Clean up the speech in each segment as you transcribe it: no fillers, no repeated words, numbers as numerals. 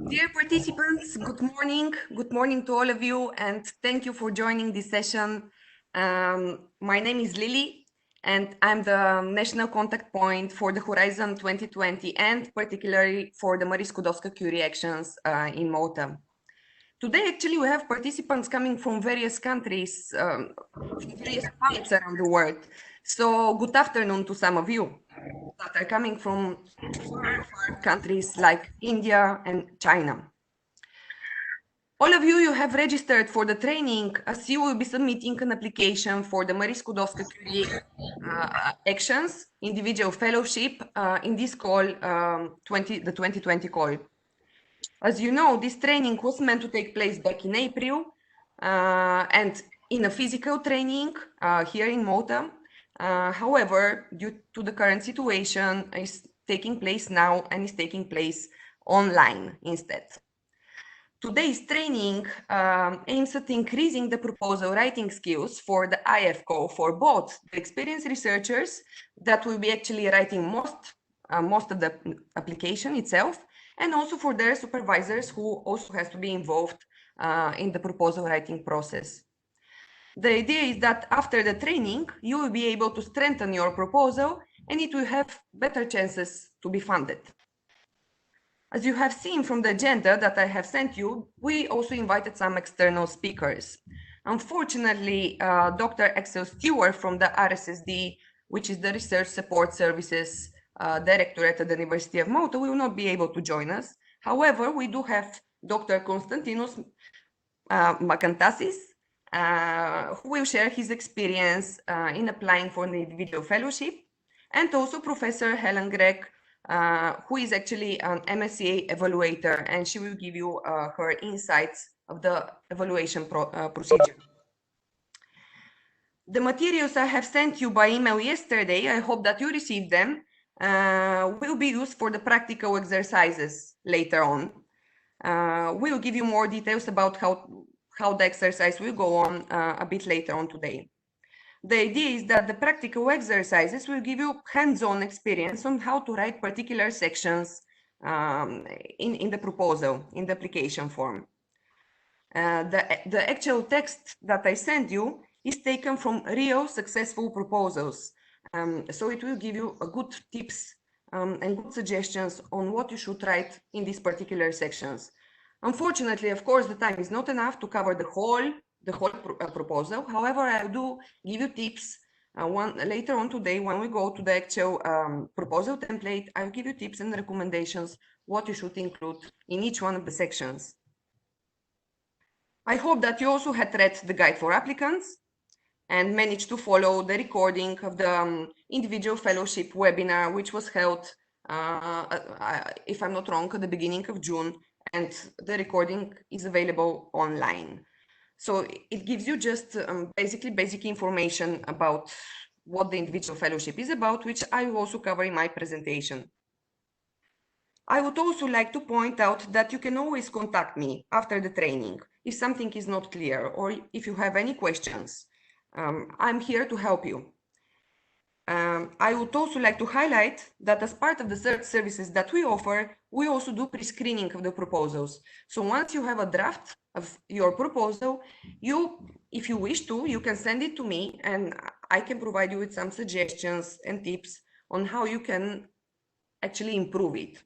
Dear participants, good morning. Good morning to all of you, and thank you for joining this session. My name is Lily, and I'm the national contact point for the Horizon 2020 and particularly for the Marie Skłodowska-Curie actions in Malta. Today, actually, we have participants coming from various countries, from various points around the world. So good afternoon to some of you that are coming from far countries like India and China. All of you have registered for the training as you will be submitting an application for the Marie Skłodowska-Curie actions, individual fellowship in this call, the 2020 call. As you know, this training was meant to take place back in April and in a physical training here in Malta. However, due to the current situation, is taking place now and is taking place online instead. Today's training aims at increasing the proposal writing skills for the IFCO for both the experienced researchers that will be actually writing most of the application itself, and also for their supervisors who also has to be involved in the proposal writing process. The idea is that after the training, you will be able to strengthen your proposal and it will have better chances to be funded. As you have seen from the agenda that I have sent you, we also invited some external speakers. Unfortunately, Dr. Axel Stewart from the RSSD, which is the Research Support Services Directorate at the University of Malta, will not be able to join us. However, we do have Dr. Konstantinos Makantasis, who will share his experience in applying for an individual fellowship, and also Professor Helen Gregg, who is actually an MCSA evaluator, and she will give you her insights of the evaluation procedure. The materials I have sent you by email yesterday, I hope that you received them, will be used for the practical exercises later on. We'll give you more details about how the exercise will go on a bit later on today. The idea is that the practical exercises will give you hands-on experience on how to write particular sections in the proposal, in the application form. The actual text that I sent you is taken from real successful proposals. So it will give you a good tips and good suggestions on what you should write in these particular sections. Unfortunately, of course, the time is not enough to cover the whole proposal. However, I do give you tips later on today when we go to the actual proposal template. I'll give you tips and recommendations what you should include in each one of the sections. I hope that you also had read the guide for applicants and managed to follow the recording of the individual fellowship webinar, which was held, if I'm not wrong, at the beginning of June, and the recording is available online. So it gives you just basically basic information about what the individual fellowship is about, which I will also cover in my presentation. I would also like to point out that you can always contact me after the training if something is not clear or if you have any questions. I'm here to help you. I would also like to highlight that as part of the services that we offer, we also do pre-screening of the proposals. So once you have a draft of your proposal, if you wish to, you can send it to me and I can provide you with some suggestions and tips on how you can actually improve it.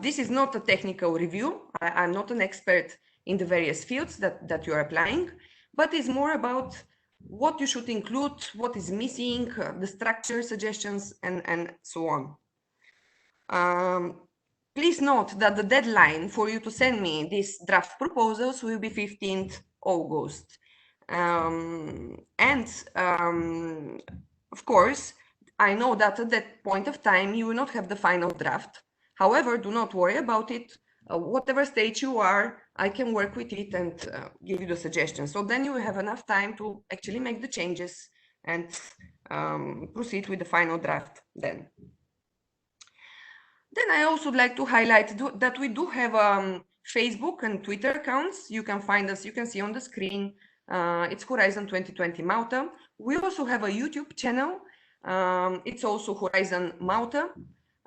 This is not a technical review. I'm not an expert in the various fields that you're applying, but it's more about what you should include, what is missing, the structure suggestions, and so on. Please note that the deadline for you to send me these draft proposals will be 15th August. Of course, I know that at that point of time, you will not have the final draft. However, do not worry about it. Whatever stage you are, I can work with it and give you the suggestions. So then you will have enough time to actually make the changes and proceed with the final draft then. Then I also like to highlight that we do have Facebook and Twitter accounts. You can find us, you can see on the screen. It's Horizon 2020 Malta. We also have a YouTube channel. It's also Horizon Malta.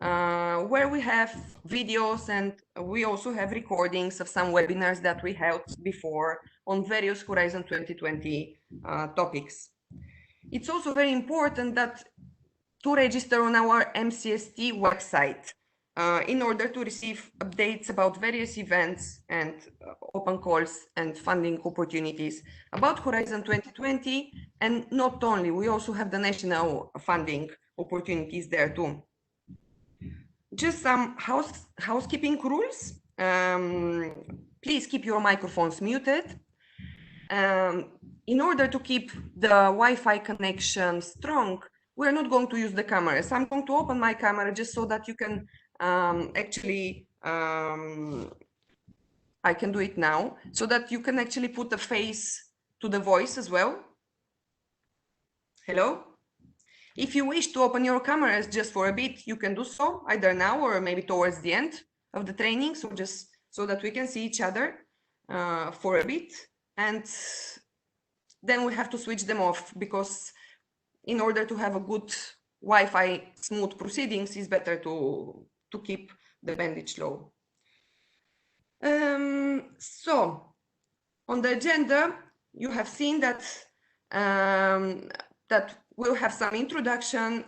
where we have videos, and we also have recordings of some webinars that we held before on various Horizon 2020 topics. It's also very important that to register on our MCST website in order to receive updates about various events and open calls and funding opportunities about Horizon 2020. And not only, we also have the national funding opportunities there too. Just some housekeeping rules. Please keep your microphones muted. In order to keep the Wi-Fi connection strong, we're not going to use the cameras. I'm going to open my camera just so that you can I can do it now, so that you can actually put a face to the voice as well. Hello? If you wish to open your cameras just for a bit, you can do so, either now or maybe towards the end of the training, so just so that we can see each other for a bit. And then we have to switch them off, because in order to have a good Wi-Fi smooth proceedings, it's better to keep the bandage low. So on the agenda, you have seen that that we'll have some introduction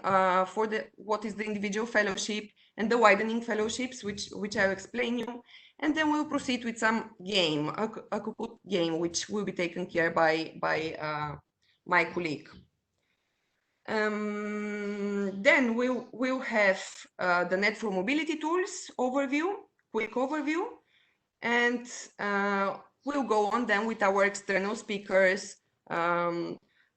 for what is the individual fellowship and the widening fellowships, which I'll explain you, and then we'll proceed with some game, a Kahoot game, which will be taken care by my colleague. Then we'll have the Net for Mobility tools overview, quick overview, and we'll go on then with our external speakers,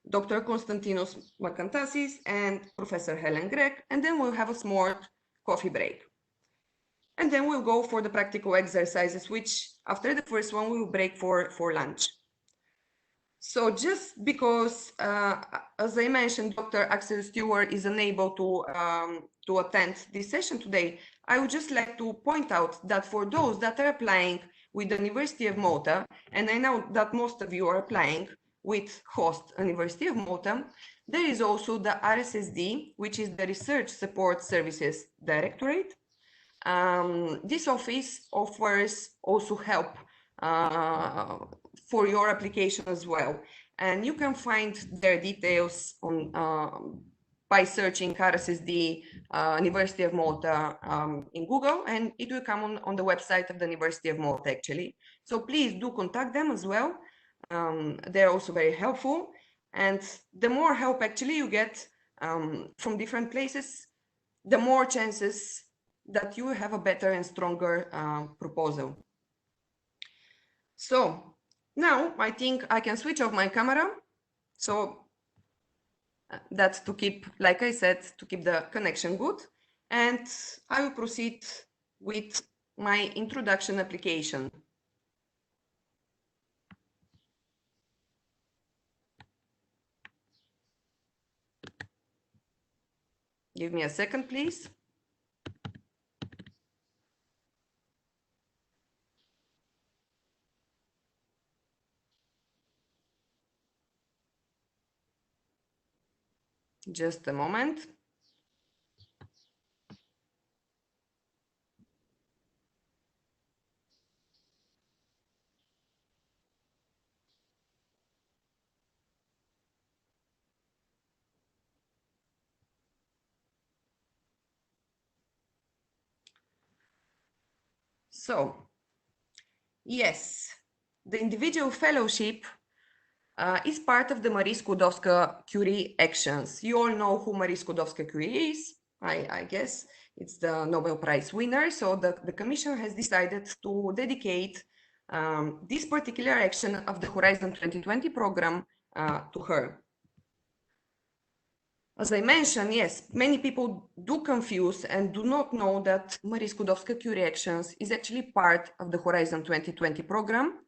Dr. Konstantinos Makantasis and Professor Helen Grek, and then we'll have a small coffee break. And then we'll go for the practical exercises, which after the first one, we will break for lunch. So just because, as I mentioned, Dr. Axel Stewart is unable to attend this session today, I would just like to point out that for those that are applying with the University of Malta, and I know that most of you are applying with host University of Malta, there is also the RSSD, which is the Research Support Services Directorate. This office offers also help for your application as well, and you can find their details on by searching RSSD University of Malta in Google, and it will come on the website of the University of Malta actually. So please do contact them as well. They're also very helpful, and the more help actually you get from different places, the more chances that you have a better and stronger proposal. So now I think I can switch off my camera. So that's to keep, like I said, to keep the connection good. And I will proceed with my introduction application. Give me a second, please. Just a moment. So, yes, the individual fellowship is part of the Marie Skłodowska-Curie actions. You all know who Marie Skłodowska-Curie is, I guess. It's the Nobel Prize winner. So the Commission has decided to dedicate this particular action of the Horizon 2020 program to her. As I mentioned, yes, many people do confuse and do not know that Marie Skłodowska-Curie actions is actually part of the Horizon 2020 program.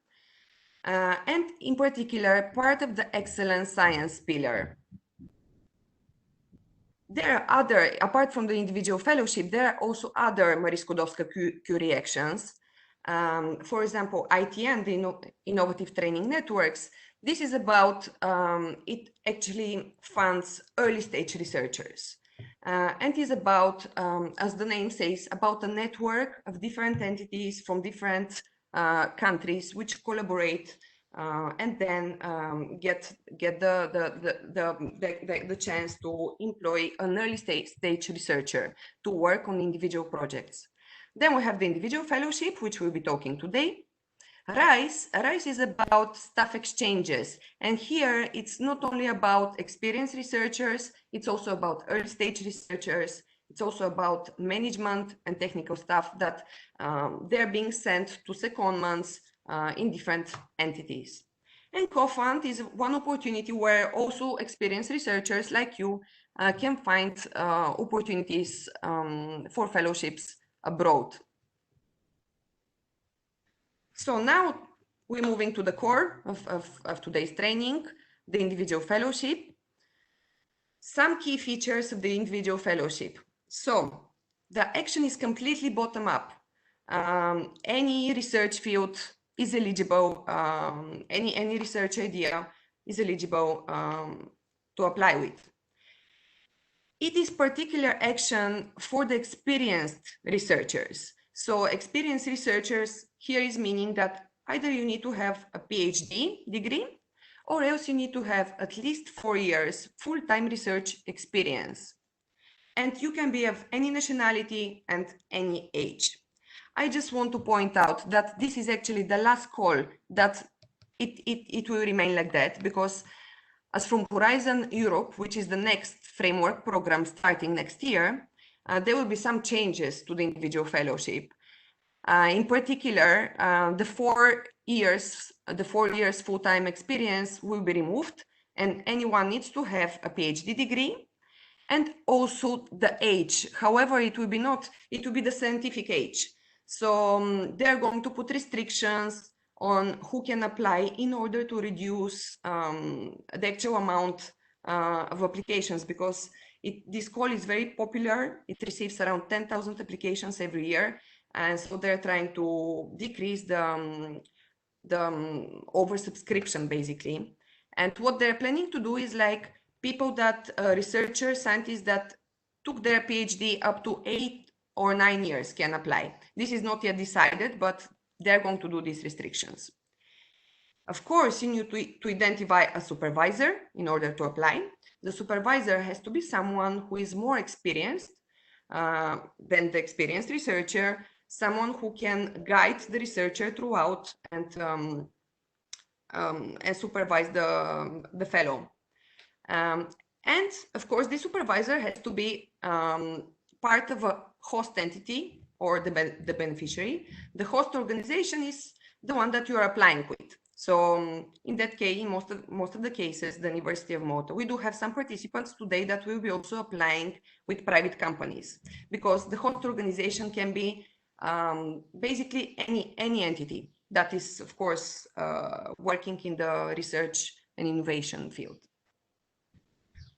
And in particular, part of the excellent science pillar. There are other, apart from the individual fellowship, there are also other Marie Skłodowska-Curie actions. For example, ITN, the Innovative Training Networks. This is about, it actually funds early stage researchers. and is about, as the name says, about a network of different entities from different countries which collaborate and then get the chance to employ an early stage researcher to work on individual projects. Then we have the individual fellowship, which we'll be talking today. RISE is about staff exchanges, and here it's not only about experienced researchers, it's also about early stage researchers, it's also about management and technical staff that they're being sent to secondments in different entities. And co-fund is one opportunity where also experienced researchers like you can find opportunities for fellowships abroad. So now we're moving to the core of today's training, the individual fellowship. Some key features of the individual fellowship. So the action is completely bottom up. Any research field is eligible, any research idea is eligible to apply with. It is particular action for the experienced researchers. So experienced researchers here is meaning that either you need to have a PhD degree or else you need to have at least 4 years full-time research experience. And you can be of any nationality and any age. I just want to point out that this is actually the last call that it will remain like that, because as from Horizon Europe, which is the next framework program starting next year, there will be some changes to the individual fellowship. In particular, the 4 years full-time experience will be removed, and anyone needs to have a PhD degree, and also the age. However, it will be the scientific age. So they're going to put restrictions on who can apply in order to reduce the actual amount of applications, because this call is very popular. It receives around 10,000 applications every year, and so they're trying to decrease the oversubscription basically. And what they're planning to do is like people that researchers, scientists that took their PhD up to 8 or 9 years can apply. This is not yet decided, but they're going to do these restrictions. Of course, you need to identify a supervisor in order to apply. The supervisor has to be someone who is more experienced than the experienced researcher, someone who can guide the researcher throughout and supervise the fellow. And of course, the supervisor has to be part of a host entity or the beneficiary. The host organization is the one that you are applying with. So in that case, in most of the cases, the University of Malta, we do have some participants today that will be also applying with private companies, because the host organization can be basically any entity that is, of course, working in the research and innovation field.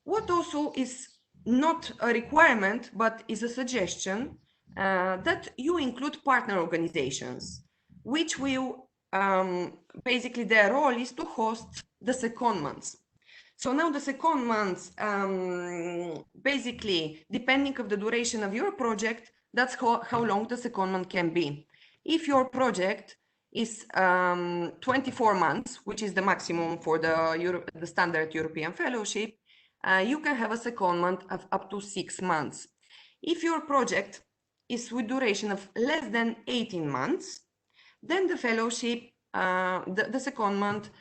What also is not a requirement, but is a suggestion, that you include partner organizations, which will basically their role is to host the secondments. So now the secondments, basically, depending on the duration of your project, that's how long the secondment can be. If your project is 24 months, which is the maximum for the standard European fellowship, you can have a secondment of up to 6 months. If your project is with duration of less than 18 months, then the fellowship, the secondment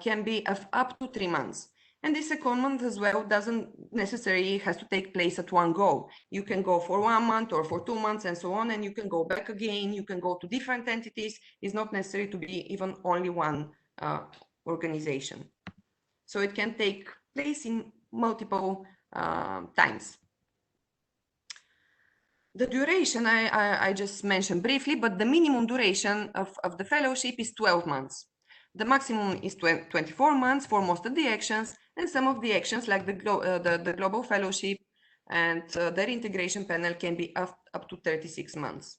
can be of up to 3 months. And this secondment as well doesn't necessarily has to take place at one go. You can go for 1 month or for 2 months and so on, and you can go back again. You can go to different entities. It's not necessary to be even only one organization. So it can take place in multiple times. The duration I just mentioned briefly, but the minimum duration of the fellowship is 12 months. The maximum is 24 months for most of the actions, and some of the actions like the Global Fellowship and their integration panel can be up to 36 months.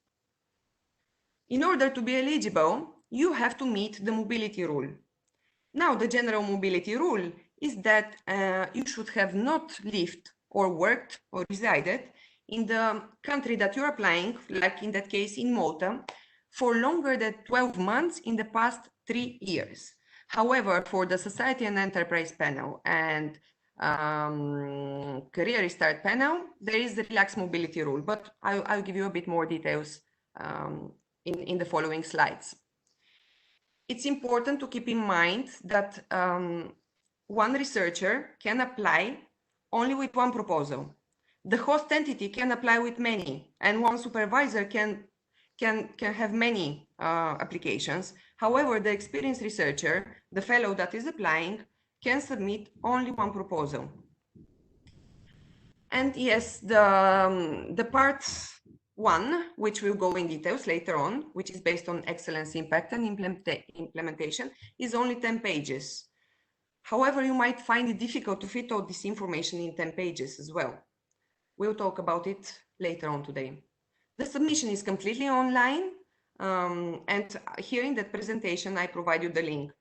In order to be eligible, you have to meet the mobility rule. Now, the general mobility rule is that you should have not lived or worked or resided in the country that you're applying, like in that case in Malta, for longer than 12 months in the past 3 years. However, for the Society and Enterprise panel and Career Restart panel, there is the relaxed mobility rule, but I'll give you a bit more details in the following slides. It's important to keep in mind that one researcher can apply only with one proposal. The host entity can apply with many, and one supervisor can have many applications. However, the experienced researcher, the fellow that is applying, can submit only one proposal. And yes, the part 1, which will go in details later on, which is based on excellence, impact, and implementation, is only 10 pages. However, you might find it difficult to fit all this information in 10 pages as well. We'll talk about it later on today. The submission is completely online, and here in that presentation, I provide you the link.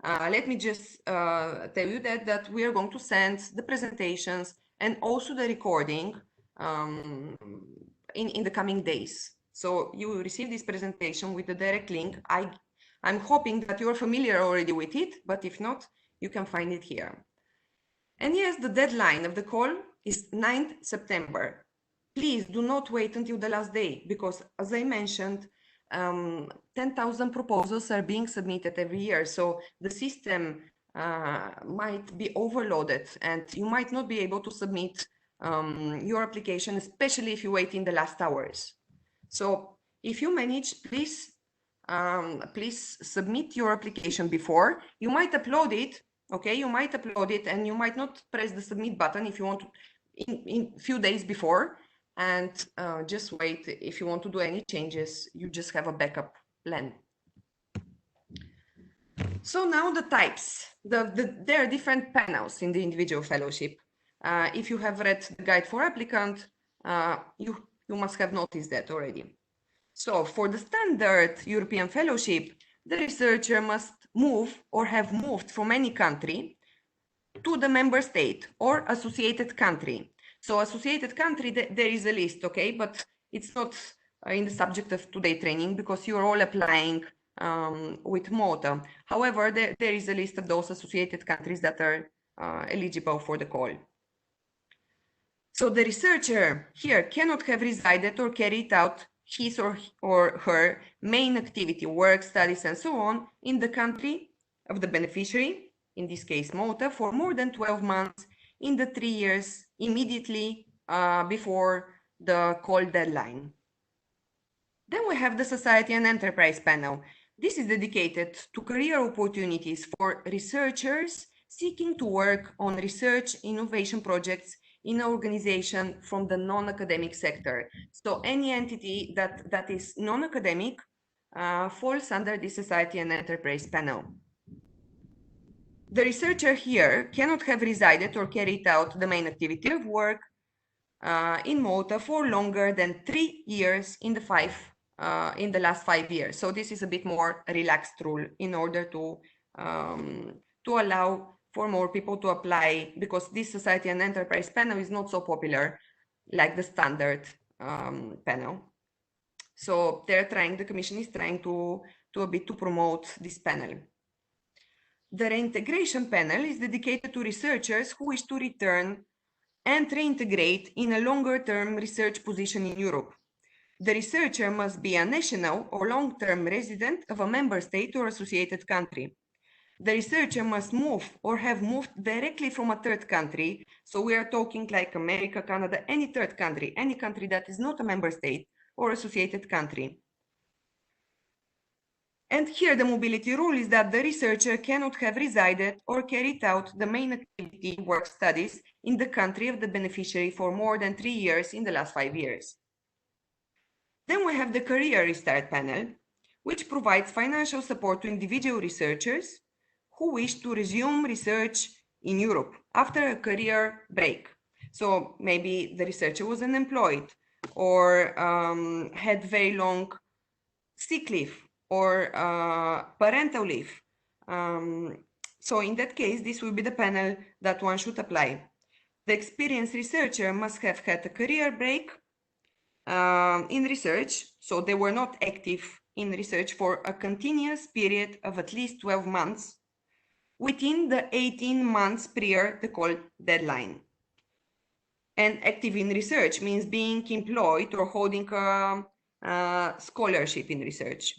Let me just tell you that we are going to send the presentations and also the recording in the coming days. So you will receive this presentation with the direct link. I'm hoping that you're familiar already with it, but if not, you can find it here. And yes, the deadline of the call is 9th September. Please do not wait until the last day, because as I mentioned, 10,000 proposals are being submitted every year. So the system might be overloaded and you might not be able to submit your application, especially if you wait in the last hours. So if you manage, please submit your application before. You might upload it, okay? You might upload it and you might not press the submit button if you want to in few days before, and just wait. If you want to do any changes, you just have a backup plan. So now the types. There are different panels in the individual fellowship. If you have read the guide for applicant, you must have noticed that already. So for the standard European fellowship, the researcher must move or have moved from any country to the member state or associated country. So associated country, there is a list, okay, but it's not in the subject of today training because you're all applying with Malta. However, there is a list of those associated countries that are eligible for the call. So the researcher here cannot have resided or carried out his or her main activity, work, studies, and so on, in the country of the beneficiary, in this case Malta, for more than 12 months in the 3 years immediately before the call deadline. Then we have the Society and Enterprise panel. This is dedicated to career opportunities for researchers seeking to work on research innovation projects in an organization from the non-academic sector. So any entity that is non-academic falls under the Society and Enterprise panel. The researcher here cannot have resided or carried out the main activity of work in Malta for longer than 3 years in the last 5 years. So this is a bit more relaxed rule in order to allow for more people to apply, because this Society and Enterprise panel is not so popular like the standard panel. So the Commission is trying to promote this panel. The reintegration panel is dedicated to researchers who wish to return and reintegrate in a longer-term research position in Europe. The researcher must be a national or long-term resident of a member state or associated country. The researcher must move or have moved directly from a third country. So we are talking like America, Canada, any third country, any country that is not a member state or associated country. And here the mobility rule is that the researcher cannot have resided or carried out the main activity, work, studies in the country of the beneficiary for more than 3 years in the last 5 years. Then we have the Career Restart panel, which provides financial support to individual researchers who wish to resume research in Europe after a career break. So maybe the researcher was unemployed or had very long sick leave or parental leave. So in that case, this will be the panel that one should apply. The experienced researcher must have had a career break in research, so they were not active in research for a continuous period of at least 12 months within the 18 months prior to the call deadline. And active in research means being employed or holding a scholarship in research.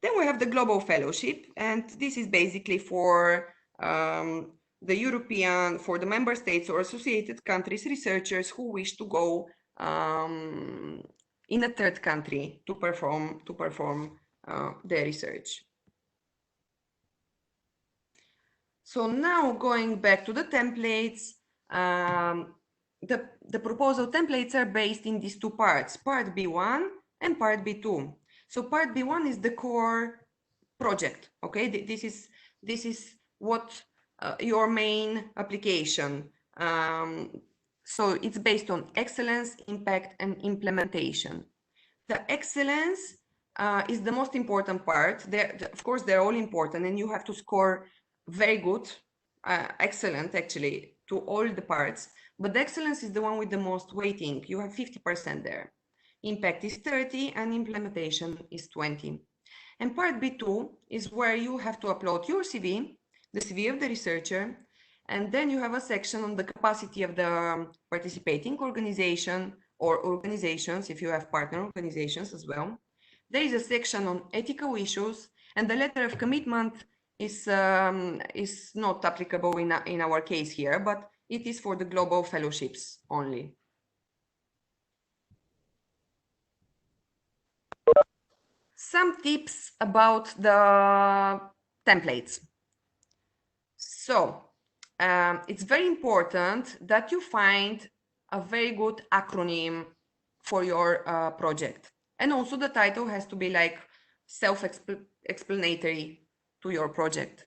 Then we have the Global Fellowship, and this is basically for the European, for the member states or associated countries researchers who wish to go in a third country to perform their research. So now going back to the templates, the proposal templates are based in these two parts, part B1 and part B2. So part B1 is the core project. Okay, this is what your main application. So it's based on excellence, impact, and implementation. The excellence is the most important part. Of course, they're all important, and you have to score very good, excellent actually, to all the parts. But the excellence is the one with the most weighting. You have 50% there. Impact is 30, and implementation is 20. And part B2 is where you have to upload your CV, the CV of the researcher, and then you have a section on the capacity of the participating organization or organizations, if you have partner organizations as well. There is a section on ethical issues, and the letter of commitment is not applicable in our case here, but it is for the global fellowships only. Some tips about the templates. So it's very important that you find a very good acronym for your project. And also the title has to be like self-explanatory to your project.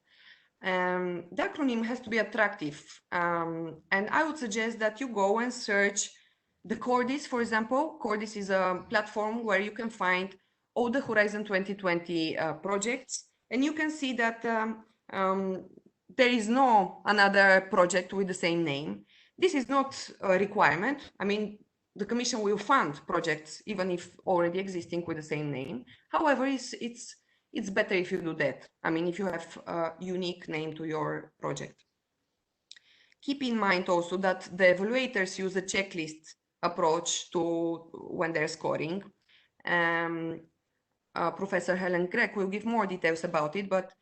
The acronym has to be attractive. And I would suggest that you go and search the Cordis, for example. Cordis is a platform where you can find all the Horizon 2020 projects, and you can see that there is no another project with the same name. This is not a requirement. I mean, the Commission will fund projects even if already existing with the same name. However, it's better if you do that. I mean, if you have a unique name to your project. Keep in mind also that the evaluators use a checklist approach to when they're scoring. Professor Helen Gregg will give more details about it, but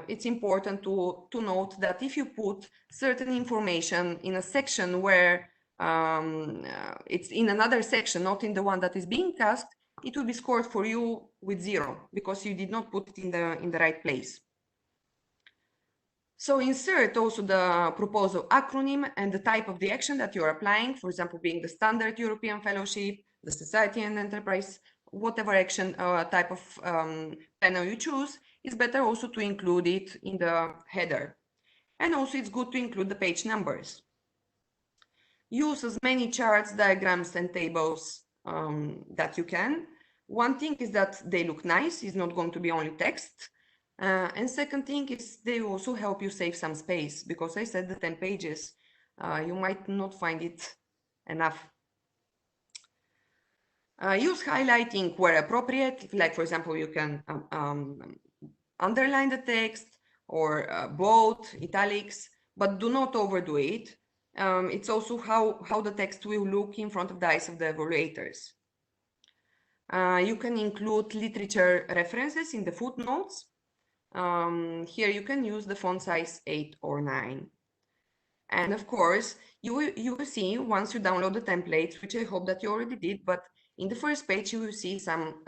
it's important to note that if you put certain information in a section where it's in another section, not in the one that is being tasked, it will be scored for you with 0 because you did not put it in the right place. So insert also the proposal acronym and the type of the action that you're applying, for example, being the standard European fellowship, the society and enterprise, whatever action type of panel you choose, it's better also to include it in the header. And also it's good to include the page numbers. Use as many charts, diagrams, and tables that you can. One thing is that they look nice, it's not going to be only text. And second thing is they also help you save some space, because I said the 10 pages, you might not find it enough. Use highlighting where appropriate, like for example, you can underline the text or bold, italics, but do not overdo it. It's also how the text will look in front of the eyes of the evaluators. You can include literature references in the footnotes. Here you can use the font size 8 or 9. And of course, you will see once you download the templates, which I hope that you already did, but in the first page, you will see some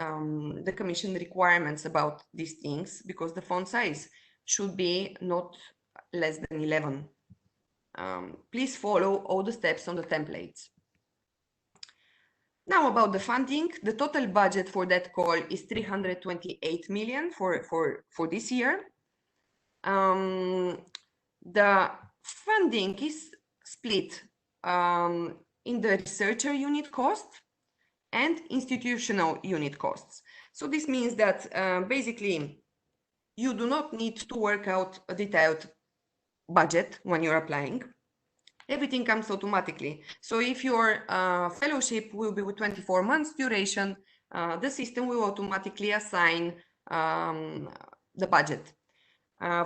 the Commission requirements about these things, because the font size should be not less than 11. Please follow all the steps on the templates. Now about the funding, the total budget for that call is 328 million for this year. The funding is split in the researcher unit cost and institutional unit costs. So this means that basically you do not need to work out a detailed budget when you're applying. Everything comes automatically. So if your fellowship will be with 24 months duration, the system will automatically assign the budget.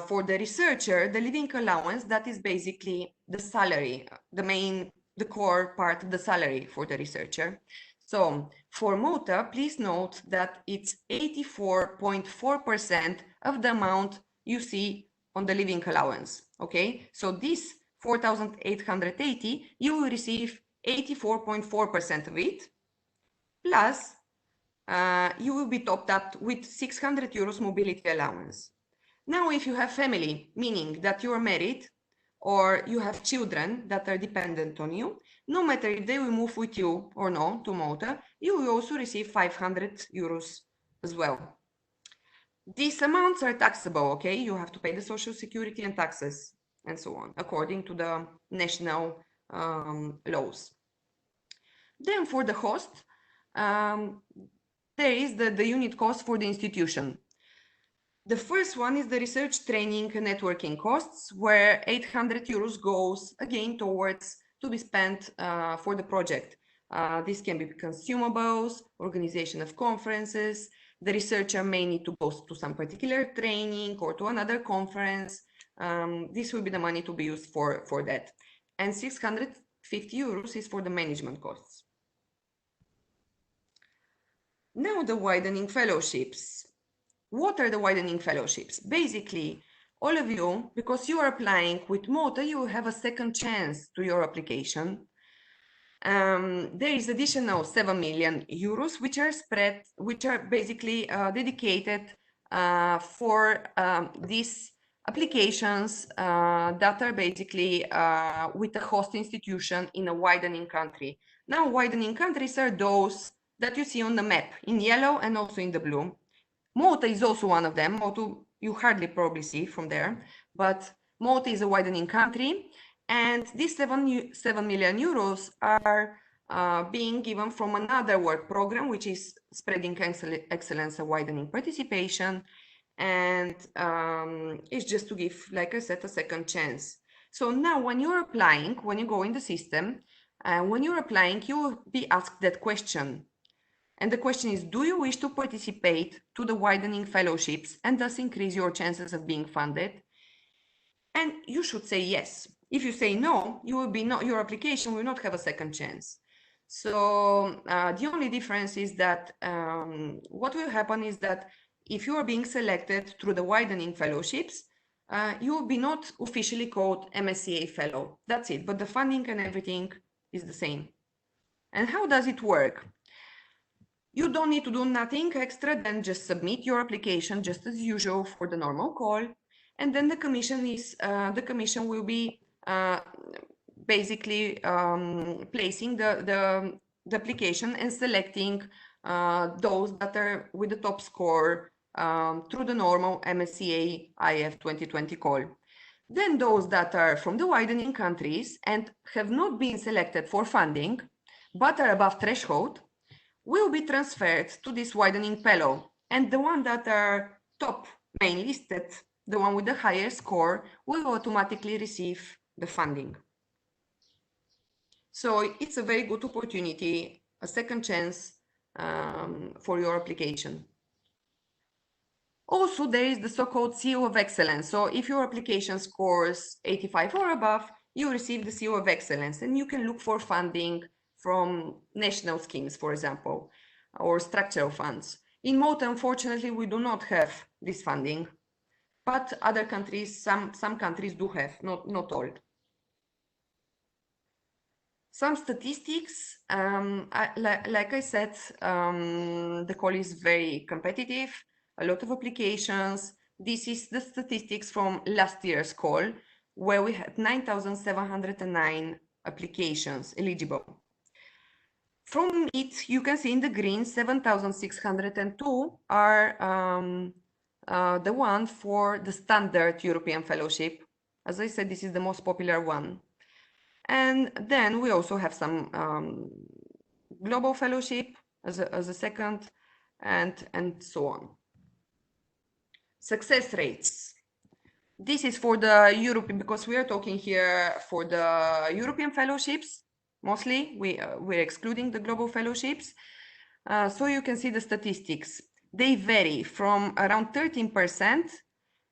For the researcher, the living allowance, that is basically the salary, the core part of the salary for the researcher. So for Malta, please note that it's 84.4% of the amount you see on the living allowance. Okay, so this 4,880, you will receive 84.4% of it, plus you will be topped up with 600 euros mobility allowance. Now, if you have family, meaning that you are married or you have children that are dependent on you, no matter if they will move with you or no to Malta, you will also receive 500 euros as well. These amounts are taxable, okay? You have to pay the social security and taxes and so on, according to the national laws. Then for the host, there is the unit cost for the institution. The first one is the research, training, and networking costs, where 800 euros goes again towards to be spent for the project. This can be consumables, organization of conferences. The researcher may need to go to some particular training or to another conference. This will be the money to be used for that. And 650 euros is for the management costs. Now the widening fellowships. What are the widening fellowships? Basically, all of you, because you are applying with Malta, you have a second chance to your application. There is additional 7 million euros, which are basically dedicated for these applications that are basically with a host institution in a widening country. Now, widening countries are those that you see on the map in yellow and also in the blue. Malta is also one of them. Malta you hardly probably see from there, but Malta is a widening country, and these 7 million euros are being given from another work program, which is Spreading Excellence and Widening Participation, and it's just to give, like I said, a second chance. So now when you're applying, when you go in the system, when you're applying, you will be asked that question. And the question is, do you wish to participate to the widening fellowships and thus increase your chances of being funded? And you should say yes. If you say no, your application will not have a second chance. So the only difference is that what will happen is that if you are being selected through the widening fellowships, you will be not officially called MCSA fellow. That's it. But the funding and everything is the same. And how does it work? You don't need to do nothing extra than just submit your application just as usual for the normal call, and then the commission will be basically placing the application and selecting those that are with the top score through the normal MCSA IF 2020 call. Then those that are from the widening countries and have not been selected for funding but are above threshold will be transferred to this widening fellow, and the one that are top main listed, the one with the higher score, will automatically receive the funding. So it's a very good opportunity, a second chance for your application. Also, there is the so-called seal of excellence. So if your application scores 85 or above, you receive the seal of excellence, and you can look for funding from national schemes, for example, or structural funds. In Malta, unfortunately, we do not have this funding, but other countries, some countries do have, not all. Some statistics, like I said, the call is very competitive, a lot of applications. This is the statistics from last year's call, where we had 9,709 applications eligible. From it, you can see in the green, 7,602 are the one for the standard European fellowship. As I said, this is the most popular one. And then we also have some global fellowship as a second, and so on. Success rates. This is for the European, because we are talking here for the European fellowships, mostly. We're excluding the global fellowships. So you can see the statistics. They vary from around 13%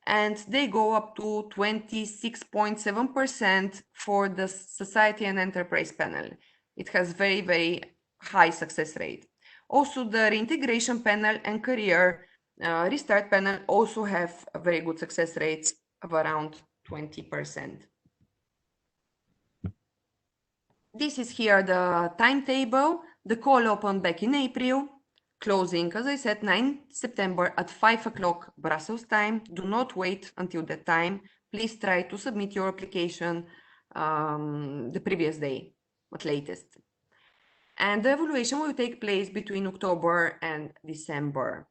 and they go up to 26.7% for the Society and Enterprise panel. It has very, very high success rate. Also, the Reintegration panel and Career Restart panel also have a very good success rates of around 20%. This is here the timetable. The call opened back in April, closing, as I said, 9 September at 5 o'clock Brussels time. Do not wait until that time. Please try to submit your application the previous day at latest. And the evaluation will take place between October and December.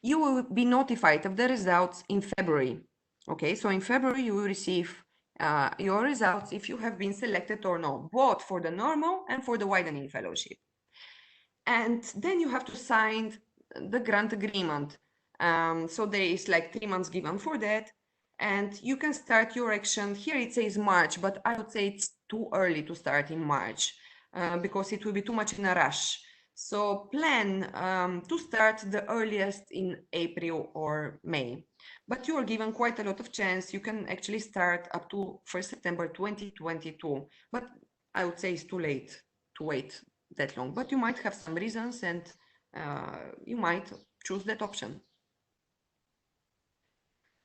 You will be notified of the results in February. Okay, so in February you will receive your results if you have been selected or not, both for the normal and for the widening fellowship. And then you have to sign the grant agreement. So there is like 3 months given for that. And you can start your action. Here it says March, but I would say it's too early to start in March because it will be too much in a rush. So plan to start the earliest in April or May. But you are given quite a lot of chance. You can actually start up to 1st September 2022. But I would say it's too late to wait that long. But you might have some reasons and you might choose that option.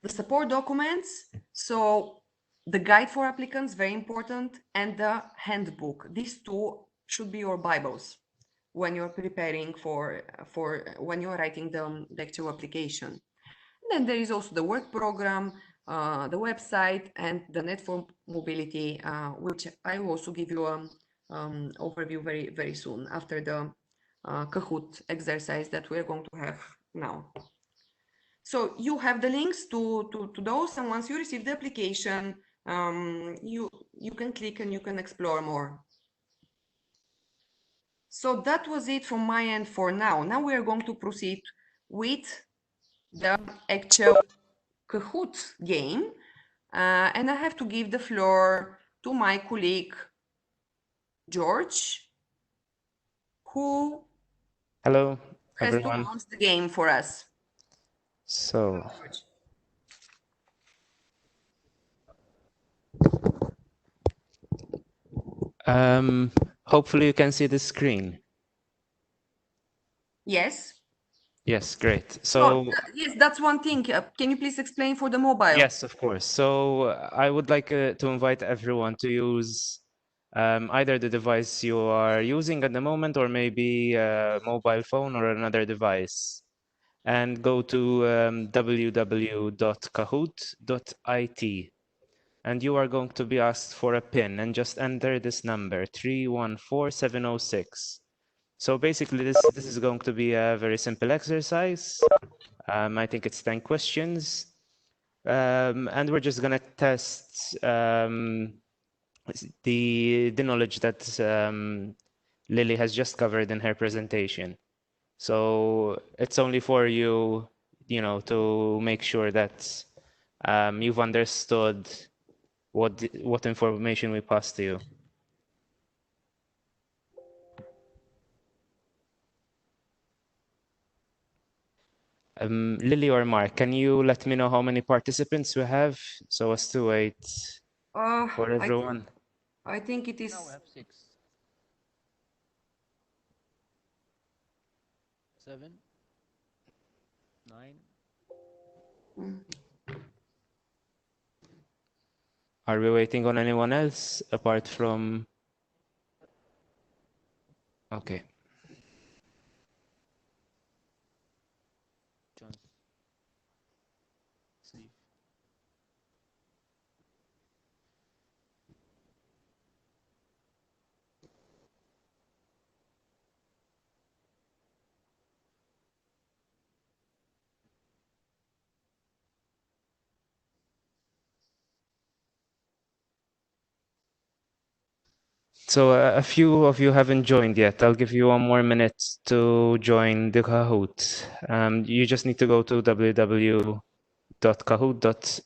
The support documents. So the guide for applicants, very important, and the handbook. These two should be your Bibles when you're preparing for when you're writing the actual application. And then there is also the work program, the website, and the Net for Mobility, which I will also give you an overview very, very soon after the Kahoot exercise that we're going to have now. So you have the links to those, and once you receive the application, you can click and you can explore more. So that was it from my end for now. Now we are going to proceed with the actual Kahoot game. And I have to give the floor to my colleague, George, who Hello, has everyone. to launch the game for us. So, hopefully you can see the screen. Yes. Yes, great. So, yes, that's one thing. Can you please explain for the mobile? yes, of course. So I would like to invite everyone to use either the device you are using at the moment or maybe a mobile phone or another device, and go to www.kahoot.it. And you are going to be asked for a PIN and just enter this number, 314706. So basically this is going to be a very simple exercise. I think it's 10 questions. And we're just gonna test the knowledge that Lily has just covered in her presentation. So it's only for you, to make sure that you've understood what information we passed to you. Lily or Mark, can you let me know how many participants we have so as to wait for everyone? I think it is. Now we have 6. 7. 9. Are we waiting on anyone else apart from? Okay. John. Steve. So a few of you haven't joined yet. I'll give you 1 more minute to join the Kahoot. You just need to go to www.kahoot.it kahoot.it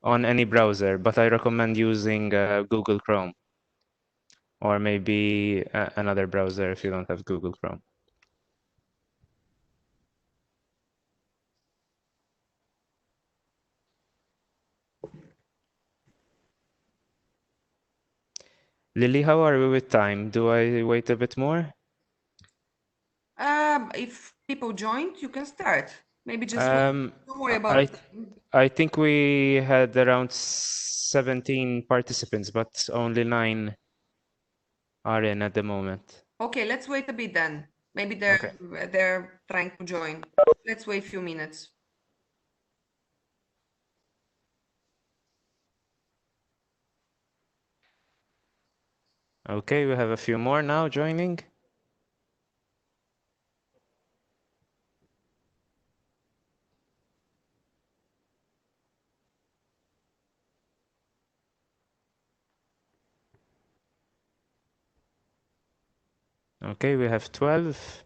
on any browser, but I recommend using Google Chrome, or maybe another browser if you don't have Google Chrome. Lily, how are we with time? Do I wait a bit more? If people joined, you can start. Maybe just wait. Don't worry about it. I think we had around 17 participants, but only 9 are in at the moment. Okay, let's wait a bit then. Maybe they're trying to join. Let's wait a few minutes. Okay, we have a few more now joining. Okay, we have 12.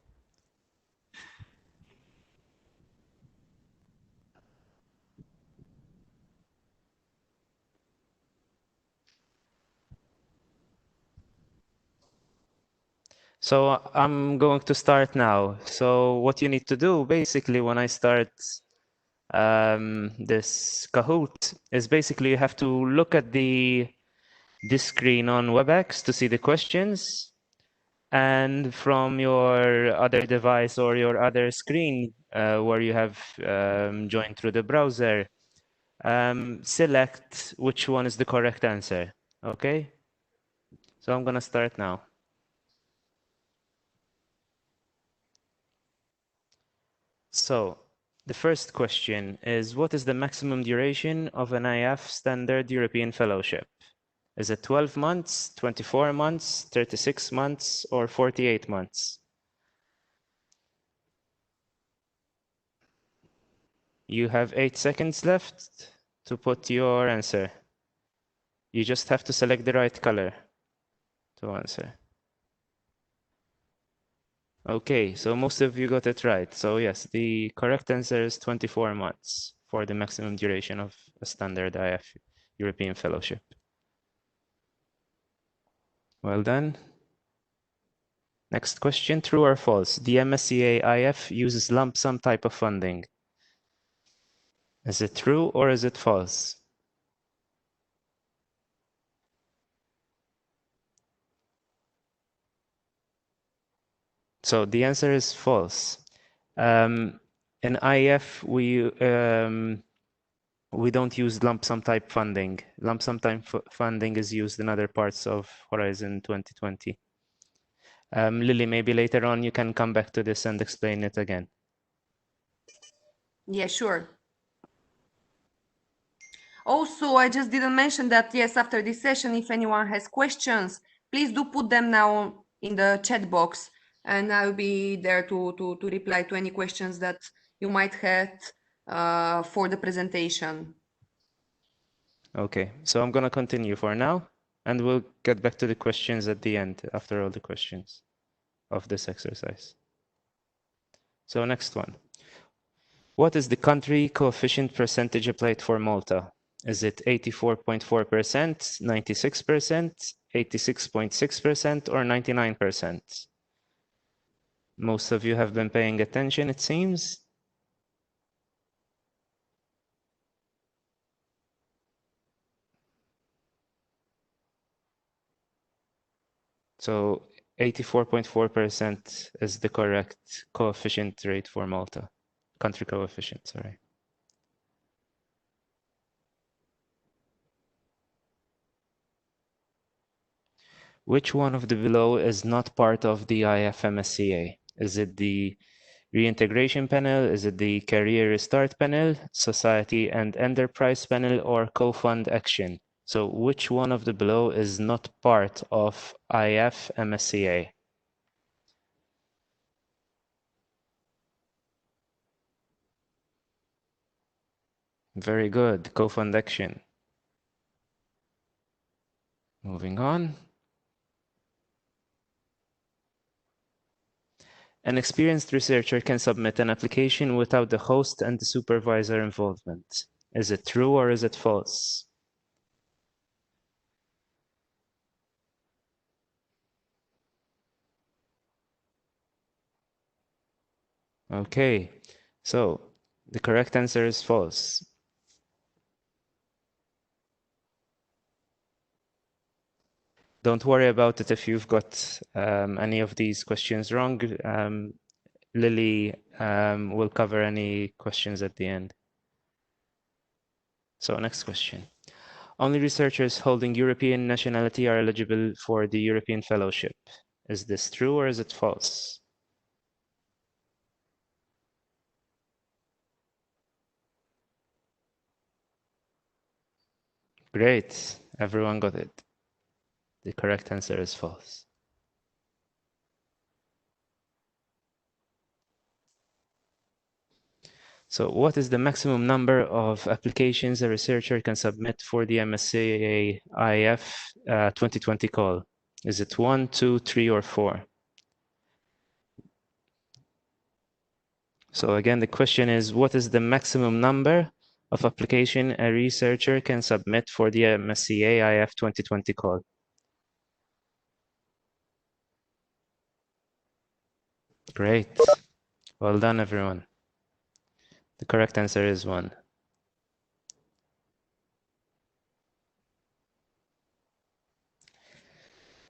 So I'm going to start now. So what you need to do basically when I start this Kahoot is basically you have to look at this screen on WebEx to see the questions, and from your other device or your other screen where you have joined through the browser, select which one is the correct answer. Okay, so I'm gonna start now. So the first question is, what is the maximum duration of an IF standard European fellowship? Is it 12 months, 24 months, 36 months, or 48 months? You have 8 seconds left to put your answer. You just have to select the right color to answer. Okay, so most of you got it right. So yes, the correct answer is 24 months for the maximum duration of a standard IF European fellowship. Well done. Next question, true or false? The MSCA IF uses lump sum type of funding. Is it true or is it false? So the answer is false. In IF, we don't use lump sum type funding. Lump sum type funding is used in other parts of Horizon 2020. Lily, maybe later on you can come back to this and explain it again. Yeah, sure. Also, I just didn't mention that, yes, after this session, if anyone has questions, please do put them now in the chat box, and I'll be there to reply to any questions that you might have for the presentation. Okay, so I'm going to continue for now, and we'll get back to the questions at the end, after all the questions of this exercise. So next one. What is the country coefficient percentage applied for Malta? Is it 84.4%, 96%, 86.6%, or 99%? Most of you have been paying attention, it seems. So 84.4% is the correct coefficient rate for Malta. Country coefficient, sorry. Which one of the below is not part of the IFMSCA? Is it the Reintegration Panel? Is it the Career Restart Panel, Society and Enterprise Panel, or Co-Fund Action? So which one of the below is not part of IFMSCA? Very good, Co-Fund Action. Moving on. An experienced researcher can submit an application without the host and the supervisor involvement. Is it true or is it false? Okay, so the correct answer is false. Don't worry about it if you've got any of these questions wrong. Lily will cover any questions at the end. So next question. Only researchers holding European nationality are eligible for the European Fellowship. Is this true or is it false? Great, everyone got it. The correct answer is false. So what is the maximum number of applications a researcher can submit for the MCSA IF 2020 call? Is it 1, 2, 3, or 4? So again, the question is, what is the maximum number of application a researcher can submit for the MCSA IF 2020 call? Great. Well done, everyone. The correct answer is 1.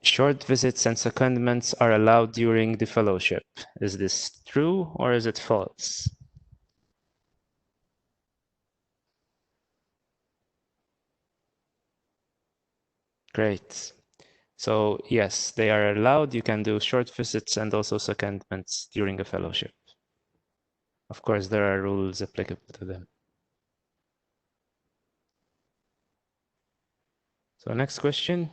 Short visits and secondments are allowed during the fellowship. Is this true or is it false? Great. So yes, they are allowed. You can do short visits and also secondments during a fellowship. Of course, there are rules applicable to them. So next question.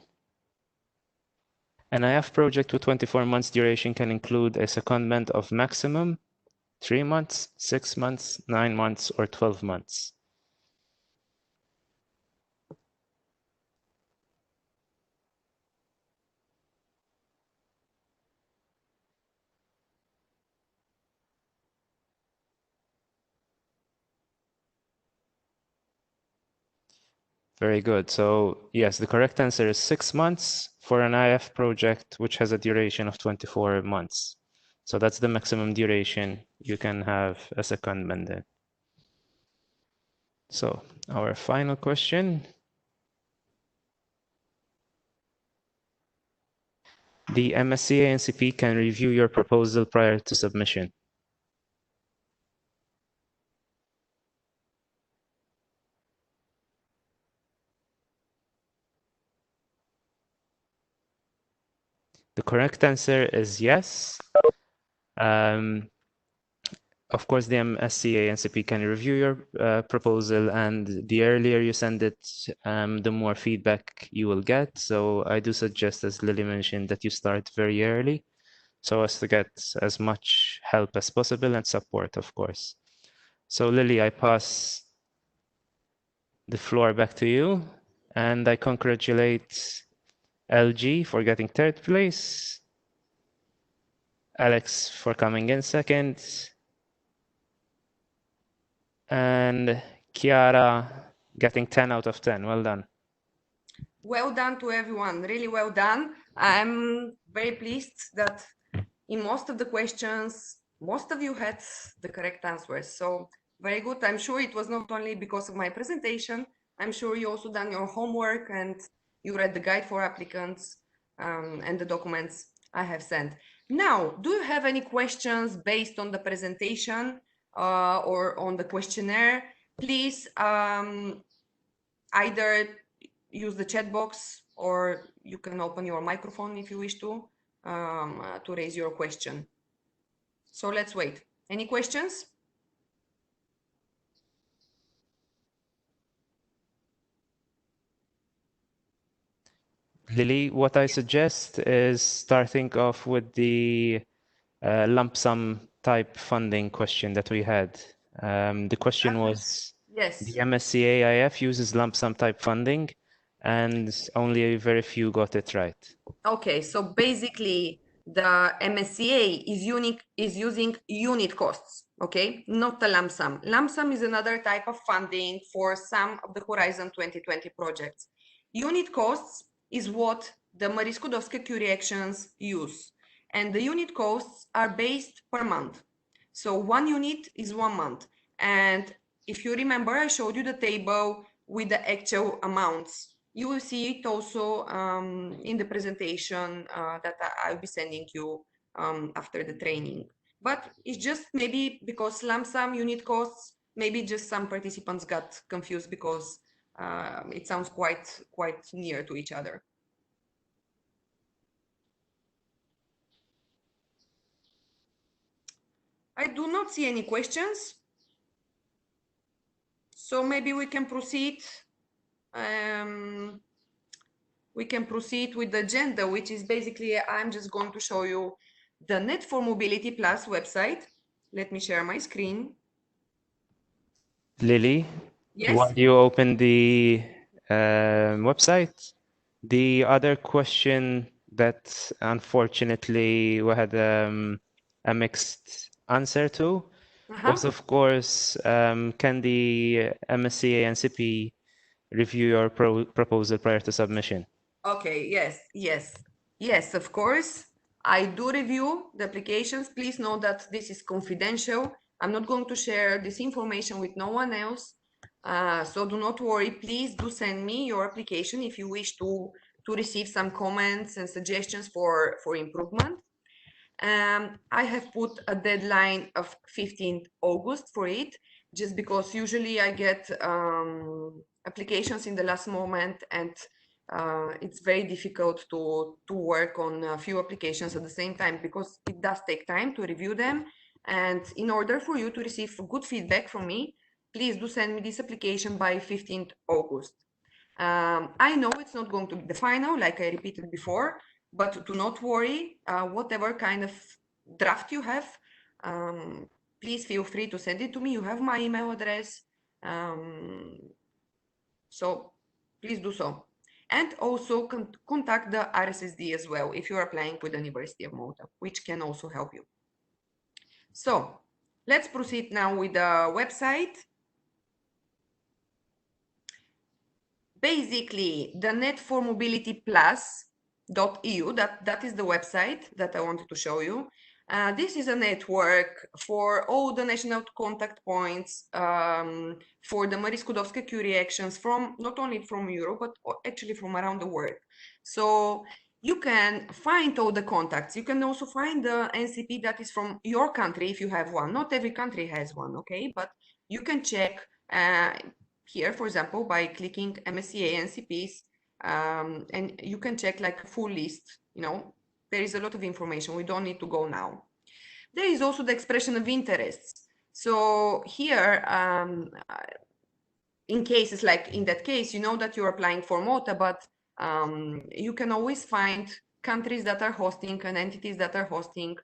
An IF project with 24 months duration can include a secondment of maximum 3 months, 6 months, 9 months, or 12 months. Very good. So yes, the correct answer is 6 months for an IF project, which has a duration of 24 months. So that's the maximum duration you can have a secondment in. So our final question. The MSCA NCP can review your proposal prior to submission. The correct answer is yes. Of course, the MSCA NCP can review your proposal, and the earlier you send it, the more feedback you will get. So I do suggest, as Lily mentioned, that you start very early so as to get as much help as possible and support, of course. So Lily, I pass the floor back to you, and I congratulate LG for getting 3rd place, Alex for coming in 2nd, and Chiara getting 10 out of 10. Well done. Well done to everyone, really well done. I'm very pleased that in most of the questions, most of you had the correct answers. So very good. I'm sure it was not only because of my presentation. I'm sure you also done your homework and you read the guide for applicants and the documents I have sent. Now, do you have any questions based on the presentation or on the questionnaire? Please either use the chat box or you can open your microphone if you wish to raise your question. So let's wait. Any questions? Lily, what I suggest is starting off with the lump sum type funding question that we had. The question was, Yes. the MSCA IF uses lump sum type funding, and only very few got it right. Okay, so basically the MCSA is using unit costs, okay, not a lump sum. Lump sum is another type of funding for some of the Horizon 2020 projects. Unit costs is what the Marie Skłodowska-Curie actions use, and the unit costs are based per month. So 1 unit is 1 month, and if you remember, I showed you the table with the actual amounts. You will see it also in the presentation that I'll be sending you after the training. But it's just maybe because lump sum unit costs, maybe just some participants got confused because it sounds quite near to each other. I do not see any questions. So maybe we can proceed. We can proceed with the agenda, which is basically, I'm just going to show you the Net for Mobility Plus website. Let me share my screen. Lily, Yes. while you open the website, the other question that unfortunately we had a mixed answer to was, of course, can the MSCA NCP review your proposal prior to submission? Okay, yes, of course. I do review the applications. Please know that this is confidential. I'm not going to share this information with no one else. So do not worry. Please do send me your application if you wish to receive some comments and suggestions for improvement. I have put a deadline of 15th August for it, just because usually I get applications in the last moment, and it's very difficult to work on a few applications at the same time, because it does take time to review them. And in order for you to receive good feedback from me, please do send me this application by 15th August. I know it's not going to be the final, like I repeated before, but do not worry. Whatever kind of draft you have, please feel free to send it to me. You have my email address. So please do so. And also contact the RSSD as well if you are applying with the University of Malta, which can also help you. So let's proceed now with the website. Basically, the Net for Mobility Plus.eu, that is the website that I wanted to show you. This is a network for all the national contact points for the Marie Skłodowska-Curie actions from not only from Europe, but actually from around the world. So you can find all the contacts. You can also find the NCP that is from your country if you have one. Not every country has one, okay? But you can check here, for example, by clicking MSCA NCPs, and you can check like a full list. You know, there is a lot of information. We don't need to go now. There is also the expression of interests. So here, in cases like in that case, you know that you're applying for Malta, but you can always find countries that are hosting and entities that are hosting,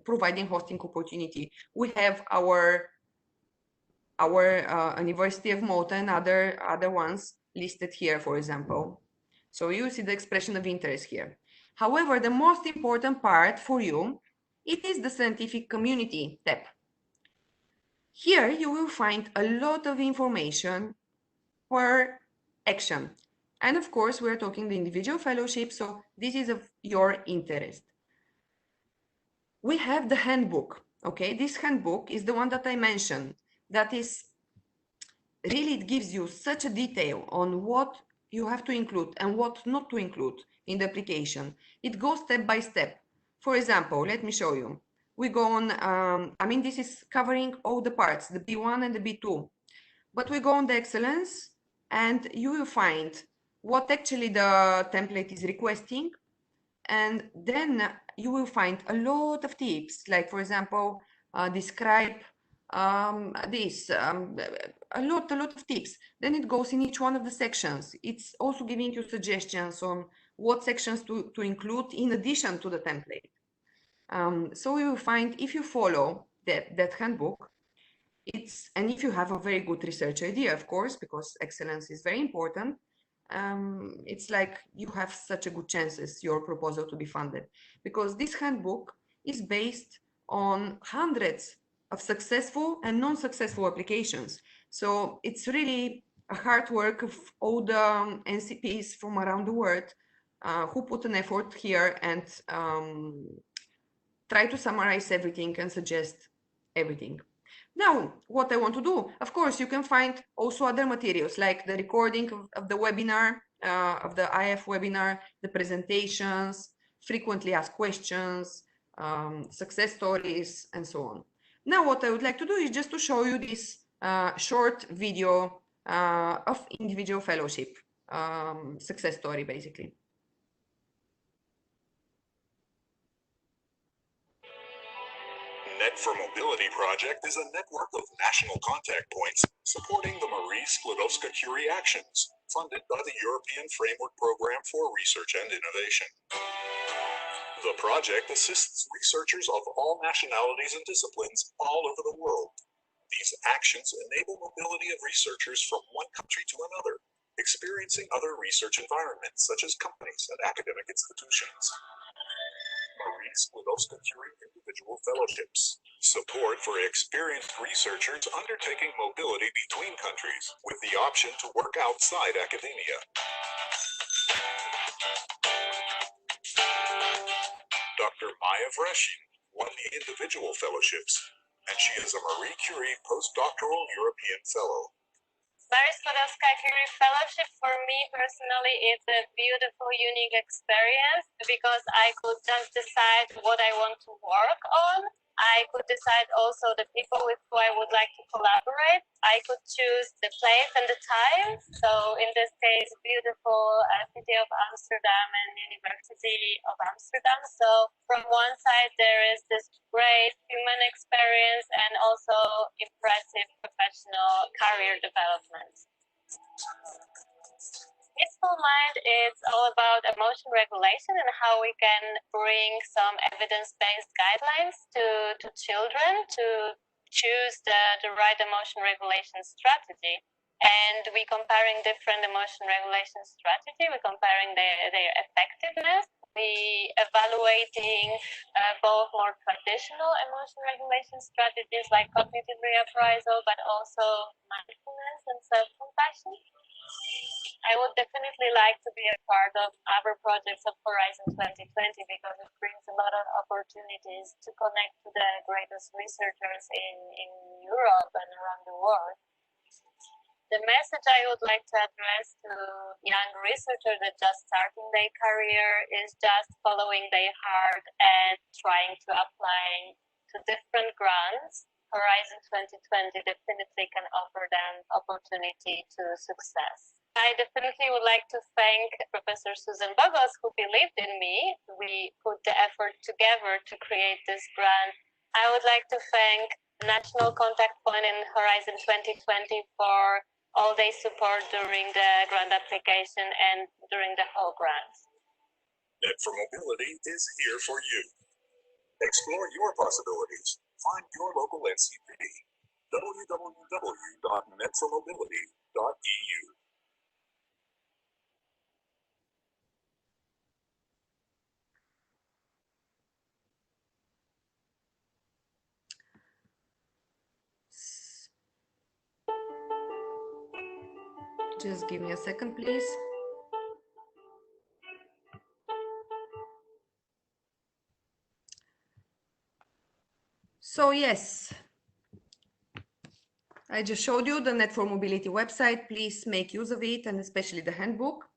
providing hosting opportunity. We have our University of Malta and other ones listed here, for example. So you see the expression of interest here. However, the most important part for you, it is the scientific community tab. Here you will find a lot of information per action. And of course, we're talking the individual fellowship, so this is of your interest. We have the handbook, okay? This handbook is the one that I mentioned. That is really, it gives you such a detail on what you have to include and what not to include in the application. It goes step by step. For example, let me show you. We go on, I mean, this is covering all the parts, the B1 and the B2. But we go on the excellence, and you will find what actually the template is requesting. And then you will find a lot of tips, like, for example, describe this, a lot of tips. Then it goes in each one of the sections. It's also giving you suggestions on what sections to include in addition to the template. So you will find, if you follow that handbook, and if you have a very good research idea, of course, because excellence is very important, it's like you have such a good chances your proposal to be funded, because this handbook is based on hundreds of successful and non-successful applications. So it's really a hard work of all the NCPs from around the world who put an effort here and try to summarize everything and suggest everything. Now, what I want to do, of course, you can find also other materials like the recording of the webinar, of the IF webinar, the presentations, frequently asked questions, success stories, and so on. Now, what I would like to do is just to show you this short video of individual fellowship success story, basically. Net for Mobility project is a network of national contact points supporting the Marie Sklodowska-Curie actions, funded by the European Framework Program for Research and Innovation. The project assists researchers of all nationalities and disciplines all over the world. These actions enable mobility of researchers from one country to another, experiencing other research environments such as companies and academic institutions. Marie Sklodowska-Curie Individual Fellowships. Support for experienced researchers undertaking mobility between countries with the option to work outside academia. Dr. Maya Vreshin won the Individual Fellowships, and she is a Marie Curie Postdoctoral European Fellow. Marie Sklodowska-Curie Fellowship for me personally is a beautiful, unique experience because I could just decide what I want to work on. I could decide also the people with who I would like to collaborate. I could choose the place and the time. So in this case, beautiful city of Amsterdam and University of Amsterdam. So from one side, there is this great human experience and also impressive professional career development. Peaceful Mind is all about emotion regulation and how we can bring some evidence-based guidelines to children to choose the right emotion regulation strategy. And we're comparing different emotion regulation strategy. We're comparing their effectiveness. We evaluating both more traditional emotion regulation strategies like cognitive reappraisal, but also mindfulness and self-compassion. I would definitely like to be a part of our projects of Horizon 2020 because it brings a lot of opportunities to connect to the greatest researchers in Europe and around the world. The message I would like to address to young researchers that just starting their career is just following their heart and trying to apply to different grants. Horizon 2020 definitely can offer them opportunity to success. I definitely would like to thank Professor Susan Bogos, who believed in me. We put the effort together to create this grant. I would like to thank National Contact Point in Horizon 2020 for all their support during the grant application and during the whole grant. Net for Mobility is here for you. Explore your possibilities. Find your local NCP. www.netformobility.eu. Just give me a second, please. So yes, I just showed you the Net for Mobility website. Please make use of it, and especially the handbook.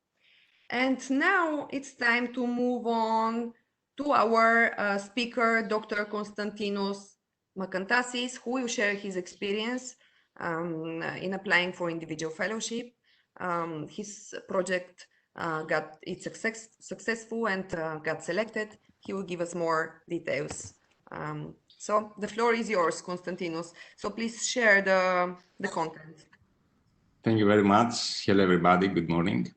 And now it's time to move on to our speaker, Dr. Konstantinos Makantasis, who will share his experience in applying for individual fellowship. His project got it successful and got selected. He will give us more details. So the floor is yours, Konstantinos. So please share the content. Thank you very much. Hello, everybody. Good morning.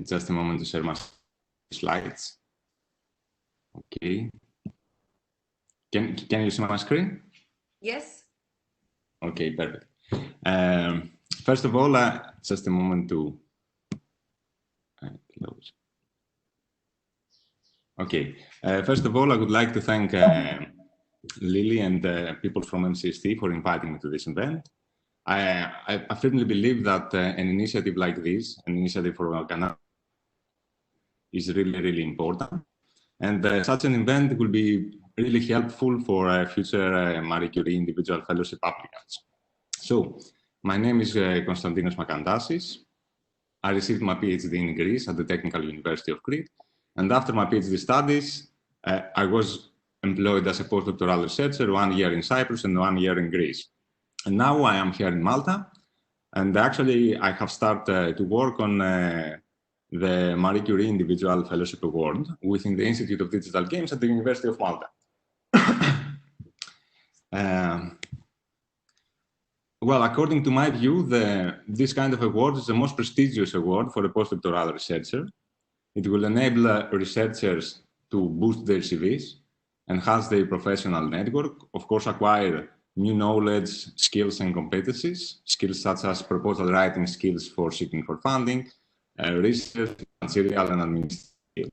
Just a moment to share my slides. Okay. Can you see my screen? Yes. Okay, perfect. First of all, just a moment to close. Okay, first of all, I would like to thank Lily and people from MCSA for inviting me to this event. I firmly believe that an initiative like this, an initiative for organization, is really, really important. And such an event will be really helpful for future Marie Curie individual fellowship applicants. So, my name is Konstantinos Makantasis. I received my PhD in Greece at the Technical University of Crete. And after my PhD studies, I was employed as a postdoctoral researcher 1 year in Cyprus and 1 year in Greece. And now I am here in Malta. And actually, I have started to work on the Marie Curie Individual Fellowship Award within the Institute of Digital Games at the University of Malta. Well, according to my view, this kind of award is the most prestigious award for a postdoctoral researcher. It will enable researchers to boost their CVs, enhance their professional network, of course, acquire new knowledge, skills, and competencies, skills such as proposal writing skills for seeking for funding, research, managerial, and administrative.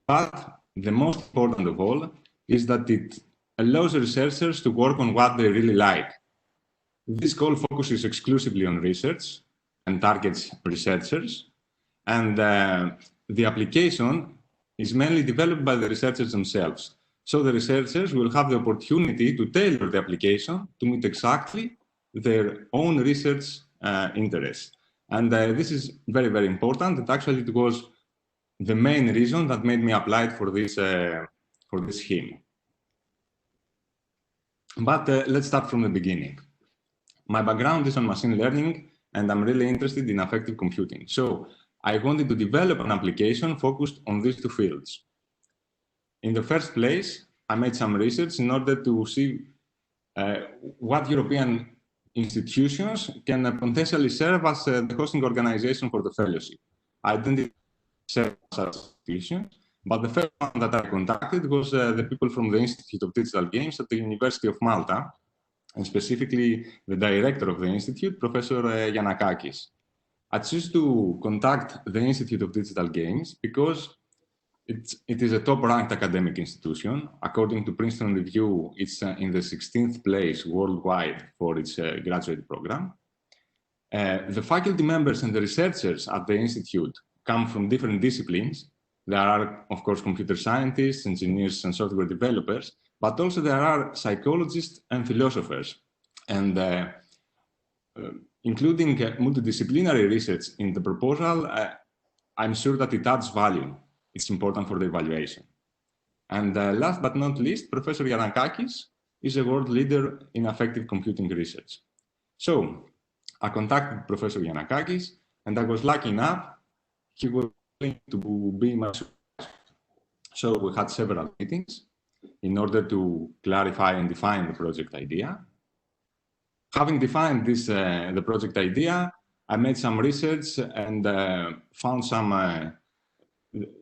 But the most important of all is that it allows researchers to work on what they really like. This goal focuses exclusively on research and targets researchers, and the application is mainly developed by the researchers themselves. So the researchers will have the opportunity to tailor the application to meet exactly their own research interests. And this is very, very important. And actually, it was the main reason that made me apply for this scheme. But let's start from the beginning. My background is on machine learning, and I'm really interested in affective computing. So I wanted to develop an application focused on these two fields. In the first place, I made some research in order to see what European institutions can potentially serve as the hosting organization for the fellowship. I didn't serve such institutions, but the first one that I contacted was the people from the Institute of Digital Games at the University of Malta, and specifically the director of the institute, Professor Giannakakis. I choose to contact the Institute of Digital Games because it is a top-ranked academic institution. According to Princeton Review, it's in the 16th place worldwide for its graduate program. The faculty members and the researchers at the institute come from different disciplines. There are, of course, computer scientists, engineers, and software developers, but also there are psychologists and philosophers. And including multidisciplinary research in the proposal, I'm sure that it adds value. It's important for the evaluation. And last but not least, Professor Giannakakis is a world leader in affective computing research. So I contacted Professor Giannakakis, and I was lucky enough, he was willing to be my supervisor. So we had several meetings in order to clarify and define the project idea. Having defined this, the project idea, I made some research and found some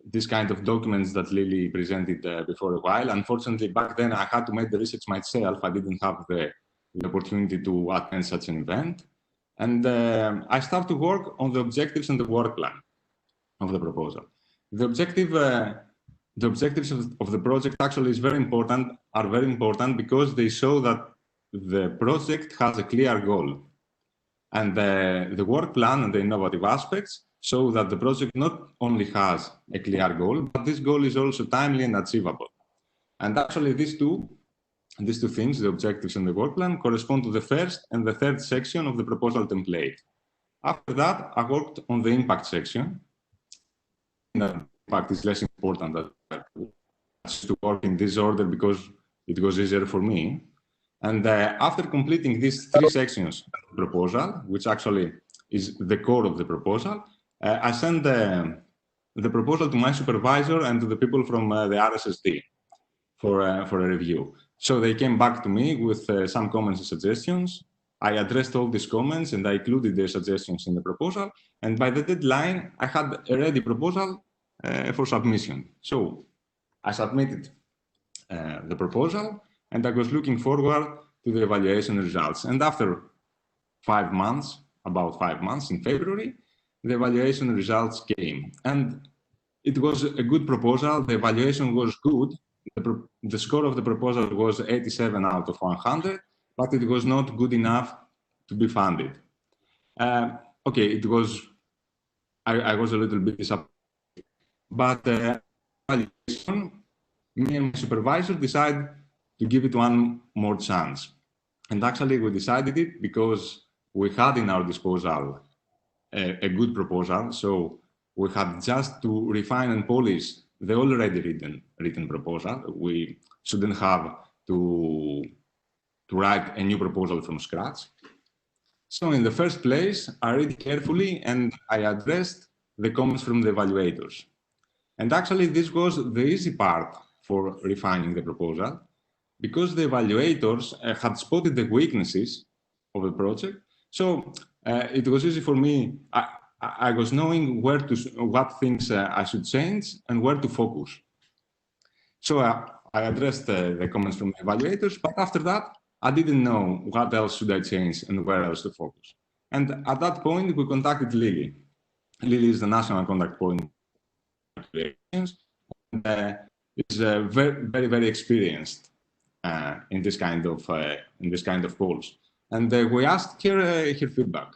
this kind of documents that Lily presented before a while. Unfortunately, back then I had to make the research myself. I didn't have the opportunity to attend such an event. And I started to work on the objectives and the work plan of the proposal. The objectives of the project actually are very important because they show that the project has a clear goal. And the work plan and the innovative aspects show that the project not only has a clear goal, but this goal is also timely and achievable. And actually these two things, the objectives and the work plan, correspond to the first and the third section of the proposal template. After that, I worked on the impact section. The impact is less important than to work in this order because it was easier for me. And after completing these three sections of the proposal, which actually is the core of the proposal, I sent the proposal to my supervisor and to the people from the RSSD for a review. So they came back to me with some comments and suggestions. I addressed all these comments and I included their suggestions in the proposal. And by the deadline, I had a ready proposal for submission. So I submitted the proposal and I was looking forward to the evaluation results. And after 5 months, about 5 months in February, the evaluation results came. And it was a good proposal. The evaluation was good. The score of the proposal was 87 out of 100, but it was not good enough to be funded. Okay, it was. I was a little bit disappointed, but me and my supervisor decided to give it one more chance. And actually, we decided it because we had in our disposal a good proposal. So we had just to refine and polish the already written proposal. We shouldn't have to write a new proposal from scratch. So in the first place, I read carefully and I addressed the comments from the evaluators. And actually, this was the easy part for refining the proposal, because the evaluators had spotted the weaknesses of the project. So it was easy for me. I was knowing what things I should change and where to focus. So I addressed the comments from the evaluators, but after that, I didn't know what else should I change and where else to focus. And at that point, we contacted Lily. Lily is the national contact point, and is very, very experienced in this kind of polls. And we asked her feedback.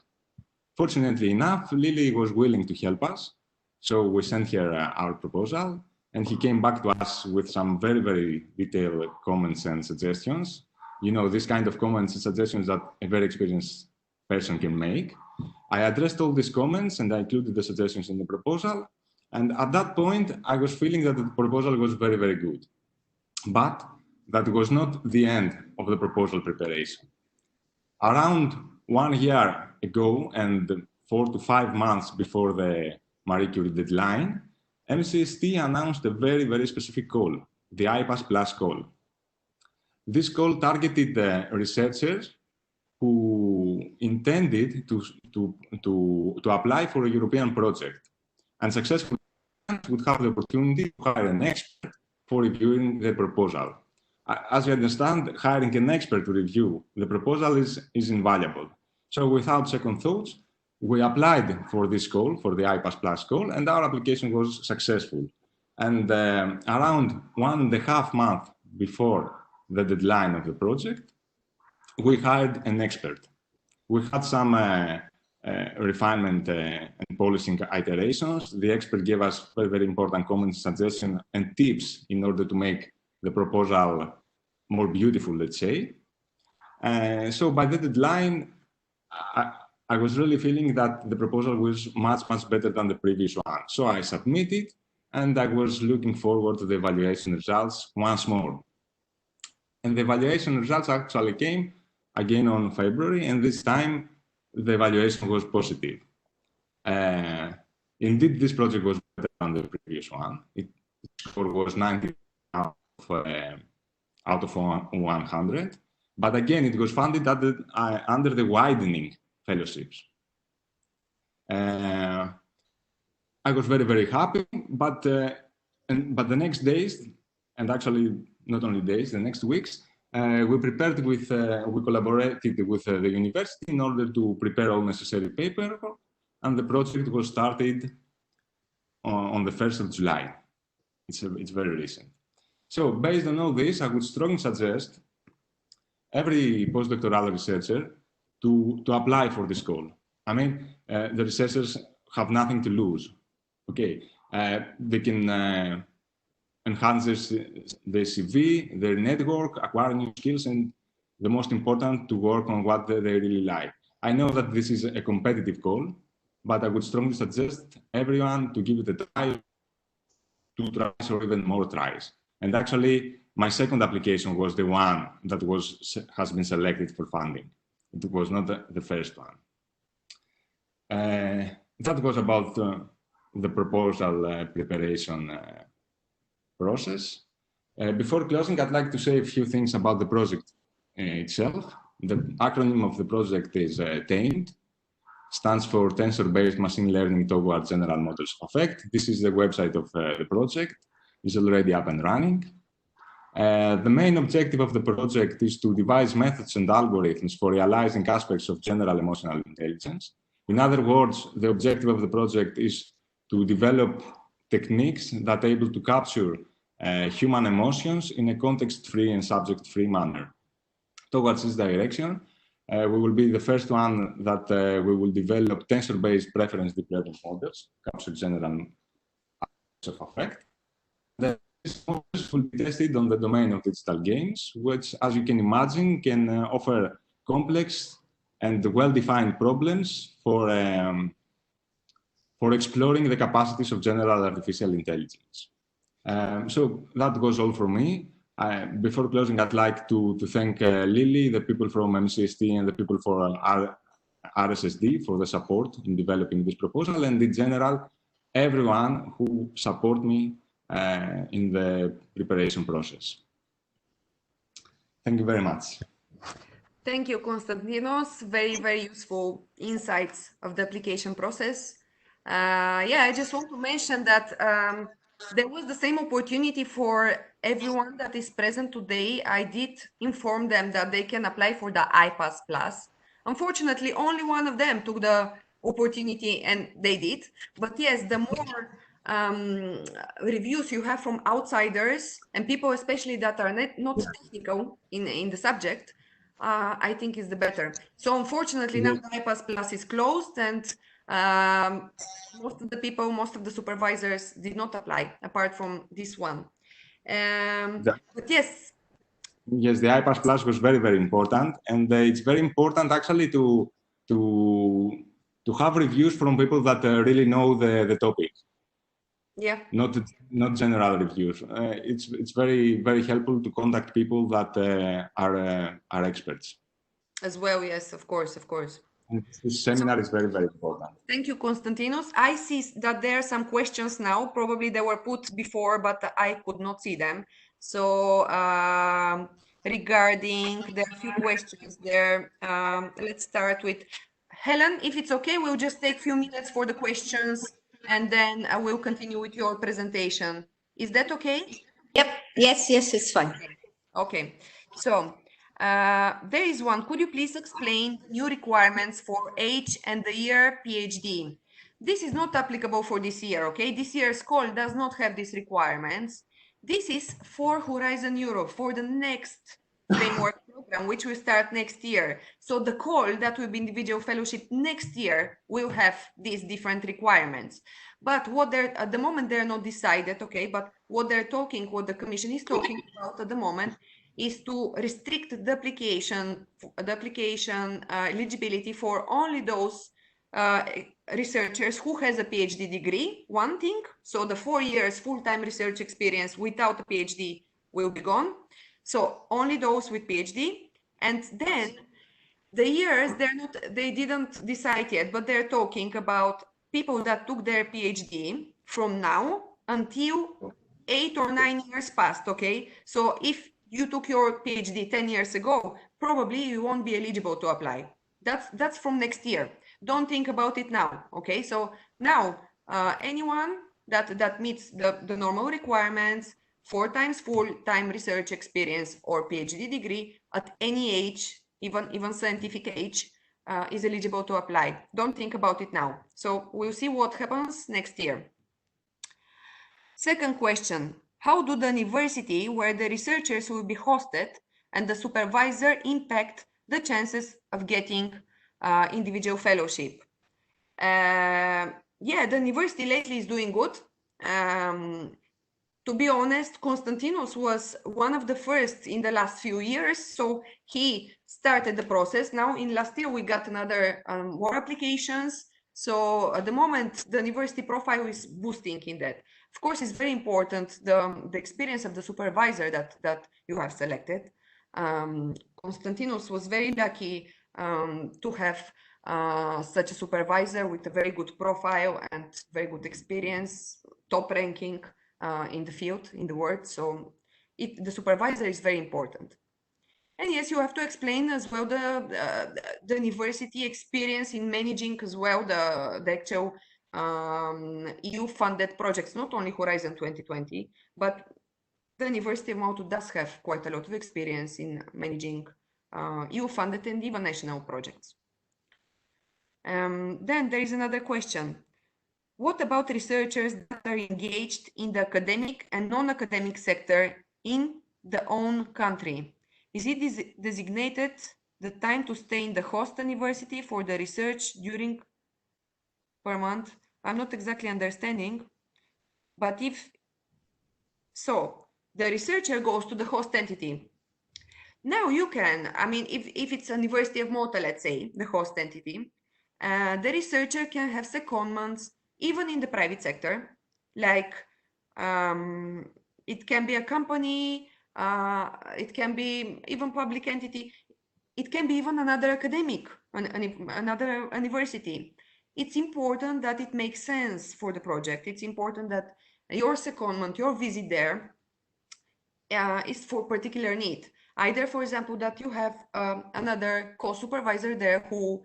Fortunately enough, Lily was willing to help us, so we sent her our proposal, and he came back to us with some very, very detailed comments and suggestions. You know, this kind of comments and suggestions that a very experienced person can make. I addressed all these comments and I included the suggestions in the proposal. And at that point, I was feeling that the proposal was very, very good. But that was not the end of the proposal preparation. Around 1 year ago and 4 to 5 months before the Marie Curie deadline, MCST announced a very, very specific call, the IPASS Plus call. This call targeted researchers who intended to apply for a European project, and successful would have the opportunity to hire an expert for reviewing the proposal. As you understand, hiring an expert to review the proposal is invaluable. So without second thoughts, we applied for this call, for the IPASS Plus call, and our application was successful. And around 1.5 months before the deadline of the project, we hired an expert. We had some refinement and polishing iterations. The expert gave us very, very important comments, suggestions, and tips in order to make the proposal more beautiful, let's say. So by the deadline, I was really feeling that the proposal was much, much better than the previous one. So I submitted, and I was looking forward to the evaluation results once more. And the evaluation results actually came again on February, and this time the evaluation was positive. Indeed, this project was better than the previous one. Its score was 90 out of 100. But again, it was funded under the Widening Fellowships. I was very, very happy, but the next days, and actually not only days, the next weeks, we collaborated with the university in order to prepare all necessary paperwork, and the project was started on the 1st of July. It's very recent. So based on all this, I would strongly suggest every postdoctoral researcher to apply for this call. I mean, the researchers have nothing to lose. Okay, they can enhance their CV, their network, acquire new skills, and the most important, to work on what they really like. I know that this is a competitive call, but I would strongly suggest everyone to give it a try, 2 tries or even more tries. And actually, my second application was the one that has been selected for funding. It was not the first one. That was about the proposal preparation process. Before closing, I'd like to say a few things about the project itself. The acronym of the project is TAMED, stands for Tensor-Based Machine Learning Toward General Models of Effect. This is the website of the project. It's already up and running. The main objective of the project is to devise methods and algorithms for realizing aspects of general emotional intelligence. In other words, the objective of the project is to develop techniques that are able to capture human emotions in a context-free and subject-free manner. Towards this direction, we will be the first one that we will develop tensor-based preference deployment models, capture general of effect. These models will be tested on the domain of digital games, which, as you can imagine, can offer complex and well-defined problems for exploring the capacities of general artificial intelligence. So that goes all from me. Before closing, I'd like to thank Lily, the people from MCSA, and the people from RSSD for the support in developing this proposal, and in general, everyone who support me in the preparation process. Thank you very much. Thank you, Konstantinos. Very, very useful insights of the application process. Yeah, I just want to mention that there was the same opportunity for everyone that is present today. I did inform them that they can apply for the iPass Plus. Unfortunately, only one of them took the opportunity and they did. But yes, the more reviews you have from outsiders and people, especially that are not technical in the subject, I think is the better. So unfortunately, now the iPass Plus is closed, and most of the people, most of the supervisors did not apply, apart from this one. But yes. Yes, the iPass Plus was very, very important, and it's very important actually to have reviews from people that really know the topic. Yeah. Not general reviews. It's very, very helpful to contact people that are experts. As well, yes, of course, of course. And this seminar is very, very important. Thank you, Konstantinos. I see that there are some questions now. Probably they were put before, but I could not see them. So regarding, there are a few questions there. Let's start with Helen. If it's okay, we'll just take a few minutes for the questions, and then I will continue with your presentation. Is that okay? Yep. Yes, it's fine. Okay. So there is one. Could you please explain new requirements for age and the year PhD? This is not applicable for this year, okay? This year's call does not have these requirements. This is for Horizon Europe, for the next framework program, which will start next year. So the call that will be individual fellowship next year will have these different requirements. But what they're, at the moment, they're not decided, okay? But what the commission is talking about at the moment is to restrict the application eligibility for only those researchers who has a PhD degree, one thing. So the 4 years full-time research experience without a PhD will be gone. So only those with PhD. And then the years, they didn't decide yet, but they're talking about people that took their PhD from now until 8 or 9 years past, okay? So if you took your PhD 10 years ago, probably you won't be eligible to apply. That's from next year. Don't think about it now, okay? So now, anyone that meets the normal requirements, 4 times full-time research experience or PhD degree at any age, even scientific age, is eligible to apply. Don't think about it now. So we'll see what happens next year. Second question, how do the university where the researchers will be hosted and the supervisor impact the chances of getting individual fellowship? Yeah, the university lately is doing good. To be honest, Konstantinos was one of the first in the last few years, so he started the process. Now in last year we got another more applications. So at the moment the university profile is boosting in that. Of course, it's very important the experience of the supervisor that you have selected. Konstantinos was very lucky to have such a supervisor with a very good profile and very good experience, top ranking in the field, in the world. So the supervisor is very important. And yes, you have to explain as well the university experience in managing as well the actual EU-funded projects, not only Horizon 2020, but the University of Malta does have quite a lot of experience in managing EU-funded and even national projects. Then there is another question. what about researchers that are engaged in the academic and non-academic sector in the own country? Is it designated the time to stay in the host university for the research during per month? I'm not exactly understanding, but if so, the researcher goes to the host entity. Now you can, I mean, if it's University of Malta, let's say, the host entity, the researcher can have secondments even in the private sector, like it can be a company, it can be even public entity, it can be even another academic, another university. It's important that it makes sense for the project. It's important that your secondment, your visit there is for particular need. Either, for example, that you have another co-supervisor there who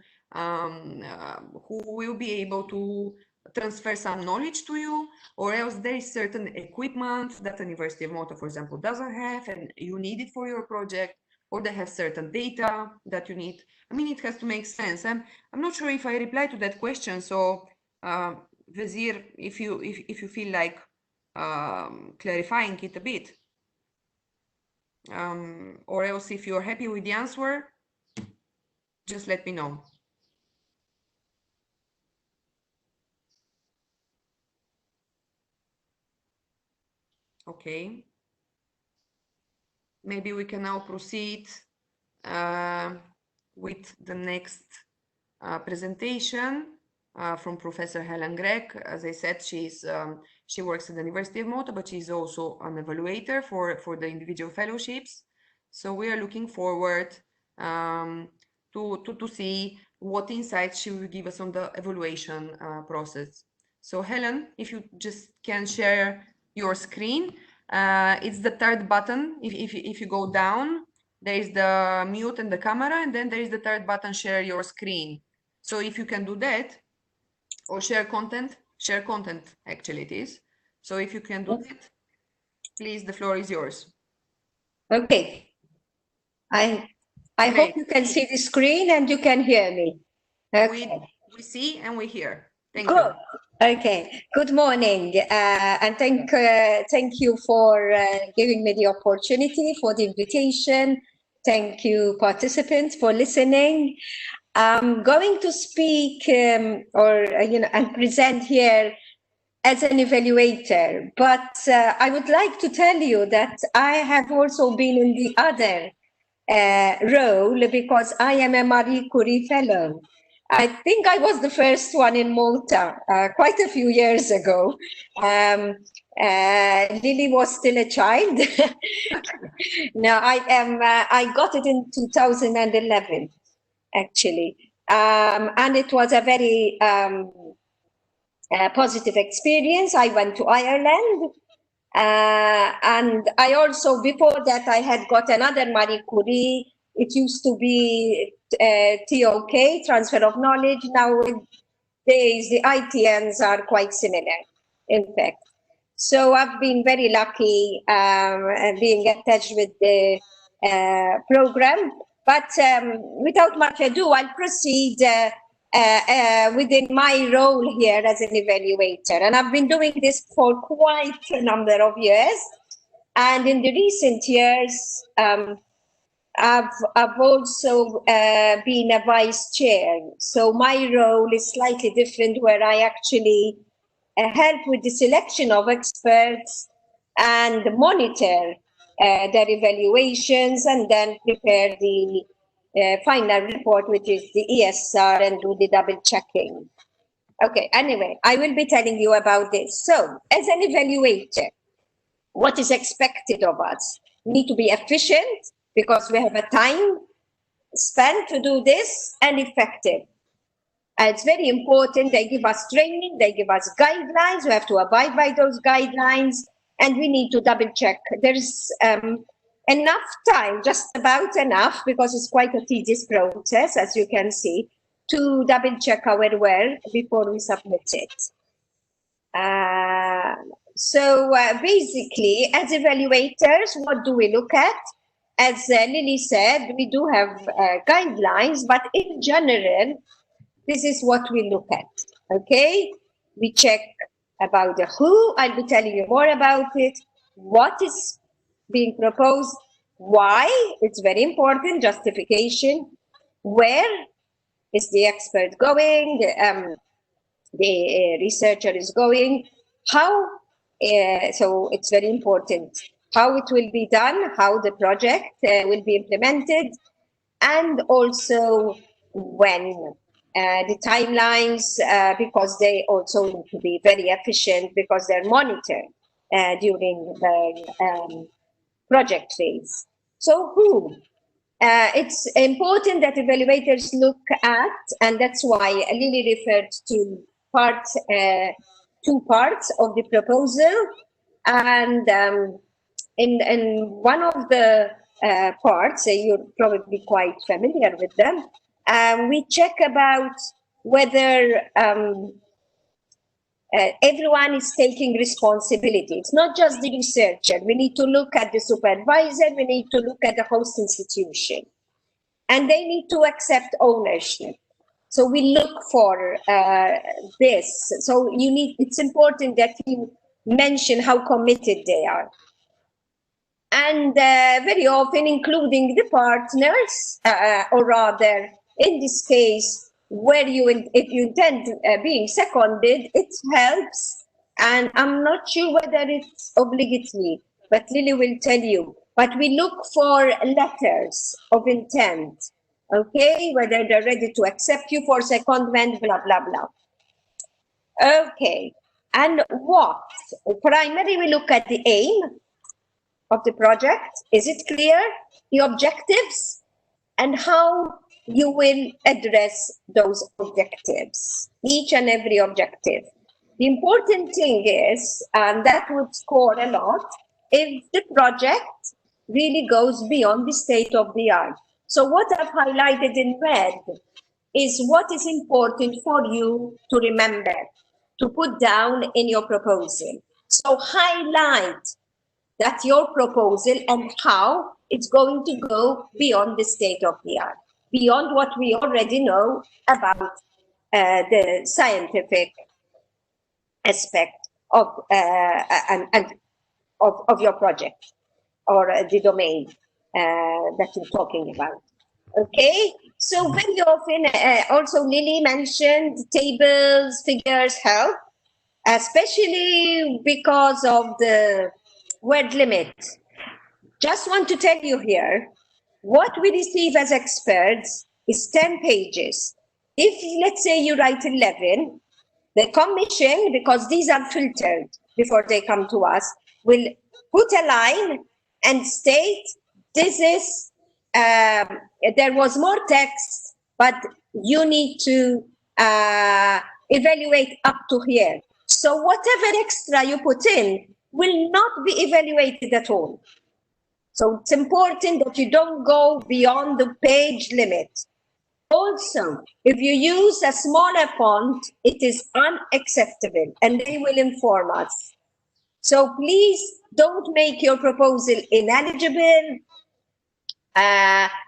will be able to transfer some knowledge to you, or else there is certain equipment that the University of Malta, for example, doesn't have and you need it for your project, or they have certain data that you need. I mean, it has to make sense. I'm not sure if I replied to that question. So, Wazir, if you feel like clarifying it a bit. Or else if you're happy with the answer, just let me know. Okay. Maybe we can now proceed with the next presentation from Professor Helen Gregg. As I said, she works at the University of Malta, but she's also an evaluator for the individual fellowships. So we are looking forward to see what insights she will give us on the evaluation process. So Helen, if you just can share your screen, it's the third button. If you go down, there is the mute and the camera, and then there is the third button, share your screen. So if you can do that, or share content actually it is. So if you can do it, please, the floor is yours. Okay. I hope you can see the screen and you can hear me. Okay. We see and we hear. Thank Good. you. Okay. Good morning, and thank you for giving me the opportunity, for the invitation. Thank you, participants, for listening. I'm going to speak and present here as an evaluator, but I would like to tell you that I have also been in the other role, because I am a Marie Curie Fellow. I think I was the first one in Malta quite a few years ago. Lily was still a child. Now I got it in 2011, actually, and it was a very positive experience. I went to Ireland. And I also, before that, I had got another Marie Curie. It used to be TOK, transfer of knowledge. Nowadays, the ITNs are quite similar, in fact. So I've been very lucky being attached with the program. But without much ado, I'll proceed within my role here as an evaluator. And I've been doing this for quite a number of years. And in the recent years, I've also been a vice chair. So my role is slightly different, where I actually help with the selection of experts and monitor their evaluations, and then prepare the final report, which is the ESR, and do the double checking. Okay, anyway, I will be telling you about this. So, as an evaluator, what is expected of us? We need to be efficient, because we have a time spent to do this, and effective. It's very important. They give us training, they give us guidelines, we have to abide by those guidelines, and we need to double check. There's enough time, just about enough, because it's quite a tedious process, as you can see, to double check our work before we submit it. So basically, as evaluators, what do we look at? As Lily said, we do have guidelines, but in general, this is what we look at, okay? We check about the who, I'll be telling you more about it, what is being proposed, why, it's very important, justification, where is the expert going, the researcher is going, how, so it's very important, how it will be done, how the project will be implemented, and also when. The timelines, because they also need to be very efficient because they're monitored during the project phase. So who? It's important that evaluators look at, and that's why Lily referred to two parts of the proposal. And in one of the parts, you're probably quite familiar with them, we check about whether everyone is taking responsibility. It's not just the researcher. We need to look at the supervisor. We need to look at the host institution. And they need to accept ownership. So we look for this. So it's important that you mention how committed they are. And very often including the partners, or rather, in this case, if you intend being seconded, it helps. And I'm not sure whether it's obligatory, but Lily will tell you. But we look for letters of intent, okay? Whether they're ready to accept you for secondment, blah, blah, blah. Okay, and what? Primarily, we look at the aim of the project. Is it clear? The objectives and how you will address those objectives, each and every objective. The important thing is, and that would score a lot, if the project really goes beyond the state of the art. So what I've highlighted in red is what is important for you to remember, to put down in your proposal. So highlight that your proposal and how it's going to go beyond the state of the art, beyond what we already know about the scientific aspect of your project or the domain that you're talking about. Okay, so very often, also Lily mentioned tables, figures help, especially because of the word limit. Just want to tell you here, what we receive as experts is 10 pages. If, let's say, you write 11, the commission, because these are filtered before they come to us, will put a line and state, this is, there was more text, but you need to evaluate up to here. So whatever extra you put in will not be evaluated at all. So it's important that you don't go beyond the page limit. Also, if you use a smaller font, it is unacceptable, and they will inform us. So please don't make your proposal ineligible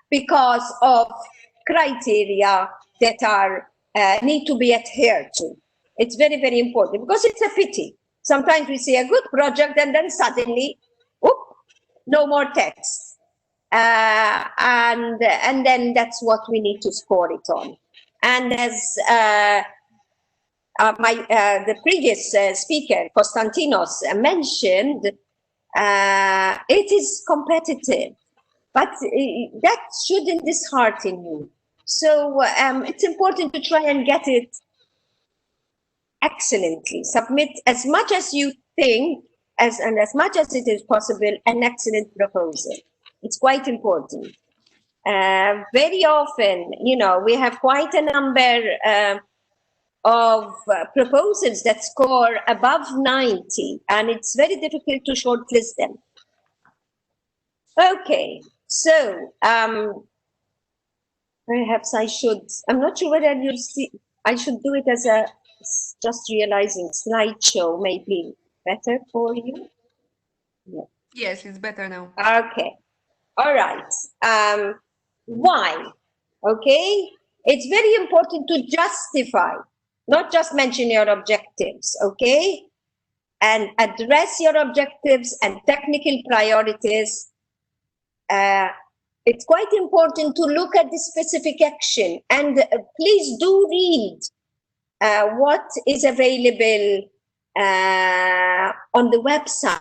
because of criteria that are need to be adhered to. It's very, very important because it's a pity. Sometimes we see a good project and then suddenly, whoop, no more text. And then that's what we need to score it on. And as the previous speaker, Konstantinos, mentioned, it is competitive, but that shouldn't dishearten you. So it's important to try and get it excellently. Submit as much as you think, and as much as it is possible, an excellent proposal. It's quite important. Very often, you know, we have quite a number of proposals that score above 90, and it's very difficult to shortlist them. Okay, so perhaps I should, I'm not sure whether you see, I should do it as a, just realizing slideshow may be better for you. Yeah. Yes, it's better now. Okay. All right. Why? Okay. It's very important to justify not just mention your objectives, okay? And address your objectives and technical priorities. It's quite important to look at the specific action, and please do read what is available on the website,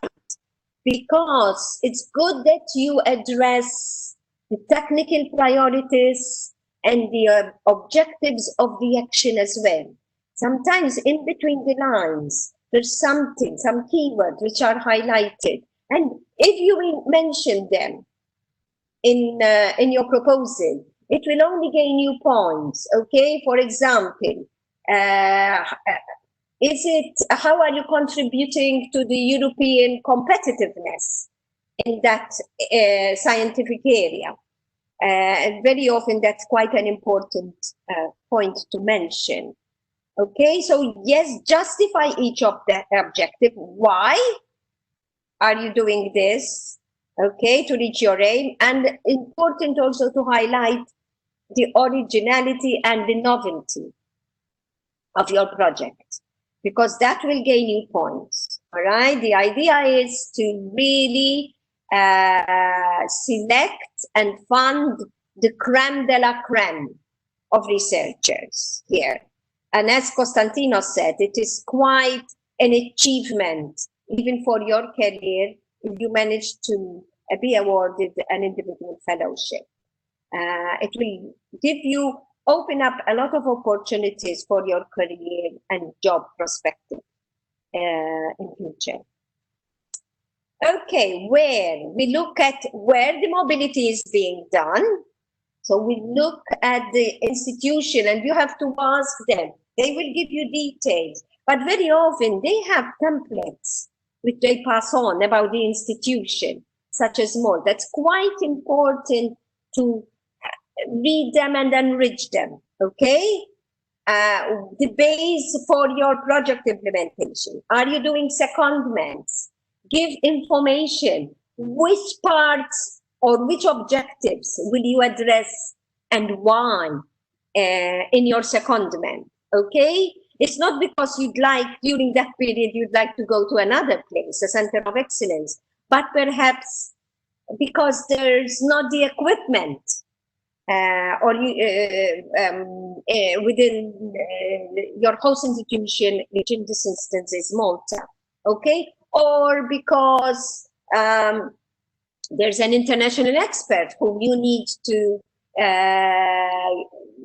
because it's good that you address the technical priorities and the objectives of the action as well. Sometimes in between the lines, there's something, some keywords which are highlighted. And if you will mention them in your proposal, it will only gain you points, okay? For example, how are you contributing to the European competitiveness in that scientific area? And very often that's quite an important point to mention. Okay, so yes, justify each of the objective. Why are you doing this? Okay, to reach your aim. And important also to highlight the originality and the novelty of your project, because that will gain you points. All right, the idea is to really select and fund the creme de la creme of researchers here. And as Constantinos said, it is quite an achievement, even for your career, if you manage to be awarded an individual fellowship. It will give you, open up a lot of opportunities for your career and job perspective in future. Okay, where we look at where the mobility is being done. So we look at the institution, and you have to ask them. They will give you details, but very often they have templates which they pass on about the institution, such as more. That's quite important to read them and enrich them, okay? The base for your project implementation. Are you doing secondments? Give information. Which parts or which objectives will you address and why in your secondment, okay? It's not because you'd like, during that period, you'd like to go to another place, a center of excellence, but perhaps because there's not the equipment or you, within your host institution, which in this instance is Malta, okay? Or because there's an international expert whom you need to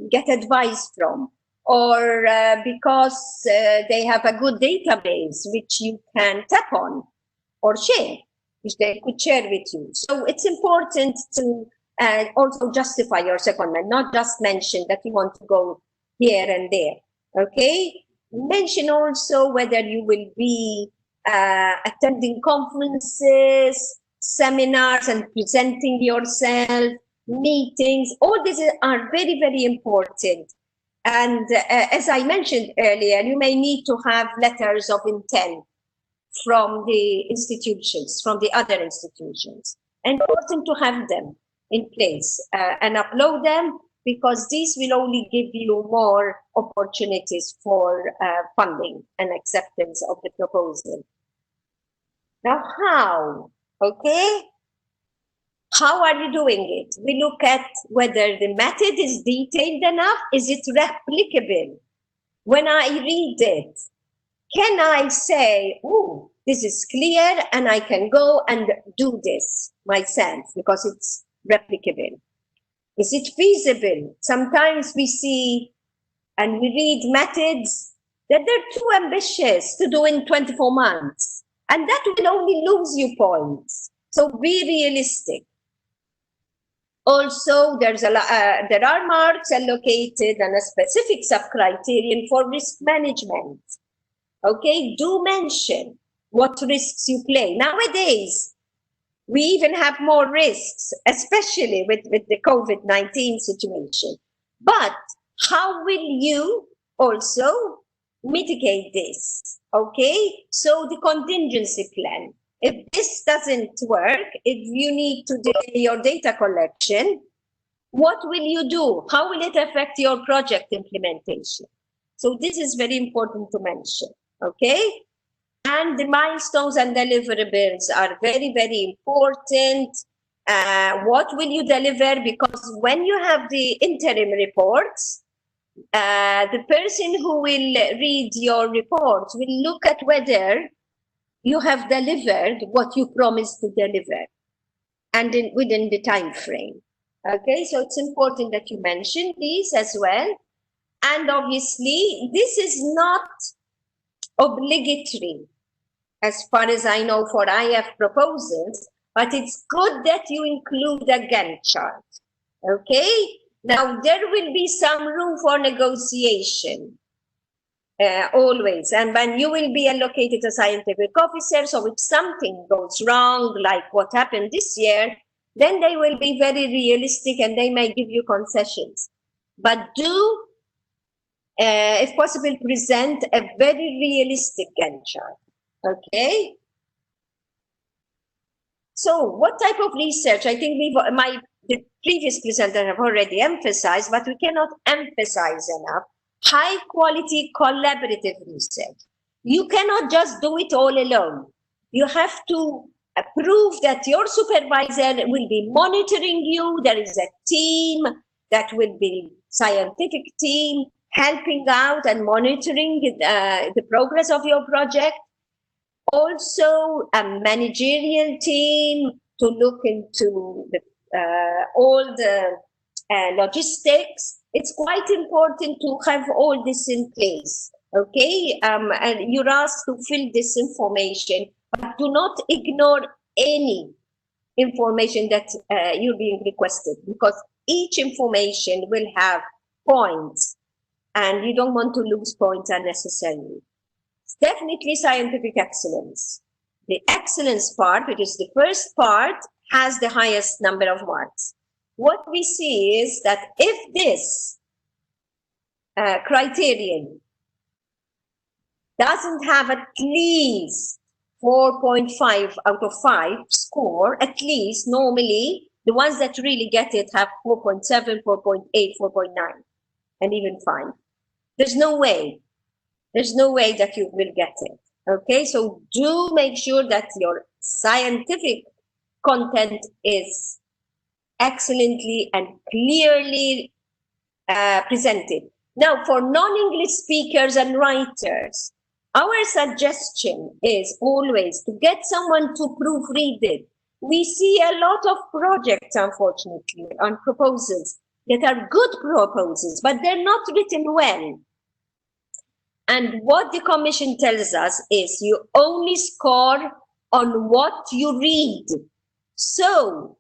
get advice from, or because they have a good database which you can tap on or share, which they could share with you. So it's important to also justify your secondment, not just mention that you want to go here and there, okay? Mention also whether you will be attending conferences, seminars, and presenting yourself, meetings. All these are very, very important. And as I mentioned earlier, you may need to have letters of intent from the institutions, from the other institutions. Important to have them in place and upload them, because these will only give you more opportunities for funding and acceptance of the proposal. Now, how? Okay? How are you doing it? We look at whether the method is detailed enough. Is it replicable? When I read it, can I say, oh, this is clear and I can go and do this myself because it's replicable? Is it feasible? Sometimes we see and we read methods that they're too ambitious to do in 24 months. And that will only lose you points. So be realistic. Also, there are marks allocated and a specific sub-criterion for risk management. Okay, do mention what risks you play. Nowadays, we even have more risks, especially with the COVID-19 situation. But how will you also mitigate this? Okay, so the contingency plan. If this doesn't work, if you need to delay your data collection, what will you do? How will it affect your project implementation? So this is very important to mention, okay? And the milestones and deliverables are very, very important. What will you deliver? Because when you have the interim reports, the person who will read your report will look at whether you have delivered what you promised to deliver and within the time frame. Okay, so it's important that you mention these as well. And obviously, this is not obligatory as far as I know for IF proposals, but it's good that you include a Gantt chart. Okay, now there will be some room for negotiation. Always, and when you will be allocated a scientific officer, so if something goes wrong, like what happened this year, then they will be very realistic and they may give you concessions. But do, if possible, present a very realistic Gantt chart, okay? So what type of research? I think the previous presenter have already emphasized, but we cannot emphasize enough. High quality collaborative research. You cannot just do it all alone. You have to prove that your supervisor will be monitoring you. There is a team that will be scientific team helping out and monitoring the progress of your project. Also a managerial team to look into all the logistics. It's quite important to have all this in place, okay? And you're asked to fill this information, but do not ignore any information that you're being requested, because each information will have points, and you don't want to lose points unnecessarily. It's definitely scientific excellence. The excellence part, which is the first part, has the highest number of marks. What we see is that if this criterion doesn't have at least 4.5 out of 5 score, at least normally the ones that really get it have 4.7, 4.8, 4.9, and even 5. There's no way that you will get it. Okay, so do make sure that your scientific content is excellently and clearly presented. Now, for non-English speakers and writers, our suggestion is always to get someone to proofread it. We see a lot of projects, unfortunately, on proposals that are good proposals, but they're not written well. And what the Commission tells us is you only score on what you read. So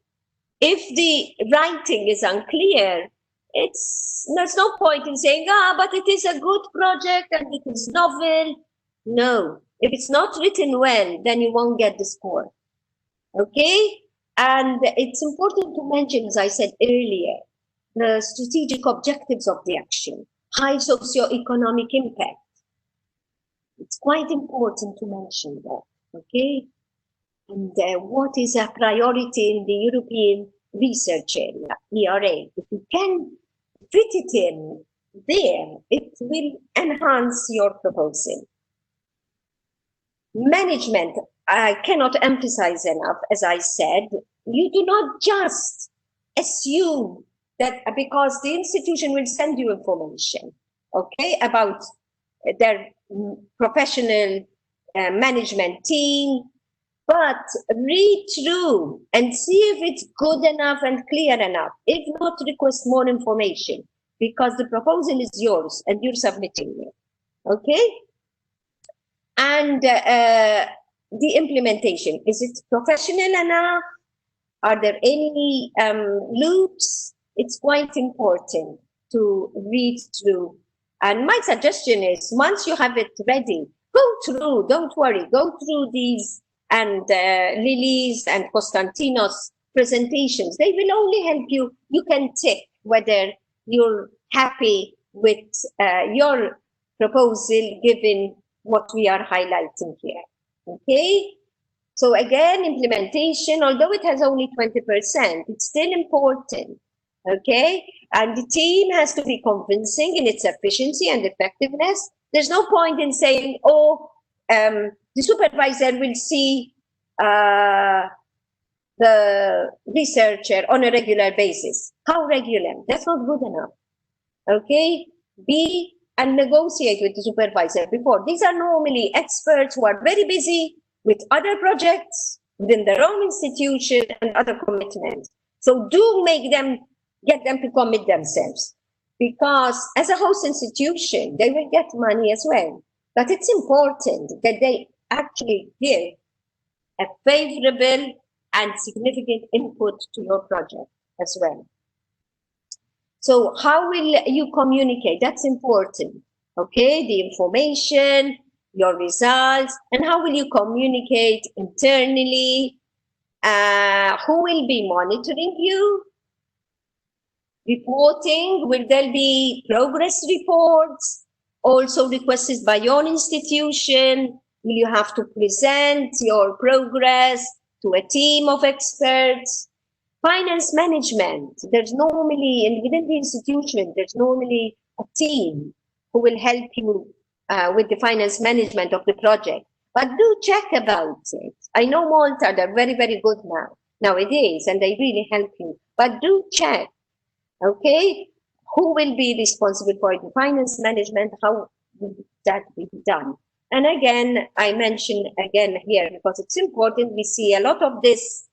if the writing is unclear, there's no point in saying, but it is a good project and it is novel. No, if it's not written well, then you won't get the score. Okay? And it's important to mention, as I said earlier, the strategic objectives of the action, high socio-economic impact. It's quite important to mention that, okay? And what is a priority in the European research area, ERA? If you can fit it in there, it will enhance your proposal. Management, I cannot emphasize enough, as I said, you do not just assume that because the institution will send you information, okay, about their professional management team, but read through and see if it's good enough and clear enough. If not, request more information, because the proposal is yours and you're submitting it, okay? And the implementation, is it professional enough? Are there any loops? It's quite important to read through. And my suggestion is, once you have it ready, go through, don't worry, go through these and Lily's and Constantino's presentations. They will only help you. You can tick whether you're happy with your proposal given what we are highlighting here, okay? So again, implementation, although it has only 20%, it's still important, okay? And the team has to be convincing in its efficiency and effectiveness. There's no point in saying, oh, the supervisor will see the researcher on a regular basis. How regular? That's not good enough. Okay? Be and negotiate with the supervisor before. These are normally experts who are very busy with other projects within their own institution and other commitments. So do get them to commit themselves, because as a host institution, they will get money as well. But it's important that they actually give a favorable and significant input to your project as well. So how will you communicate? That's important. Okay, the information, your results, and how will you communicate internally? Who will be monitoring you? Reporting, will there be progress reports also requested by your institution? Will you have to present your progress to a team of experts? Finance management, there's normally, within the institution, there's normally a team who will help you with the finance management of the project. But do check about it. I know Malta, they're very, very good nowadays, and they really help you. But do check. Okay, who will be responsible for the finance management? How will that be done? And again, I mention again here because it's important. We see a lot of this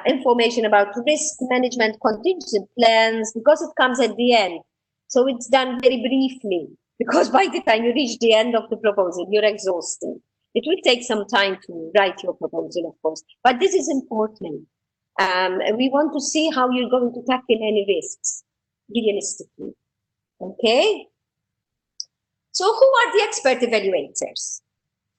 information about risk management, contingency plans, because it comes at the end. So it's done very briefly, because by the time you reach the end of the proposal, you're exhausted. It will take some time to write your proposal, of course, but this is important. We want to see how you're going to tackle any risks realistically. Okay? So who are the expert evaluators?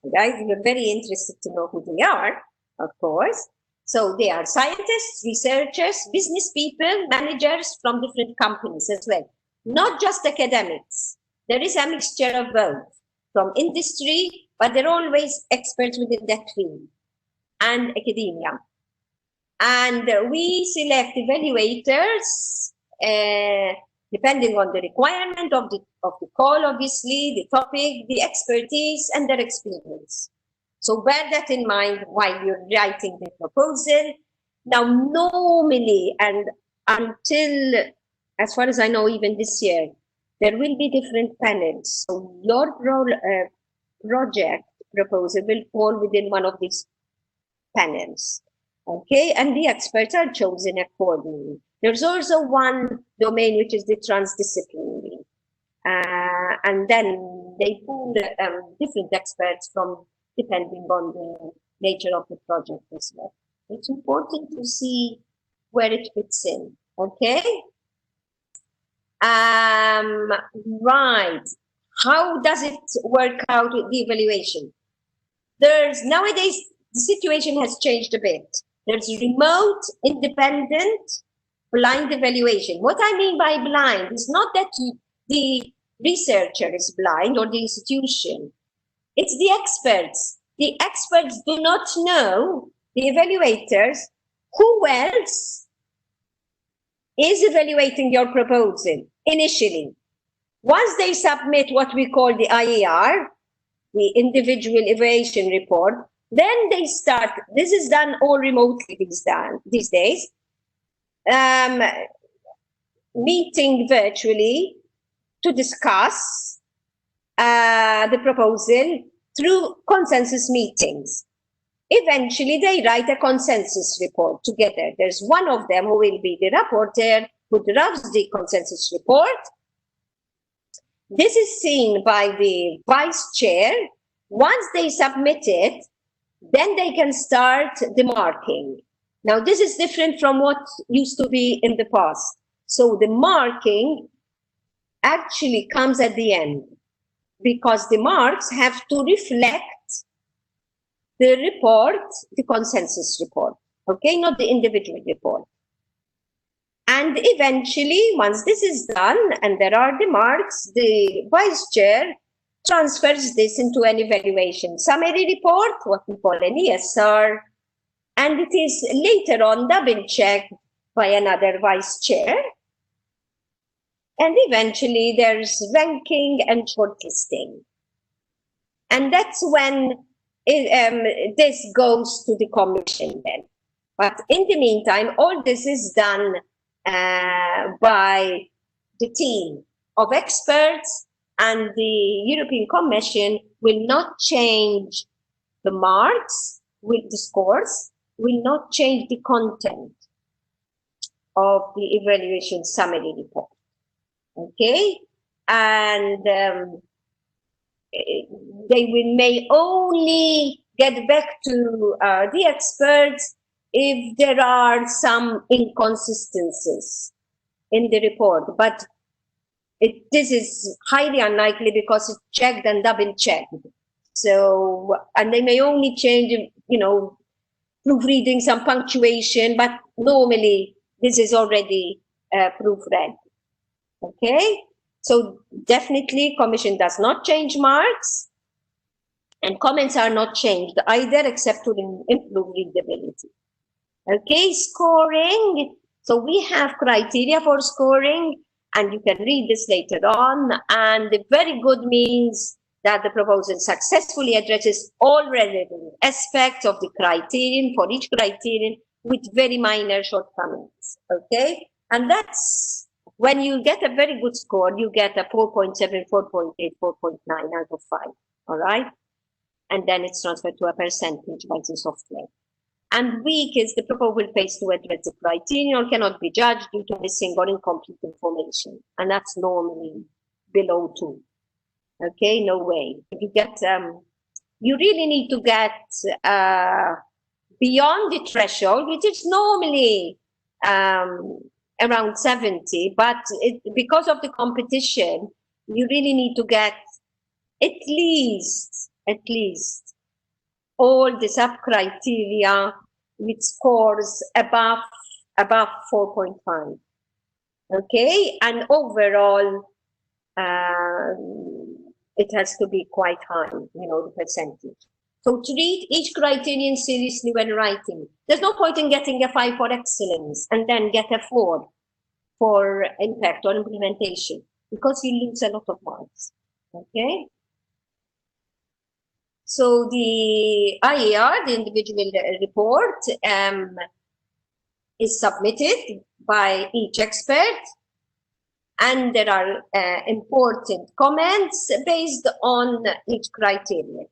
Right? You're very interested to know who they are, of course. So they are scientists, researchers, business people, managers from different companies as well. Not just academics. There is a mixture of both from industry, but they're always experts within that field, and academia. And we select evaluators depending on the requirement of the call, obviously, the topic, the expertise, and their experience. So bear that in mind while you're writing the proposal. Now, normally, and until, as far as I know, even this year, there will be different panels. So your project proposal will fall within one of these panels. Okay, and the experts are chosen accordingly. There's also one domain which is the transdisciplinary, and then they pool different experts from depending on the nature of the project as well. It's important to see where it fits in. Okay. Right. How does it work out with the evaluation? Nowadays the situation has changed a bit. There's remote, independent, blind evaluation. What I mean by blind is not that the researcher is blind or the institution. It's the experts. The experts do not know, the evaluators, who else is evaluating your proposal initially. Once they submit what we call the IER, the individual evaluation report, then they start, this is done all remotely these days, meeting virtually to discuss the proposal through consensus meetings. Eventually, they write a consensus report together. There's one of them who will be the rapporteur who drafts the consensus report. This is seen by the vice chair. Once they submit it, then they can start the marking. Now, this is different from what used to be in the past. So the marking actually comes at the end, because the marks have to reflect the report, the consensus report, okay, not the individual report. And eventually, once this is done and there are the marks, the vice chair transfers this into an evaluation summary report, what we call an ESR, and it is later on double checked by another vice chair And eventually there's ranking and shortlisting. And that's when this goes to the commission then. But in the meantime, all this is done by the team of experts, and the European Commission will not change the marks, with the scores, will not change the content of the evaluation summary report. Okay? And they may only get back to the experts if there are some inconsistencies in the report, but this is highly unlikely because it's checked and double checked. So, and they may only change, you know, proofreading, some punctuation, but normally this is already proofread. Okay, so definitely Commission does not change marks, and comments are not changed either, except to improve readability. Okay, scoring. So we have criteria for scoring, and you can read this later on. And the very good means that the proposal successfully addresses all relevant aspects of the criterion for each criterion with very minor shortcomings. Okay, and that's when you get a very good score, you get a 4.7, 4.8, 4.9 out of 5. All right, and then it's transferred to a percentage by the software. And weak is the proposal fails to address the criterion or cannot be judged due to missing or incomplete information. And that's normally below 2. Okay, no way. If you get, you really need to get beyond the threshold, which is normally around 70, but because of the competition, you really need to get at least all the sub-criteria with scores above 4.5. Okay, and overall, it has to be quite high, you know, the percentage. So treat each criterion seriously when writing. There's no point in getting a 5 for excellence and then get a 4 for impact or implementation, because you lose a lot of marks. Okay. So the IAR, the individual report, is submitted by each expert, and there are important comments based on each criterion.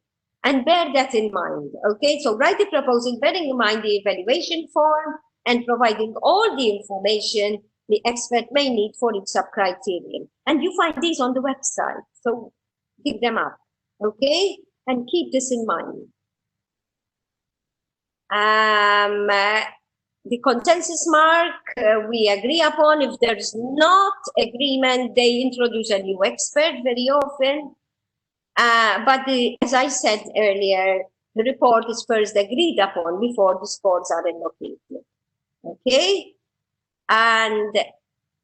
And bear that in mind, okay? So write the proposal bearing in mind the evaluation form and providing all the information the expert may need for each sub-criterion. And you find these on the website, so pick them up, okay? And keep this in mind. The consensus mark we agree upon. If there's not agreement, they introduce a new expert very often. But as I said earlier, the report is first agreed upon before the scores are allocated. Okay? And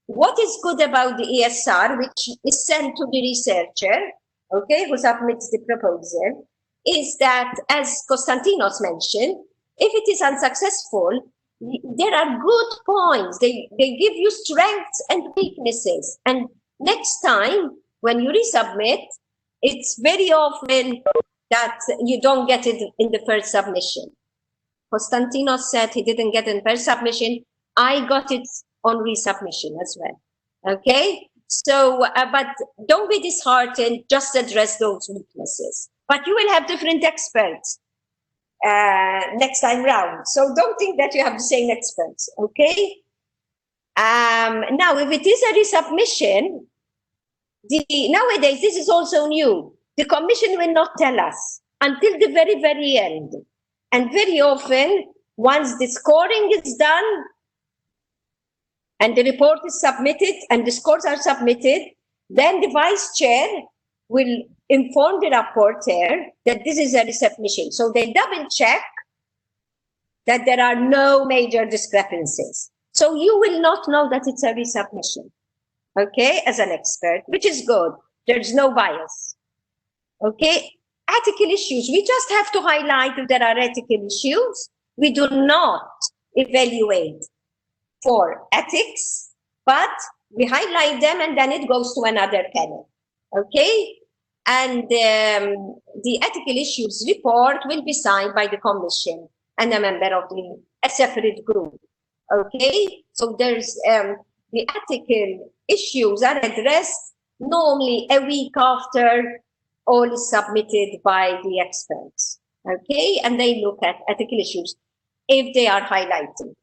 what is good about the ESR, which is sent to the researcher, okay, who submits the proposal, is that, as Konstantinos mentioned, if it is unsuccessful, there are good points. They give you strengths and weaknesses. And next time, when you resubmit, it's very often that you don't get it in the first submission. Konstantinos said he didn't get it in first submission. I got it on resubmission as well. Okay? So, but don't be disheartened, just address those weaknesses. But you will have different experts next time round. So don't think that you have the same experts, okay? Now, if it is a resubmission, nowadays, this is also new. The commission will not tell us until the very, very end. And very often, once the scoring is done, and the report is submitted and the scores are submitted, then the vice chair will inform the rapporteur that this is a resubmission. So they double check that there are no major discrepancies. So you will not know that it's a resubmission, okay, as an expert, which is good. There's no bias, okay? Ethical issues, we just have to highlight if there are ethical issues. We do not evaluate for ethics, but We highlight them and then it goes to another panel. Okay? And the ethical issues report will be signed by the commission and a member of a separate group. Okay? So there's the ethical issues are addressed normally a week after all is submitted by the experts. Okay? And they look at ethical issues if they are highlighted.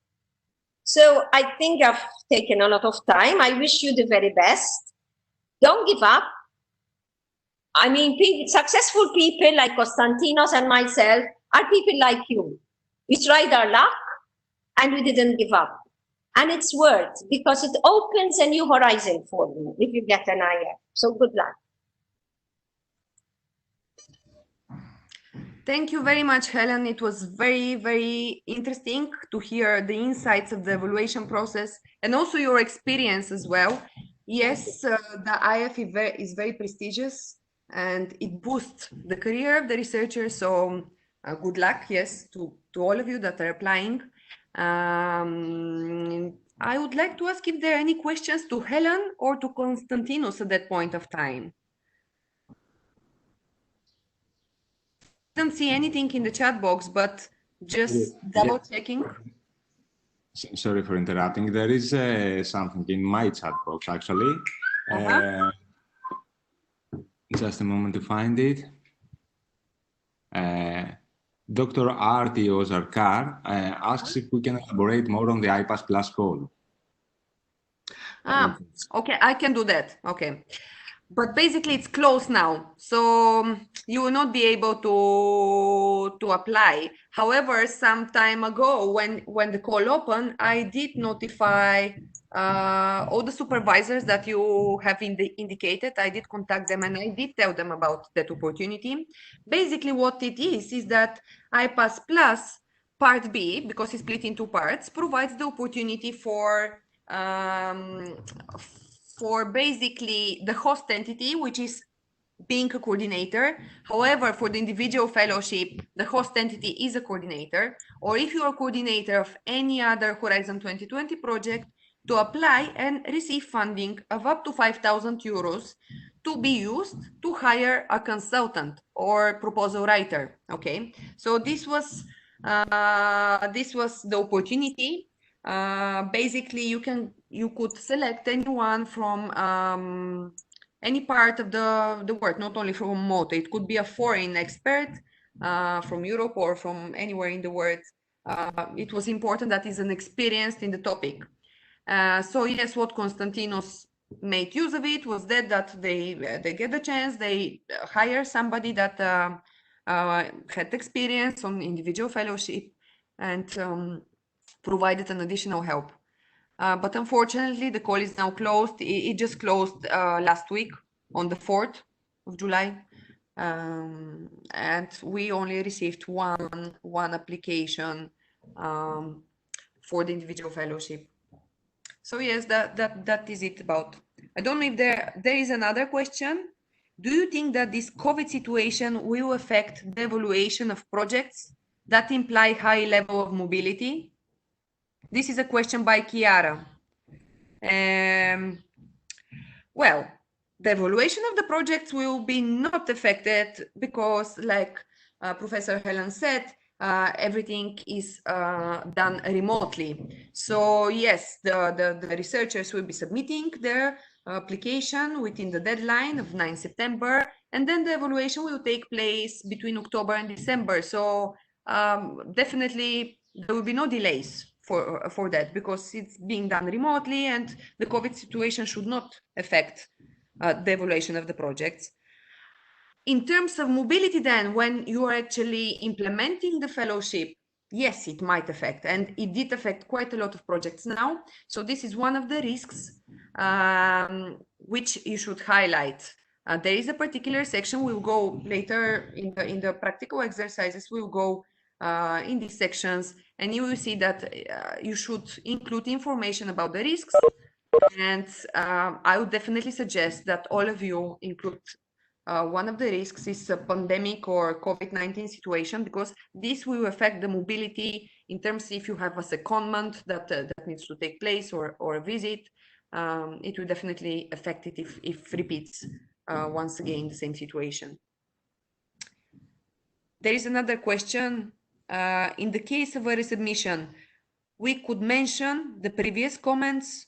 So I think I've taken a lot of time. I wish you the very best. Don't give up. I mean, successful people like Konstantinos and myself are people like you. We tried our luck and we didn't give up. And it's worth, because it opens a new horizon for you if you get an IF. So good luck. Thank you very much, Helen. It was very, very interesting to hear the insights of the evaluation process and also your experience as well. Yes, the IF is very prestigious and it boosts the career of the researcher. So good luck, yes, to all of you that are applying. I would like to ask if there are any questions to Helen or to Konstantinos at that point of time. Don't see anything in the chat box, but just double checking. Sorry for interrupting. There is something in my chat box, actually. Just a moment to find it. Dr. Arti Ozarkar asks if we can elaborate more on the IPASS Plus call. Okay, I can do that. Okay. But basically it's closed now, so you will not be able to apply. However, some time ago when the call opened, I did notify all the supervisors that you have indicated. I did contact them and I did tell them about that opportunity. Basically what it is that IPASS Plus Part B, because it's split in two parts, provides the opportunity for basically the host entity, which is being a coordinator. However, for the individual fellowship, the host entity is a coordinator, or if you are a coordinator of any other Horizon 2020 project, to apply and receive funding of up to 5,000 euros to be used to hire a consultant or proposal writer. Okay, so this was the opportunity. Basically, you could select anyone from any part of the world, not only from Malta. It could be a foreign expert from Europe or from anywhere in the world. It was important that is an experienced in the topic. So yes, what Konstantinos made use of it was that they get the chance, they hire somebody that had experience on individual fellowship and provided an additional help. But unfortunately, the call is now closed. It just closed last week on the 4th of July. And we only received one application for the individual fellowship. So yes, that is it about. I don't know if there is another question. Do you think that this COVID situation will affect the evaluation of projects that imply high level of mobility? This is a question by Chiara. Well, the evaluation of the projects will be not affected because, like Professor Helen said, everything is done remotely. So yes, the researchers will be submitting their application within the deadline of 9 September, and then the evaluation will take place between October and December. So definitely there will be no delays for that, because it's being done remotely and the COVID situation should not affect the evaluation of the projects. In terms of mobility, then, when you are actually implementing the fellowship, yes, it might affect, and it did affect quite a lot of projects now. So this is one of the risks which you should highlight. There is a particular section, we'll go later in the practical exercises, we'll go in these sections, and you will see that you should include information about the risks. And I would definitely suggest that all of you include one of the risks is a pandemic or COVID-19 situation, because this will affect the mobility in terms if you have a secondment that needs to take place or a visit. it will definitely affect it if repeats once again the same situation. There is another question. In the case of a resubmission, we could mention the previous comments.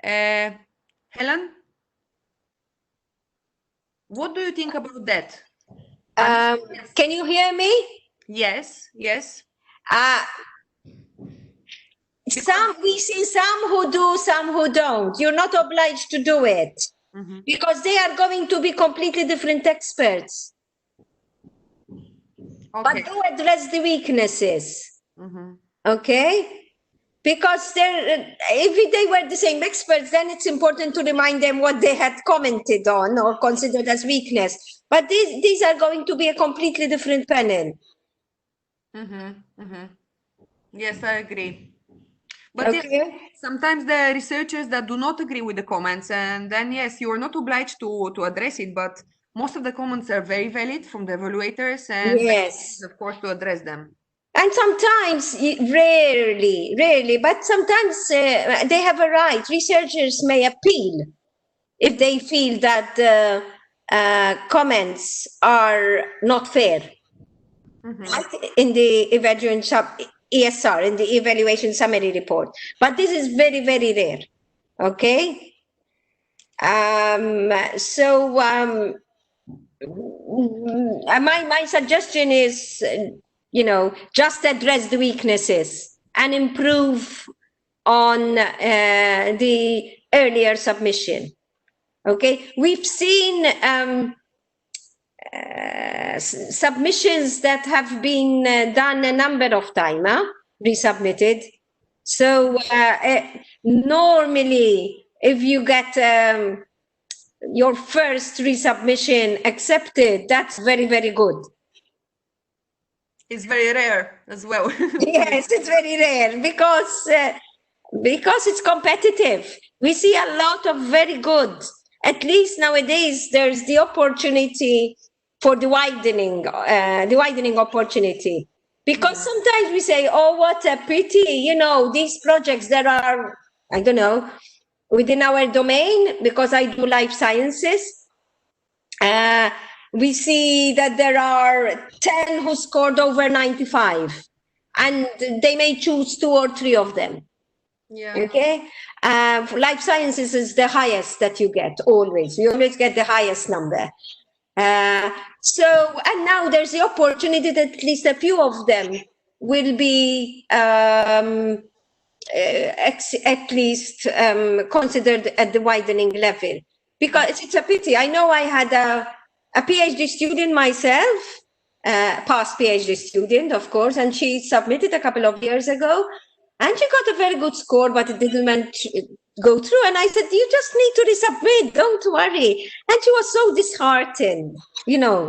Helen, what do you think about that? Can you hear me? Yes, yes. We see some who do, some who don't. You're not obliged to do it because they are going to be completely different experts. Okay. But do address the weaknesses. Okay? Because if they were the same experts, then it's important to remind them what they had commented on or considered as weakness. But these are going to be a completely different panel. Yes, I agree. But Okay. yes, sometimes there are researchers that do not agree with the comments, and then yes, you are not obliged to address it, but most of the comments are very valid from the evaluators, and yes, of course to address them. And sometimes, rarely, but sometimes they have a right. Researchers may appeal if they feel that comments are not fair. In the ESR, in the evaluation summary report. But this is very, very rare. Okay? My suggestion is, just address the weaknesses and improve on the earlier submission. Okay, we've seen submissions that have been done a number of times, resubmitted. So normally, if you get your first resubmission accepted, that's very, very good. It's very rare as well. Yes, it's very rare because it's competitive. We see a lot of very good. At least nowadays, there's the opportunity for the widening opportunity. Because sometimes we say, oh, what a pity, these projects that are, I don't know, within our domain, because I do life sciences. We see that there are 10 who scored over 95, and they may choose 2 or 3 of them. Yeah. Okay. Life sciences is the highest that you get always. You always get the highest number. And now there's the opportunity that at least a few of them will be at least considered at the widening level. Because it's a pity. I know I had a PhD student myself, past PhD student, of course, and she submitted a couple of years ago, and she got a very good score, but it didn't go through. And I said, you just need to resubmit, don't worry. And she was so disheartened,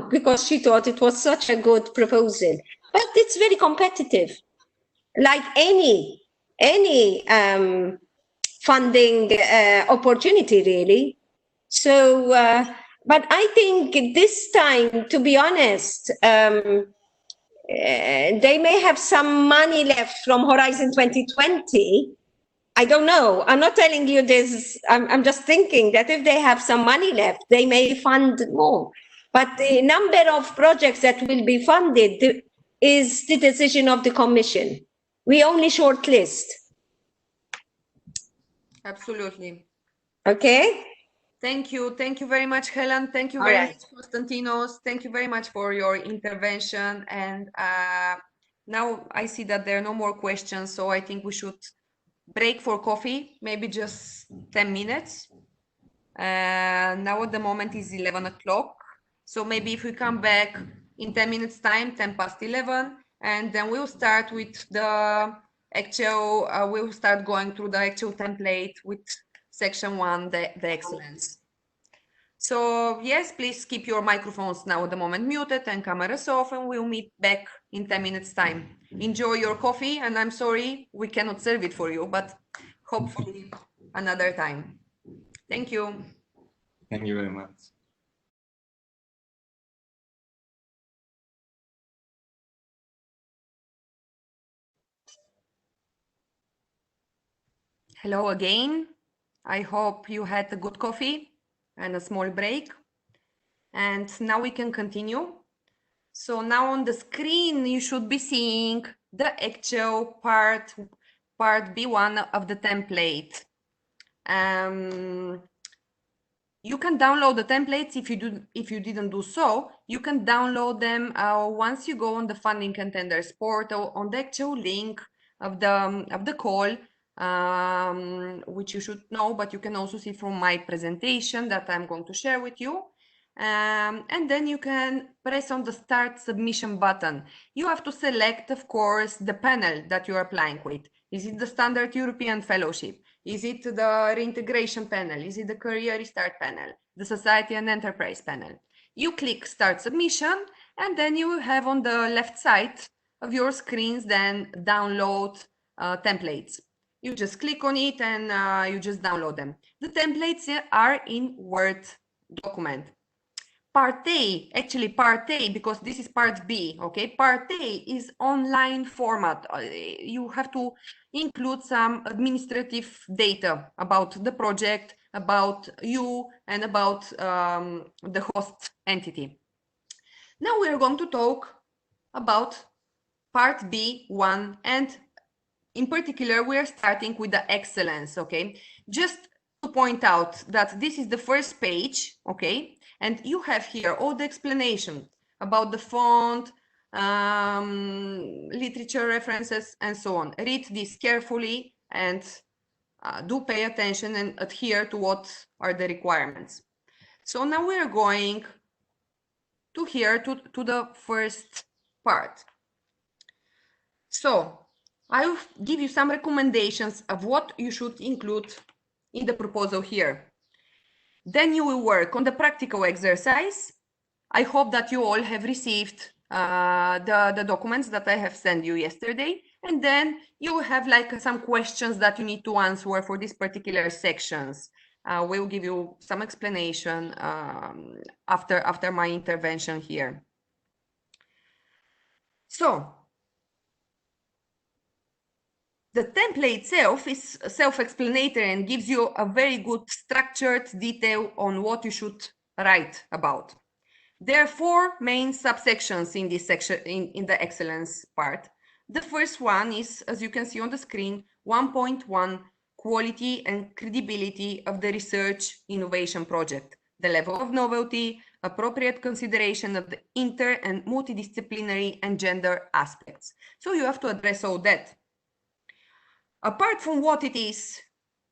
because she thought it was such a good proposal. But it's very competitive, like any funding opportunity, really. So, but I think this time, to be honest, they may have some money left from Horizon 2020. I don't know. I'm not telling you this. I'm just thinking that if they have some money left, they may fund more. But the number of projects that will be funded is the decision of the Commission. We only shortlist. Absolutely. Okay. Thank you. Thank you very much, Helen. Thank you very much, Konstantinos. Thank you very much for your intervention. And now I see that there are no more questions, so I think we should break for coffee, maybe just 10 minutes. Now at the moment is 11 o'clock. So maybe if we come back in 10 minutes time, 10 past 11, and then we'll start with the actual, we'll start going through the actual template with section 1, the excellence. So yes, please keep your microphones now at the moment muted and cameras off, and we'll meet back in 10 minutes time. Enjoy your coffee, and I'm sorry we cannot serve it for you, but hopefully another time. Thank you. Thank you very much. Hello again. I hope you had a good coffee and a small break. And now we can continue. So now on the screen, you should be seeing the actual part B1 of the template. You can download the templates if you didn't do so. You can download them once you go on the funding contenders portal on the actual link of the call, which you should know, but you can also see from my presentation that I'm going to share with you. And then you can press on the Start Submission button. You have to select, of course, the panel that you are applying with. Is it the Standard European Fellowship? Is it the Reintegration panel? Is it the Career Restart panel? The Society and Enterprise panel? You click Start Submission, and then you have on the left side of your screens then download templates. You just click on it and you just download them. The templates are in Word document. Part A, actually Part A, because this is Part B, okay? Part A is online format. You have to include some administrative data about the project, about you, and about the host entity. Now we are going to talk about Part B1, and in particular, we are starting with the excellence, okay? Just to point out that this is the first page, okay? And you have here all the explanation about the font, literature references, and so on. Read this carefully and do pay attention and adhere to what are the requirements. So now we are going to here to the first part. So I will give you some recommendations of what you should include in the proposal here. Then you will work on the practical exercise. I hope that you all have received the documents that I have sent you yesterday. And then you will have like some questions that you need to answer for these particular sections. We'll give you some explanation after my intervention here. So, the template itself is self-explanatory and gives you a very good structured detail on what you should write about. There are four main subsections in this section, in the excellence part. The first one is, as you can see on the screen, 1.1, quality and credibility of the research innovation project, the level of novelty, appropriate consideration of the inter and multidisciplinary and gender aspects. So you have to address all that. Apart from what it is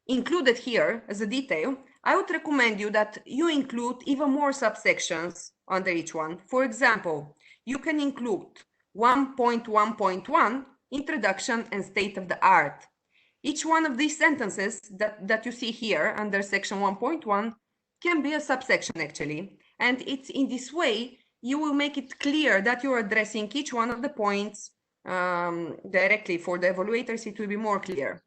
included here as a detail, I would recommend you that you include even more subsections under each one. For example, you can include 1.1.1, introduction and state of the art. Each one of these sentences that you see here under section 1.1 can be a subsection actually. And it's in this way, you will make it clear that you're addressing each one of the points directly. For the evaluators, it will be more clear.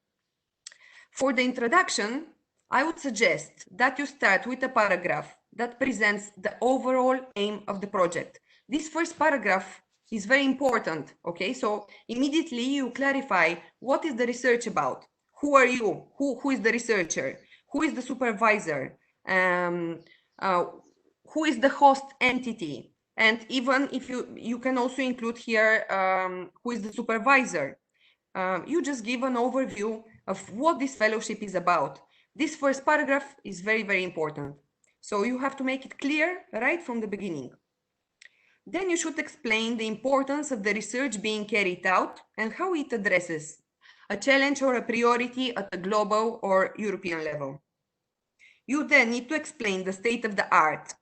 For the introduction, I would suggest that you start with a paragraph that presents the overall aim of the project. This first paragraph is very important, okay? So immediately you clarify what is the research about, who are you, who is the researcher, who is the supervisor, who is the host entity, and even if you can also include here who is the supervisor. You just give an overview of what this fellowship is about. This first paragraph is very, very important. So you have to make it clear right from the beginning. Then you should explain the importance of the research being carried out and how it addresses a challenge or a priority at a global or European level. You then need to explain the state of the art.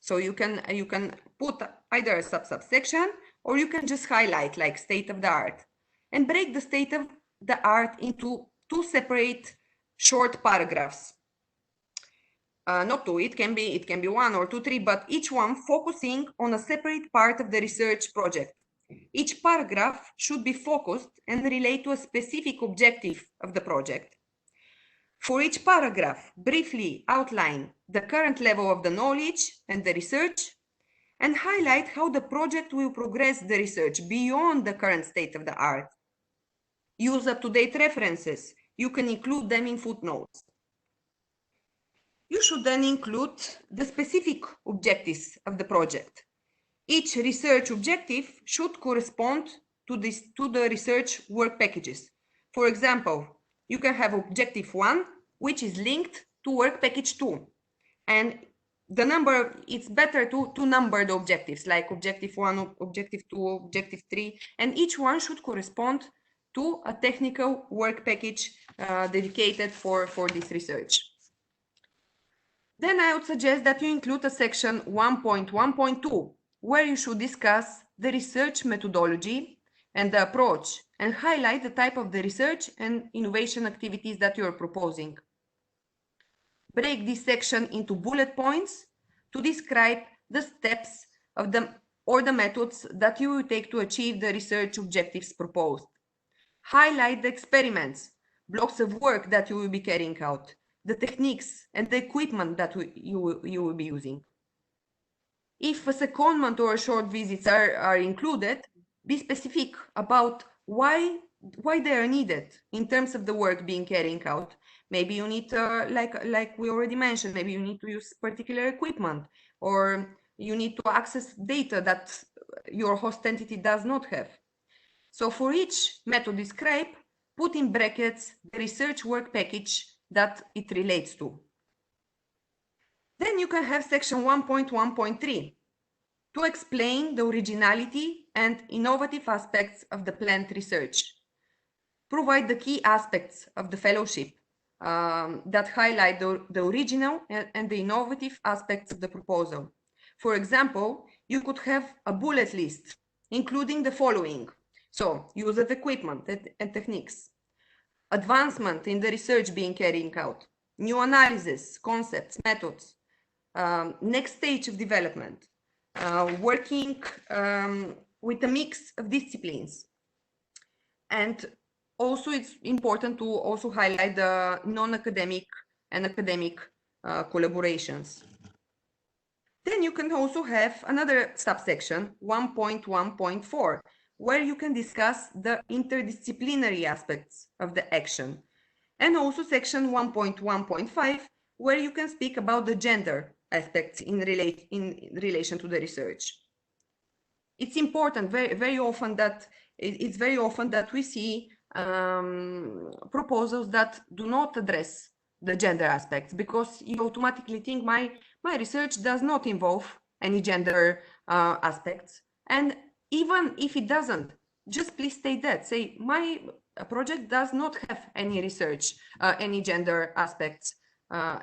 So you can put either a subsection or you can just highlight like state of the art and break the state of the art into two separate short paragraphs. Not two, it can be 1 or 2, 3, but each one focusing on a separate part of the research project. Each paragraph should be focused and relate to a specific objective of the project. For each paragraph, briefly outline the current level of the knowledge and the research, and highlight how the project will progress the research beyond the current state of the art. Use up-to-date references. You can include them in footnotes. You should then include the specific objectives of the project. Each research objective should correspond to the research work packages. For example, you can have objective 1, which is linked to work package 2. And the number, it's better to number the objectives, like objective 1, objective 2, objective 3, and each one should correspond to a technical work package dedicated for this research. Then I would suggest that you include a section 1.1.2, where you should discuss the research methodology and the approach, and highlight the type of the research and innovation activities that you are proposing. Break this section into bullet points to describe the steps of the methods that you will take to achieve the research objectives proposed. Highlight the experiments, blocks of work that you will be carrying out, the techniques and the equipment that you will be using. If a secondment or short visits are included, be specific about why they are needed in terms of the work being carried out. Maybe you need, like we already mentioned, maybe you need to use particular equipment, or you need to access data that your host entity does not have. So for each method described, put in brackets the research work package that it relates to. Then you can have section 1.1.3 to explain the originality and innovative aspects of the planned research. Provide the key aspects of the fellowship that highlight the original and the innovative aspects of the proposal. For example, you could have a bullet list, including the following. So, use of equipment and techniques, advancement in the research being carried out, new analysis, concepts, methods, next stage of development, working with a mix of disciplines. And also it's important to also highlight the non-academic and academic collaborations. Then you can also have another subsection, 1.1.4, where you can discuss the interdisciplinary aspects of the action. And also section 1.1.5, where you can speak about the gender aspects in relation to the research. It's important very often that we see proposals that do not address the gender aspects, because you automatically think my research does not involve any gender aspects. And even if it doesn't, just please state that. Say, my project does not have any research, any gender aspects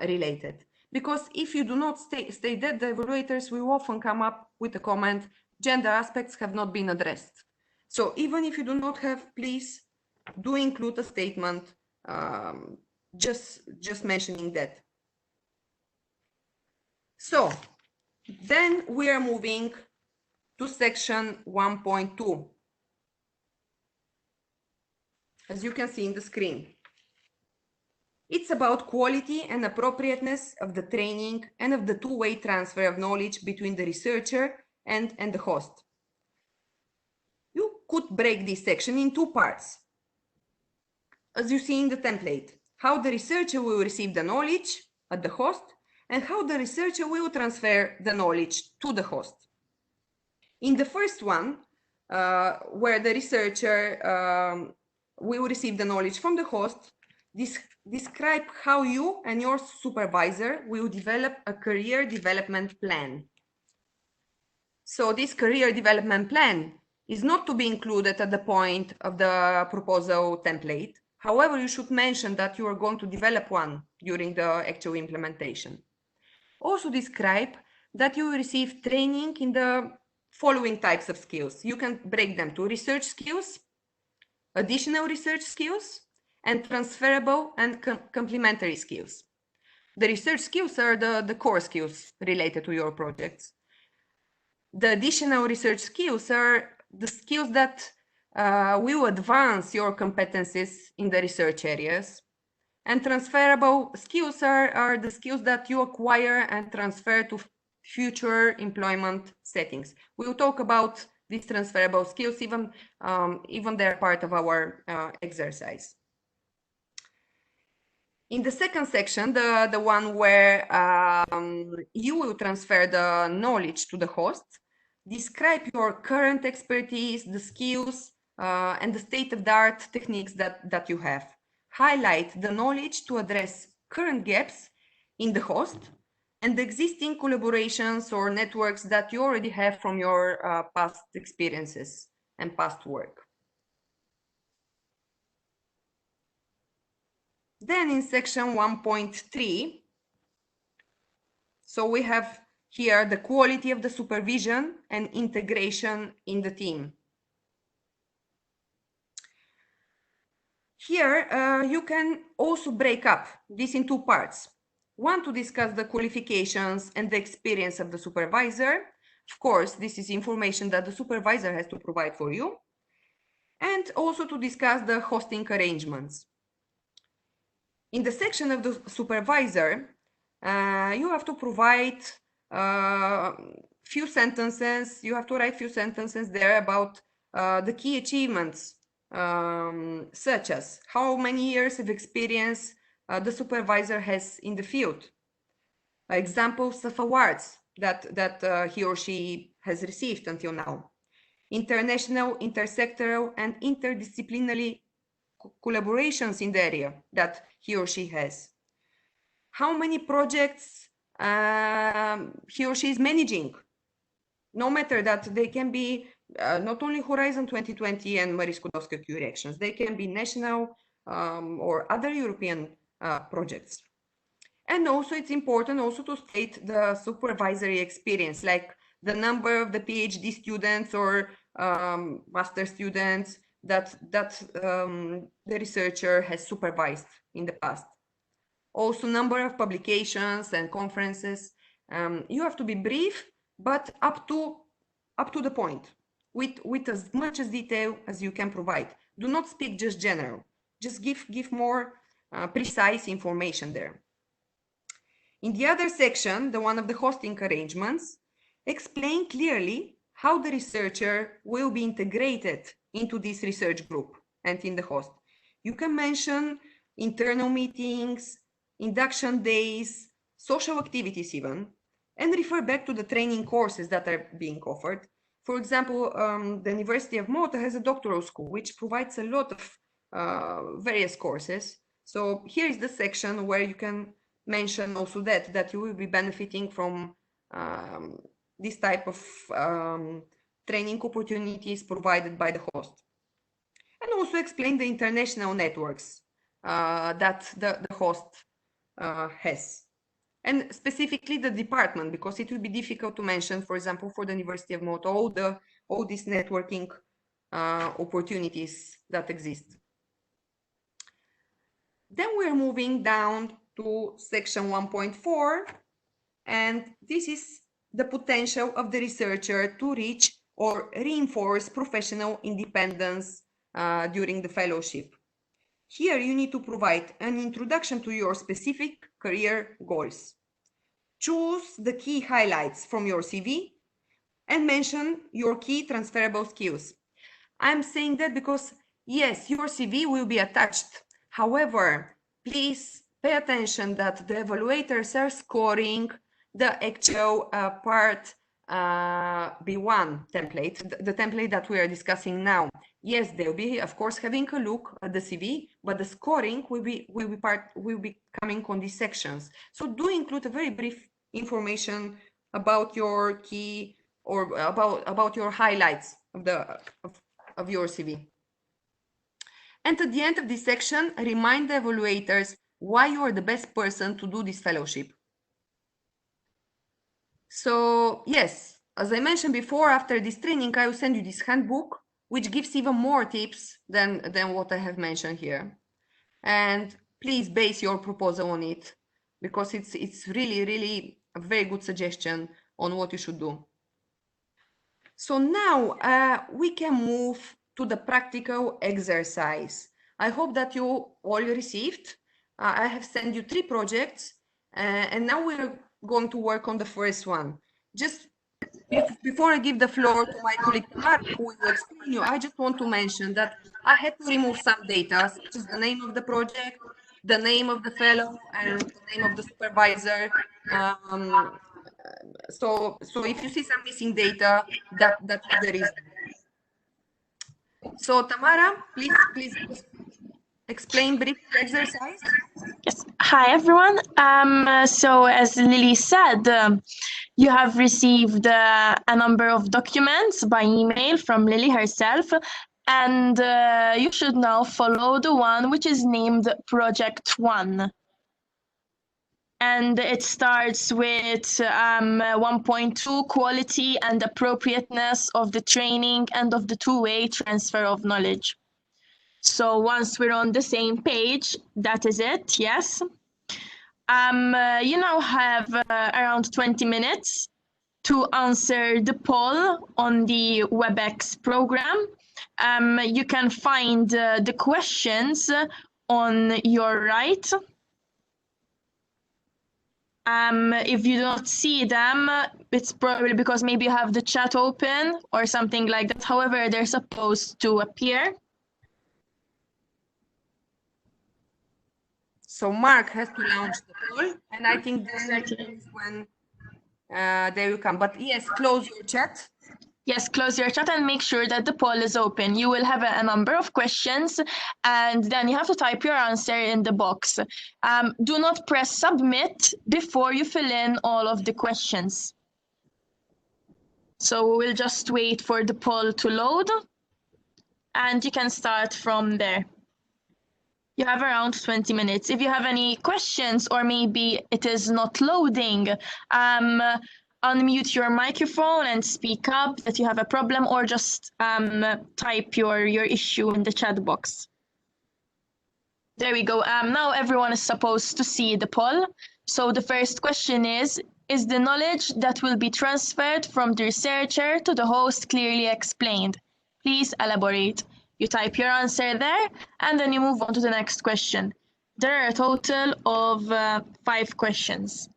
related. Because if you do not state that, the evaluators will often come up with a comment, gender aspects have not been addressed. So even if you do not have, please do include a statement just mentioning that. So then we are moving to section 1.2. As you can see in the screen. It's about quality and appropriateness of the training and of the two-way transfer of knowledge between the researcher and the host. You could break this section in two parts. As you see in the template, how the researcher will receive the knowledge at the host and how the researcher will transfer the knowledge to the host. In the first one, where the researcher will receive the knowledge from the host, describe how you and your supervisor will develop a career development plan. So this career development plan is not to be included at the point of the proposal template. However, you should mention that you are going to develop one during the actual implementation. Also describe that you will receive training in the following types of skills. You can break them to research skills, additional research skills, and transferable and complementary skills. The research skills are the core skills related to your projects. The additional research skills are the skills that will advance your competencies in the research areas. And transferable skills are the skills that you acquire and transfer to future employment settings. We will talk about these transferable skills, even they're part of our exercise. In the second section, the one where you will transfer the knowledge to the host, describe your current expertise, the skills, and the state-of-the-art techniques that you have. Highlight the knowledge to address current gaps in the host and the existing collaborations or networks that you already have from your past experiences and past work. Then in section 1.3, so we have here the quality of the supervision and integration in the team. Here, you can also break up this in two parts. One, to discuss the qualifications and the experience of the supervisor. Of course, this is information that the supervisor has to provide for you. And also to discuss the hosting arrangements. In the section of the supervisor, you have to provide few sentences. You have to write few sentences there about the key achievements, such as how many years of experience the supervisor has in the field, examples of awards that he or she has received until now, international, intersectoral, and interdisciplinary collaborations in the area that he or she has, how many projects he or she is managing, no matter that they can be not only Horizon 2020 and Marie Skłodowska-Curie actions, they can be national or other European projects. And also it's important also to state the supervisory experience, like the number of the PhD students or master students that the researcher has supervised in the past. Also number of publications and conferences. You have to be brief, but up to the point, with as much as detail as you can provide. Do not speak just general. Just give more precise information there. In the other section, the one of the hosting arrangements, explain clearly how the researcher will be integrated into this research group and in the host. You can mention internal meetings, induction days, social activities even, and refer back to the training courses that are being offered. For example, the University of Malta has a doctoral school, which provides a lot of various courses. So here is the section where you can mention also that you will be benefiting from this type of training opportunities provided by the host. And also explain the international networks that the host has. And specifically the department, because it will be difficult to mention, for example, for the University of Malta, all these networking opportunities that exist. Then we're moving down to section 1.4, and this is the potential of the researcher to reach or reinforce professional independence during the fellowship. Here you need to provide an introduction to your specific career goals. Choose the key highlights from your CV and mention your key transferable skills. I'm saying that because, yes, your CV will be attached. However, please pay attention that the evaluators are scoring the actual part B1 template, the template that we are discussing now. Yes, they'll be, of course, having a look at the CV, but the scoring will be coming on these sections. So do include a very brief information about your key or about your highlights of your CV. And at the end of this section, remind the evaluators why you are the best person to do this fellowship. So yes, as I mentioned before, after this training, I will send you this handbook, which gives even more tips than what I have mentioned here. And please base your proposal on it, because it's really a very good suggestion on what you should do. So now we can move to the practical exercise. I hope that you all received. I have sent you 3 projects, and now we're going to work on the first one. Just before I give the floor to my colleague Mark, who will explain you, I just want to mention that I had to remove some data, such as the name of the project, the name of the fellow and the name of the supervisor. So if you see some missing data, that's the reason. So Tamara, please explain briefly the exercise. Yes. Hi, everyone. So as Lily said, you have received a number of documents by email from Lily herself, and you should now follow the one which is named Project 1. And it starts with 1.2, quality and appropriateness of the training and of the two-way transfer of knowledge. So once we're on the same page, that is it, yes. You now have around 20 minutes to answer the poll on the WebEx program. You can find the questions on your right. If you don't see them, it's probably because maybe you have the chat open or something like that. However, they're supposed to appear. So Mark has to launch the poll, and I think then is when they will come. But yes, close your chat. Yes, close your chat and make sure that the poll is open. You will have a number of questions, and then you have to type your answer in the box. Do not press submit before you fill in all of the questions. So we'll just wait for the poll to load, and you can start from there. You have around 20 minutes. If you have any questions or maybe it is not loading, unmute your microphone and speak up that you have a problem, or just type your issue in the chat box. There we go. Now everyone is supposed to see the poll. So the first question is the knowledge that will be transferred from the researcher to the host clearly explained? Please elaborate. You type your answer there, and then you move on to the next question. There are a total of 5 questions.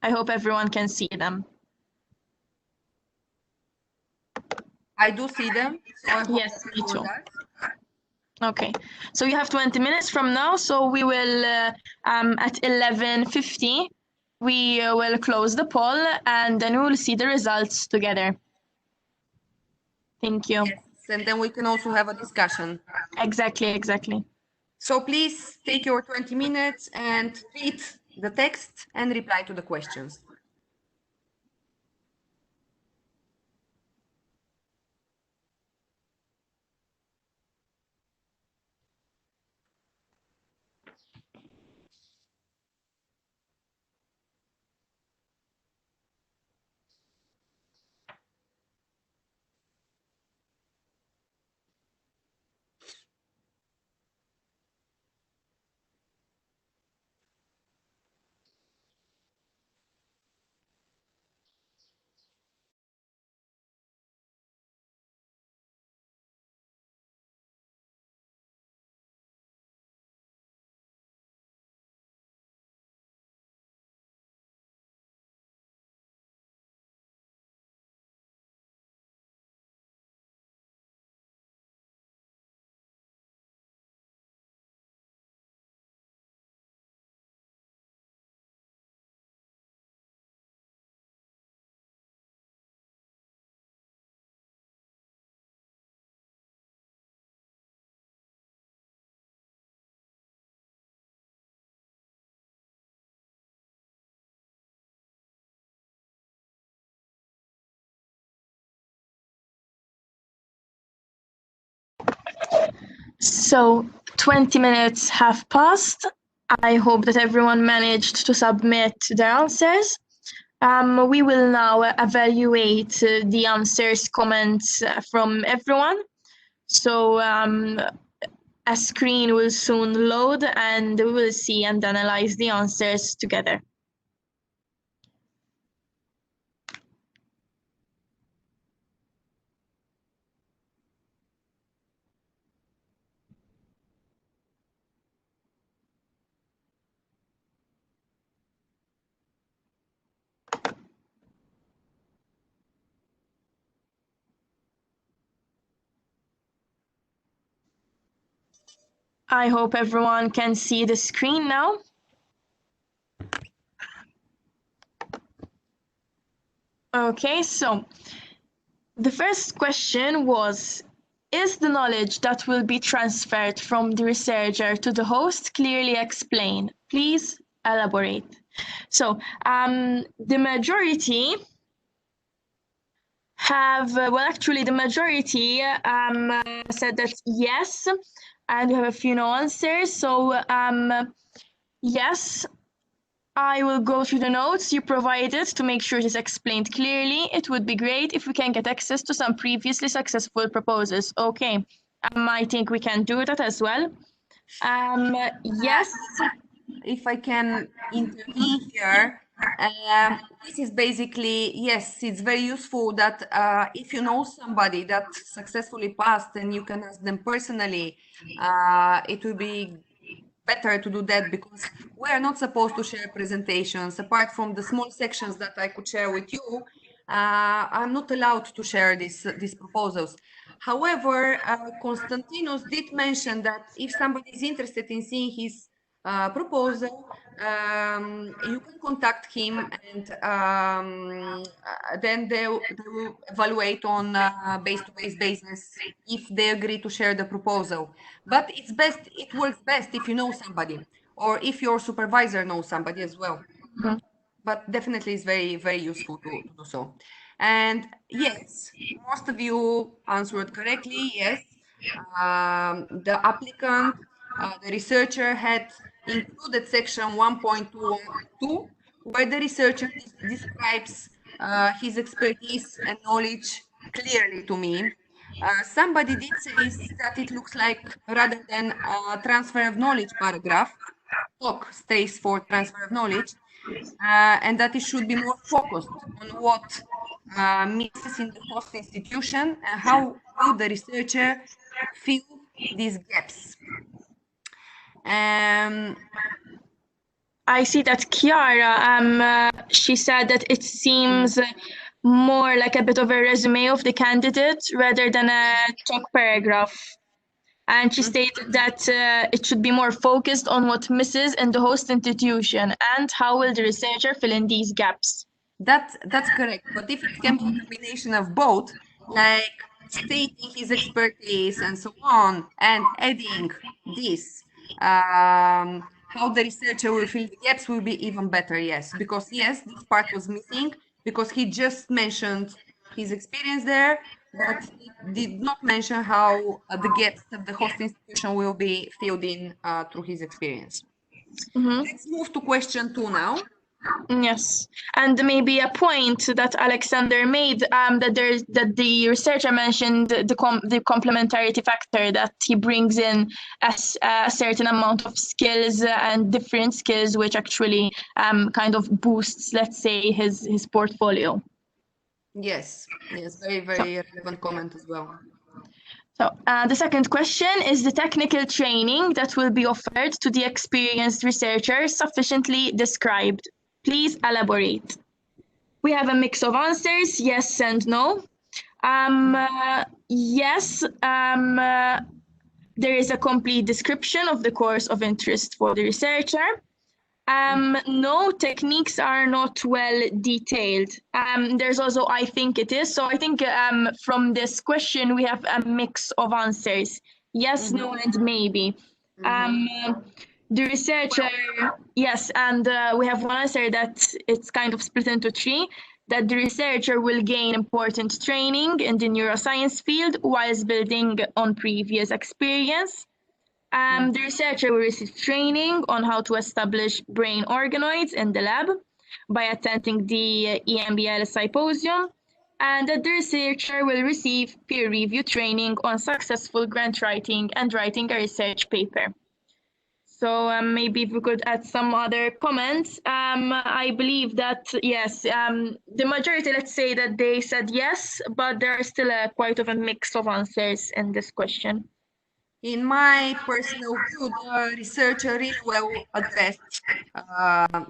I hope everyone can see them. I do see them. So I hope Yes, me too. that. Okay, so you have 20 minutes from now, so we will, at 11:50, we will close the poll, and then we will see the results together. Thank you. Yes, and then we can also have a discussion. Exactly. So please take your 20 minutes and read the text and reply to the questions. So 20 minutes have passed. I hope that everyone managed to submit their answers. We will now evaluate the answers, comments from everyone. So a screen will soon load, and we will see and analyze the answers together. I hope everyone can see the screen now. Okay, so the first question was, is the knowledge that will be transferred from the researcher to the host clearly explained? Please elaborate. So the majority have, well, actually the majority said that yes, and we have a few no answers. So yes, I will go through the notes you provided to make sure it is explained clearly. It would be great if we can get access to some previously successful proposals. Okay, I think we can do that as well. Yes. If I can intervene here, this is basically, yes, it's very useful that if you know somebody that successfully passed and you can ask them personally, it will be better to do that, because we are not supposed to share presentations. Apart from the small sections that I could share with you, I'm not allowed to share these proposals. However, Konstantinos did mention that if somebody is interested in seeing his proposal, you can contact him, and then they will evaluate on base-to-base basis if they agree to share the proposal. But it works best if you know somebody, or if your supervisor knows somebody as well. Mm-hmm. But definitely it's very, very useful to do so. And yes, most of you answered correctly. Yes, the applicant, the researcher had included section 1.2, where the researcher describes his expertise and knowledge clearly to me. Somebody did say that it looks like, rather than a transfer of knowledge paragraph, TOC stays for transfer of knowledge, and that it should be more focused on what misses in the host institution and how will the researcher fill these gaps. I see that Chiara, she said that it seems more like a bit of a resume of the candidate rather than a talk paragraph. And she stated that it should be more focused on what misses in the host institution and how will the researcher fill in these gaps. That's correct. But if it can be a combination of both, like stating his expertise and so on, and adding this, how the researcher will fill the gaps will be even better, yes. Because yes, this part was missing because he just mentioned his experience there, but he did not mention how the gaps of the host institution will be filled in through his experience. Mm-hmm. Let's move to question 2 now. Yes, and maybe a point that Alexander made, that the researcher mentioned the complementarity factor, that he brings in a certain amount of skills and different skills, which actually kind of boosts, let's say, his portfolio. Yes, very, very relevant comment as well. So the second question is the technical training that will be offered to the experienced researcher sufficiently described? Please elaborate. We have a mix of answers, yes and no. Yes, there is a complete description of the course of interest for the researcher. No, techniques are not well detailed. There's also, I think it is. So I think from this question, we have a mix of answers. Yes, no, and maybe. The researcher, yes, and we have one answer that it's kind of split into 3, that the researcher will gain important training in the neuroscience field whilst building on previous experience. The researcher will receive training on how to establish brain organoids in the lab by attending the EMBL symposium, and that the researcher will receive peer review training on successful grant writing and writing a research paper. So maybe if we could add some other comments. I believe that, yes, the majority, let's say that they said yes, but there are still quite of a mix of answers in this question. In my personal view, the researcher really well addressed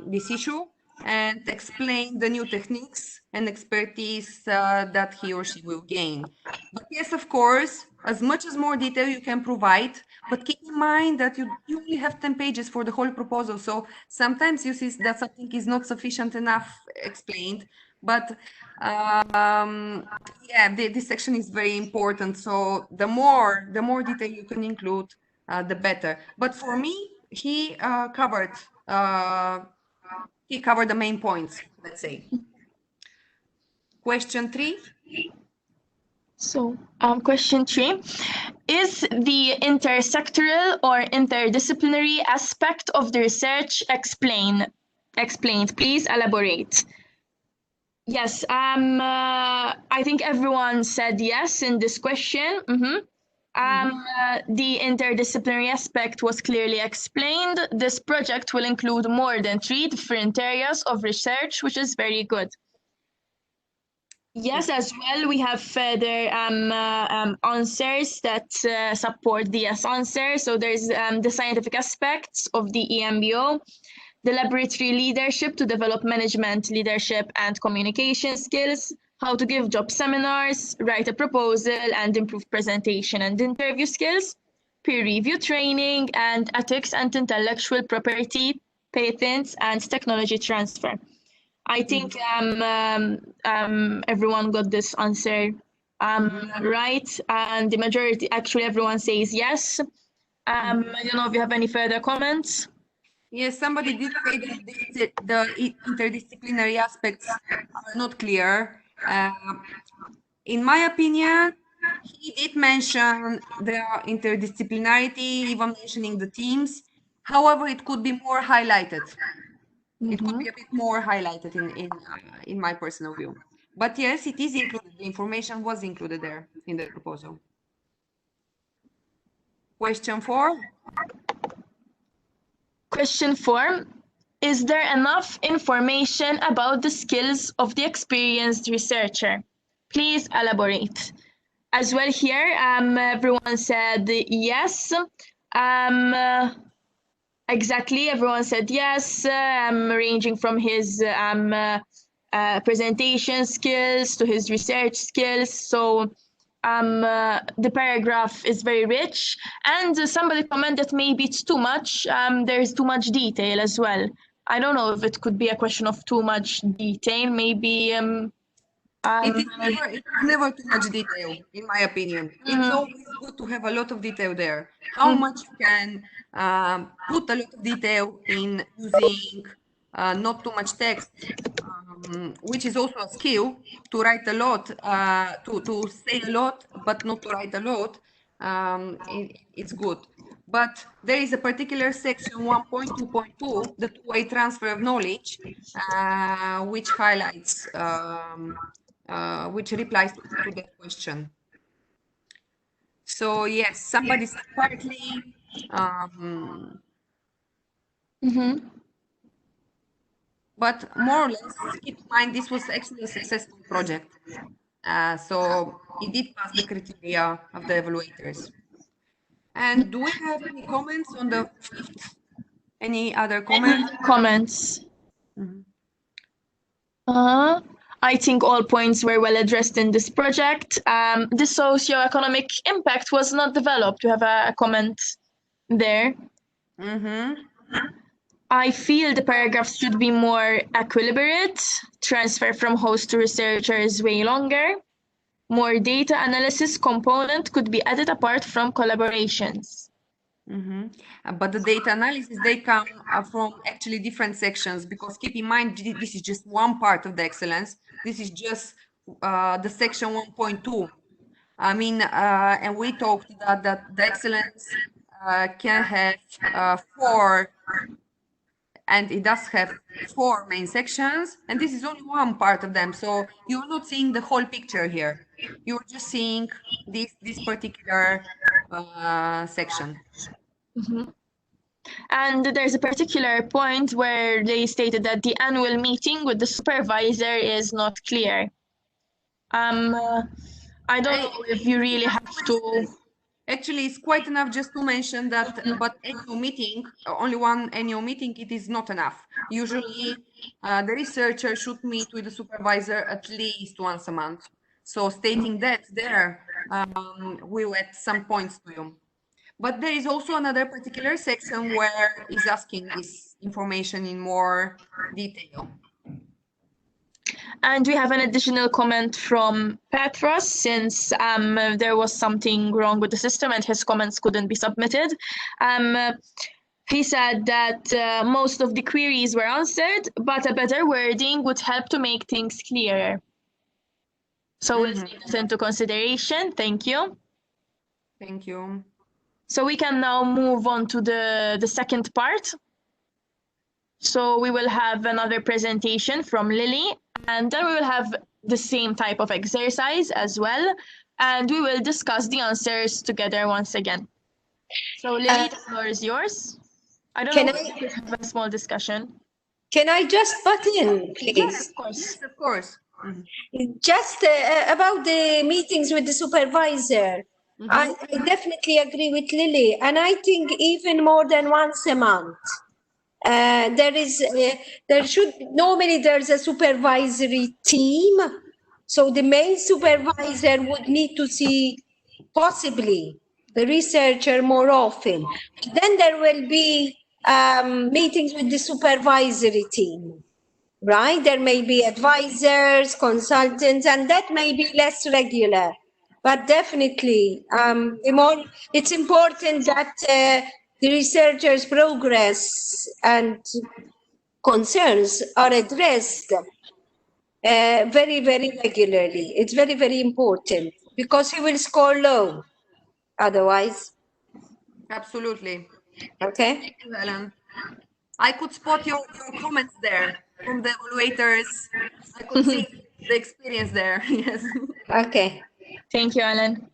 this issue and explained the new techniques and expertise that he or she will gain. But yes, of course, as much as more detail you can provide, but keep in mind that you only have 10 pages for the whole proposal. So sometimes you see that something is not sufficient enough explained, but yeah, this section is very important. So the more detail you can include, the better. But for me, he covered the main points, let's say. Question 3. So, question 3, is the intersectoral or interdisciplinary aspect of the research explained? Please elaborate. Yes, I think everyone said yes in this question. The interdisciplinary aspect was clearly explained. This project will include more than 3 different areas of research, which is very good. Yes, as well, we have further answers that support the yes answer. So there's the scientific aspects of the EMBO, the laboratory leadership to develop management, leadership, and communication skills, how to give job seminars, write a proposal, and improve presentation and interview skills, peer review training, and ethics and intellectual property, patents, and technology transfer. I think everyone got this answer right, and the majority, actually everyone says yes. I don't know if you have any further comments. Yes, somebody did say that the interdisciplinary aspects are not clear. In my opinion, he did mention the interdisciplinarity, even mentioning the teams. However, it could be more highlighted. It could be a bit more highlighted in my personal view. But yes, it is included. The information was included there in the proposal. Question 4. Question 4. Is there enough information about the skills of the experienced researcher? Please elaborate. As well here, everyone said yes. Exactly, everyone said yes, ranging from his presentation skills to his research skills. So the paragraph is very rich, and somebody commented maybe it's too much. There's too much detail as well. I don't know if it could be a question of too much detail. Maybe it's never too much detail, in my opinion. It's always good to have a lot of detail there. How much you can put a lot of detail in using not too much text, which is also a skill, to write a lot, to say a lot, but not to write a lot. It's good. But there is a particular section 1.2.2, the two-way transfer of knowledge, which highlights, which replies to that question. So yes, somebody said partly. But more or less, keep in mind, this was actually a successful project. So it did pass the criteria of the evaluators. And do we have any comments on the 5th? Any other comments? Comments? I think all points were well addressed in this project. The socio-economic impact was not developed. You have a comment there. I feel the paragraphs should be more equilibrate. Transfer from host to researcher is way longer. More data analysis component could be added apart from collaborations. But the data analysis, they come from actually different sections, because keep in mind, this is just one part of the excellence. This is just the section 1.2. I mean, and we talked that the excellence can have 4, and it does have 4 main sections, and this is only one part of them. So you're not seeing the whole picture here. You're just seeing this particular section. And there's a particular point where they stated that the annual meeting with the supervisor is not clear. I don't know if you really have to. Actually, it's quite enough just to mention that, but annual meeting, only one annual meeting, it is not enough. Usually, the researcher should meet with the supervisor at least once a month. So stating that there will add some points to you. But there is also another particular section where is asking this information in more detail. And we have an additional comment from Petros, since there was something wrong with the system and his comments couldn't be submitted. He said that most of the queries were answered, but a better wording would help to make things clearer. So we'll take this into consideration. Thank you. Thank you. So we can now move on to the second part. So we will have another presentation from Lily, and then we will have the same type of exercise as well, and we will discuss the answers together once again. So Lily, the floor is yours. I don't know if we could have a small discussion. Can I just butt in, please? Yes, of course. Yes, of course. Just about the meetings with the supervisor. I definitely agree with Lily, and I think even more than once a month. There's a supervisory team, so the main supervisor would need to see possibly the researcher more often. Then there will be meetings with the supervisory team, right? There may be advisors, consultants, and that may be less regular. But definitely, it's important that the researchers' progress and concerns are addressed very, very regularly. It's very, very important because he will score low otherwise. Absolutely. Okay. Thank you, Helen. I could spot your comments there from the evaluators. I could see the experience there. Yes. Okay. Thank you, Ellen.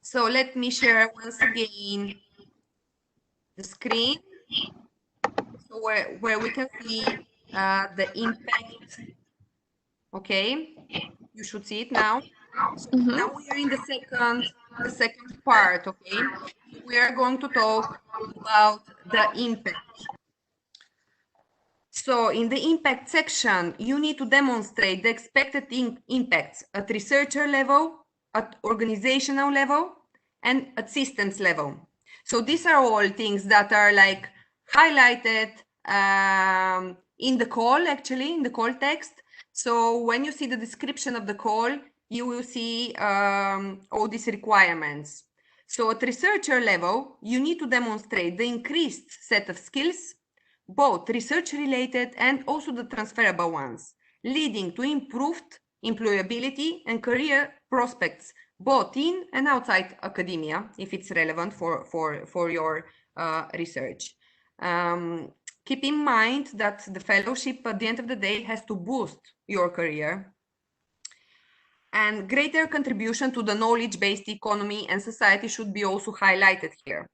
So let me share once again the screen, so where we can see the impact. Okay, you should see it now. So now we are in the second part. Okay, we are going to talk about the impact. So in the impact section, you need to demonstrate the expected impacts at researcher level, at organizational level, and at systems level. So these are all things that are like highlighted in the call, actually, in the call text. So when you see the description of the call, you will see all these requirements. So at researcher level, you need to demonstrate the increased set of skills, both research-related and also the transferable ones, leading to improved employability and career prospects, both in and outside academia, if it's relevant for your research. Keep in mind that the fellowship at the end of the day has to boost your career. And greater contribution to the knowledge-based economy and society should be also highlighted here.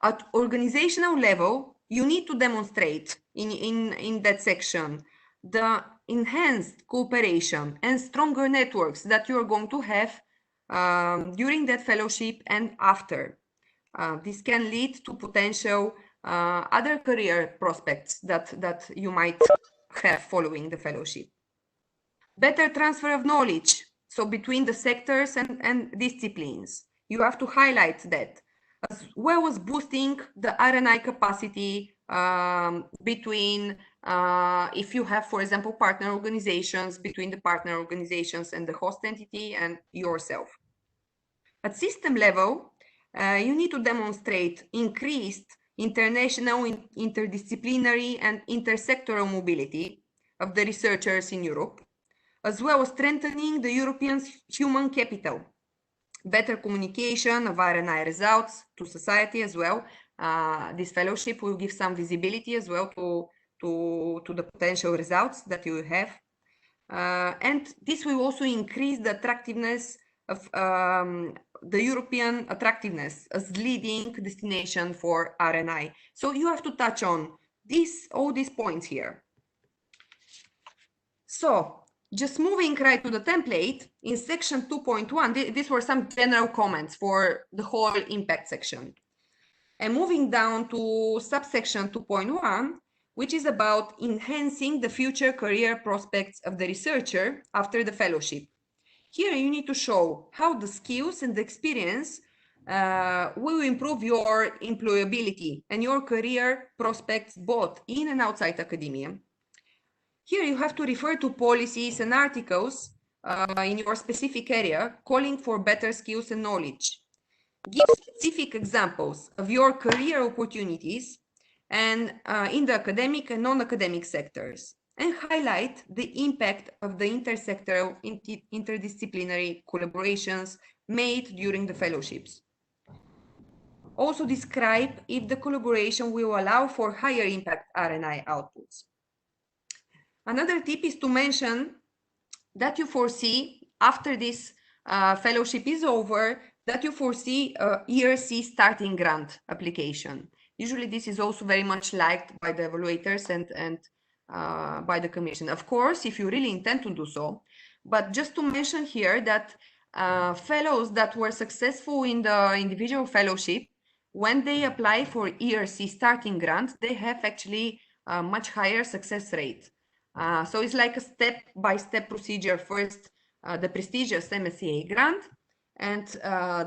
At organizational level, you need to demonstrate in that section the enhanced cooperation and stronger networks that you are going to have during that fellowship and after. This can lead to potential other career prospects that you might have following the fellowship. Better transfer of knowledge, so between the sectors and disciplines. You have to highlight that, as well as boosting the R&I capacity between, if you have, for example, partner organizations, between the partner organizations and the host entity and yourself. At system level, you need to demonstrate increased international, interdisciplinary, and intersectoral mobility of the researchers in Europe, as well as strengthening the European human capital, better communication of R&I results to society as well. This fellowship will give some visibility as well to the potential results that you will have. And this will also increase the attractiveness of the European attractiveness as leading destination for R&I. So you have to touch on all these points here. So just moving right to the template, in section 2.1, these were some general comments for the whole impact section. And moving down to subsection 2.1, which is about enhancing the future career prospects of the researcher after the fellowship. Here you need to show how the skills and the experience will improve your employability and your career prospects both in and outside academia. Here you have to refer to policies and articles in your specific area calling for better skills and knowledge. Give specific examples of your career opportunities and in the academic and non-academic sectors, and highlight the impact of the intersectoral interdisciplinary collaborations made during the fellowships. Also describe if the collaboration will allow for higher impact R&I outputs. Another tip is to mention that you foresee, after this fellowship is over, that you foresee a ERC starting grant application. Usually this is also very much liked by the evaluators and by the commission. Of course, if you really intend to do so, but just to mention here that fellows that were successful in the individual fellowship, when they apply for ERC starting grant, they have actually a much higher success rate. So it's like a step-by-step procedure. First, the prestigious MCSA grant, and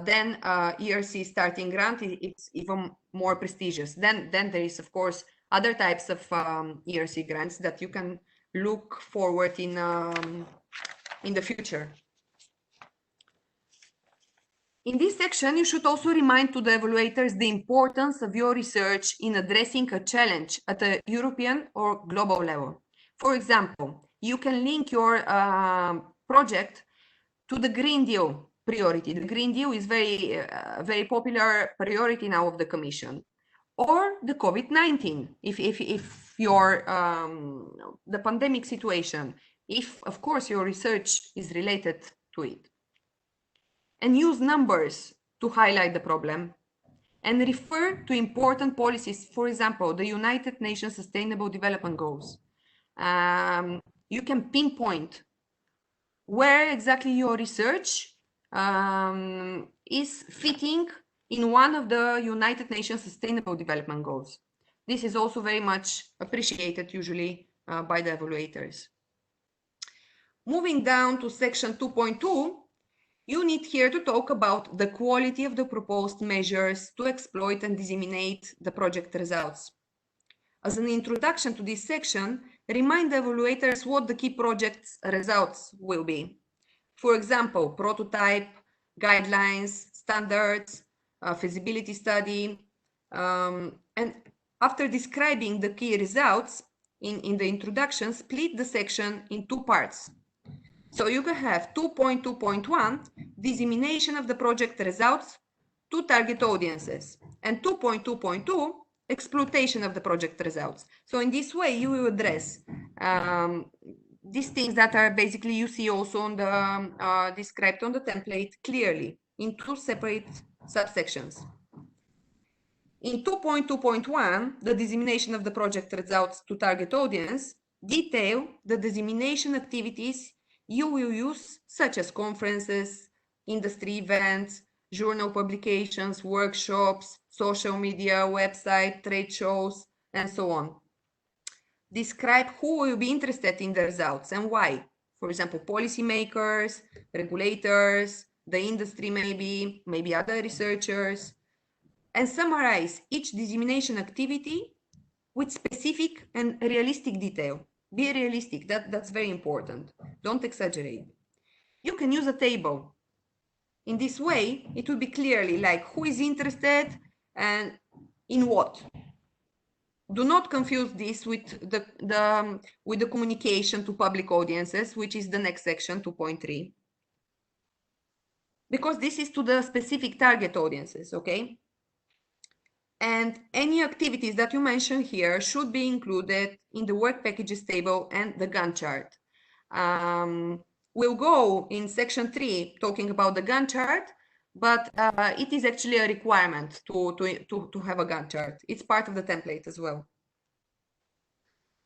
then ERC starting grant, it's even more prestigious. Then there is, of course, other types of ERC grants that you can look forward in the future. In this section, you should also remind to the evaluators the importance of your research in addressing a challenge at a European or global level. For example, you can link your project to the Green Deal priority. The Green Deal is very popular priority now of the Commission, or the COVID-19. If your the pandemic situation, if of course your research is related to it, and use numbers to highlight the problem, and refer to important policies. For example, the United Nations Sustainable Development Goals. You can pinpoint where exactly your research is fitting in one of the United Nations Sustainable Development Goals. This is also very much appreciated usually by the evaluators. Moving down to section 2.2, you need here to talk about the quality of the proposed measures to exploit and disseminate the project results. As an introduction to this section, remind the evaluators what the key project's results will be. For example, prototype, guidelines, standards, feasibility study, and after describing the key results in the introduction, split the section in two parts. So you can have 2.2.1, dissemination of the project results to target audiences, and 2.2.2, exploitation of the project results. So in this way, you will address these things that are basically you see also on the described on the template clearly in two separate subsections. In 2.2.1, the dissemination of the project results to target audience, detail the dissemination activities you will use, such as conferences, industry events, journal publications, workshops, social media, website, trade shows, and so on. Describe who will be interested in the results and why. For example, policymakers, regulators, the industry maybe other researchers, and summarize each dissemination activity with specific and realistic detail. Be realistic, that's very important. Don't exaggerate. You can use a table. In this way, it will be clearly like who is interested and in what. Do not confuse this with the communication to public audiences, which is the next section, 2.3. Because this is to the specific target audiences, okay? And any activities that you mention here should be included in the work packages table and the Gantt chart. We'll go in section 3 talking about the Gantt chart, but it is actually a requirement to have a Gantt chart. It's part of the template as well.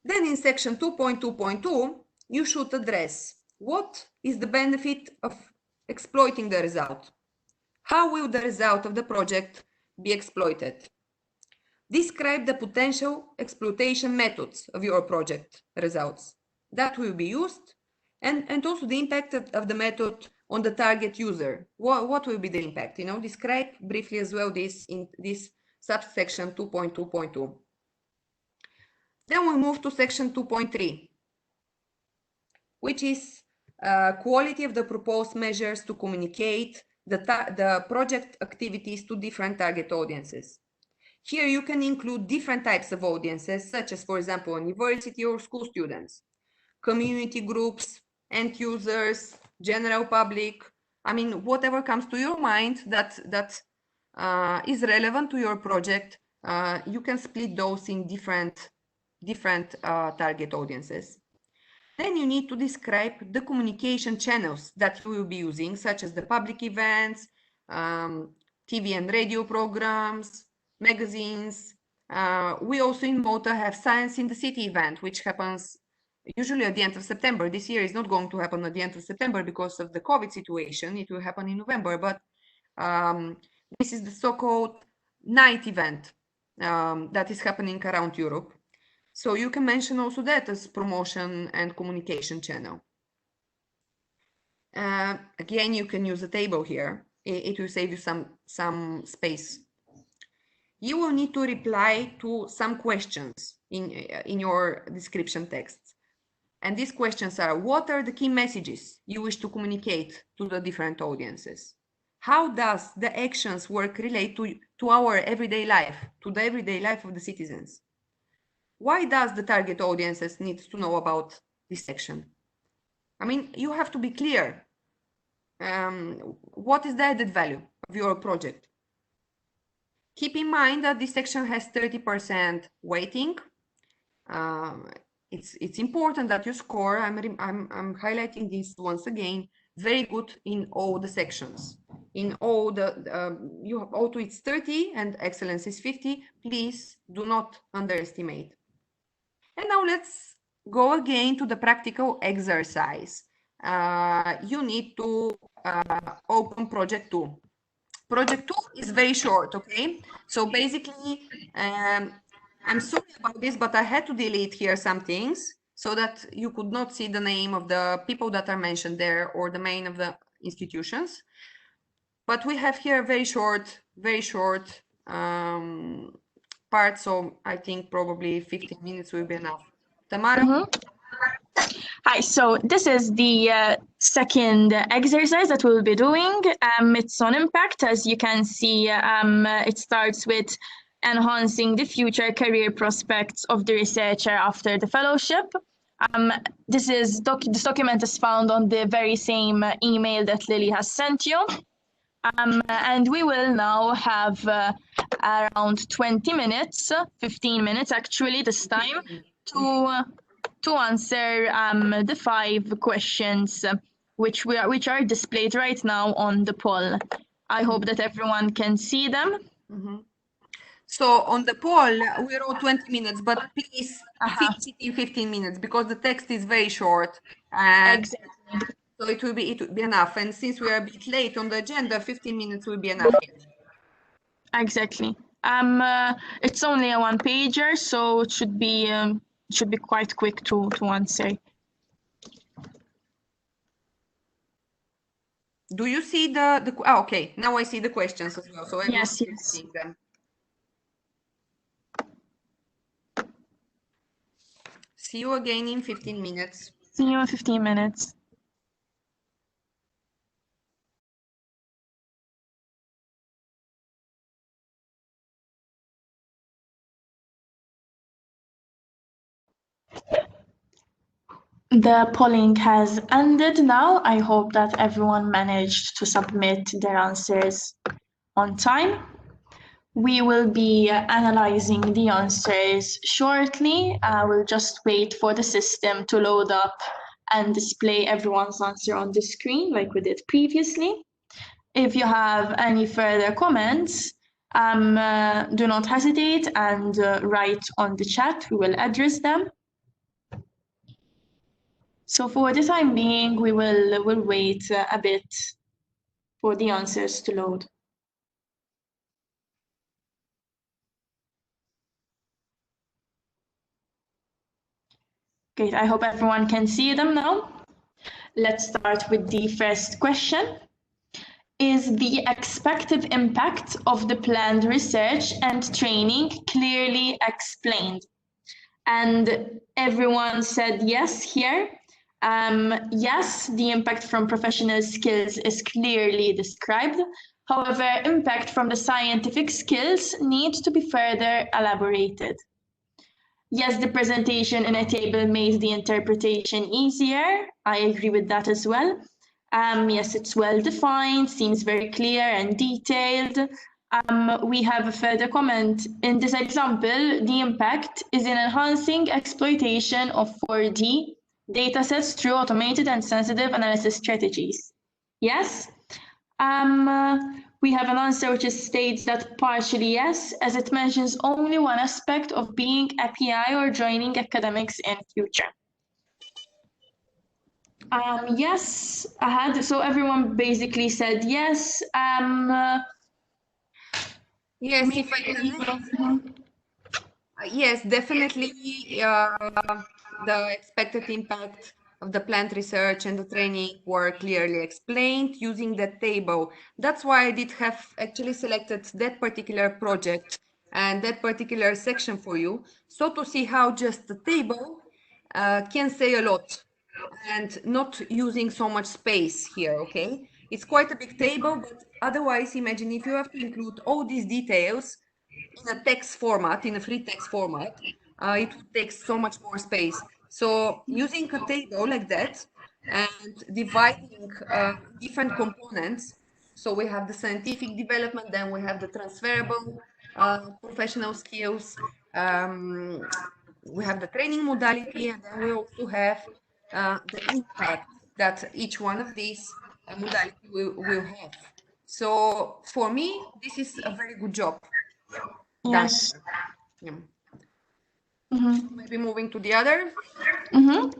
Then in section 2.2.2, you should address what is the benefit of exploiting the result. How will the result of the project be exploited? Describe the potential exploitation methods of your project results that will be used, and also the impact of the method on the target user. What will be the impact? Describe briefly as well this in this subsection 2.2.2. Then we move to section 2.3, which is quality of the proposed measures to communicate the project activities to different target audiences. Here you can include different types of audiences, such as, for example, university or school students, community groups, end users, general public. I mean, whatever comes to your mind that is relevant to your project, you can split those in different target audiences. Then you need to describe the communication channels that you will be using, such as the public events, TV and radio programs, magazines. We also in Malta have Science in the City event, which happens usually at the end of September. This year is not going to happen at the end of September because of the COVID situation. It will happen in November, but this is the so-called night event that is happening around Europe. So you can mention also that as promotion and communication channel. Again, you can use a table here. It will save you some space. You will need to reply to some questions in your description text. And these questions are, what are the key messages you wish to communicate to the different audiences? How does the actions work relate to our everyday life, to the everyday life of the citizens? Why does the target audiences need to know about this section? I mean, you have to be clear. What is the added value of your project? Keep in mind that this section has 30% weighting. It's important that you score. I'm highlighting this once again. Very good in all the sections. In all the you have auto it's 30 and excellence is 50. Please do not underestimate. And now let's go again to the practical exercise. You need to open project 2. Project 2 is very short, okay? So basically, I'm sorry about this, but I had to delete here some things so that you could not see the name of the people that are mentioned there or the name of the institutions. But we have here a very short part, so I think probably 15 minutes will be enough. Tamara? Hi, so this is the second exercise that we'll be doing. It's on impact. As you can see, it starts with enhancing the future career prospects of the researcher after the fellowship. This document is found on the very same email that Lily has sent you. And we will now have around 20 minutes, 15 minutes actually this time, to answer the 5 questions which are displayed right now on the poll. I hope that everyone can see them. So on the poll, we're all 20 minutes, but please fix it in 15 minutes because the text is very short. Exactly. So it will be enough. And since we are a bit late on the agenda, 15 minutes will be enough. Exactly. It's only a 1-pager, so it should be quite quick to answer. Do you see the okay, now I see the questions as well. So yes. Seeing them. See you again in 15 minutes. See you in 15 minutes. The polling has ended now. I hope that everyone managed to submit their answers on time. We will be analyzing the answers shortly. We'll just wait for the system to load up and display everyone's answer on the screen like we did previously. If you have any further comments, do not hesitate and write on the chat. We will address them. So for the time being, we'll wait a bit for the answers to load. Great, I hope everyone can see them now. Let's start with the first question. Is the expected impact of the planned research and training clearly explained? And everyone said yes here. Yes, the impact from professional skills is clearly described. However, impact from the scientific skills needs to be further elaborated. Yes, the presentation in a table made the interpretation easier. I agree with that as well. Yes, it's well defined, seems very clear and detailed. We have a further comment. In this example, the impact is in enhancing exploitation of 4D datasets through automated and sensitive analysis strategies. Yes. We have an answer which states that partially yes, as it mentions only one aspect of being a PI or joining academics in future. Yes, so everyone basically said yes. Yes, if I can. Yes, definitely. The expected impact of the planned research and the training were clearly explained using that table. That's why I did have actually selected that particular project and that particular section for you. So to see how just the table can say a lot and not using so much space here, okay? It's quite a big table, but otherwise imagine if you have to include all these details in a text format, in a free text format, it would take so much more space. So using a table like that and dividing different components, so we have the scientific development, then we have the transferable professional skills, we have the training modality, and then we also have the impact that each one of these modality will have. So for me, this is a very good job. Yes. Yeah. Maybe moving to the other. The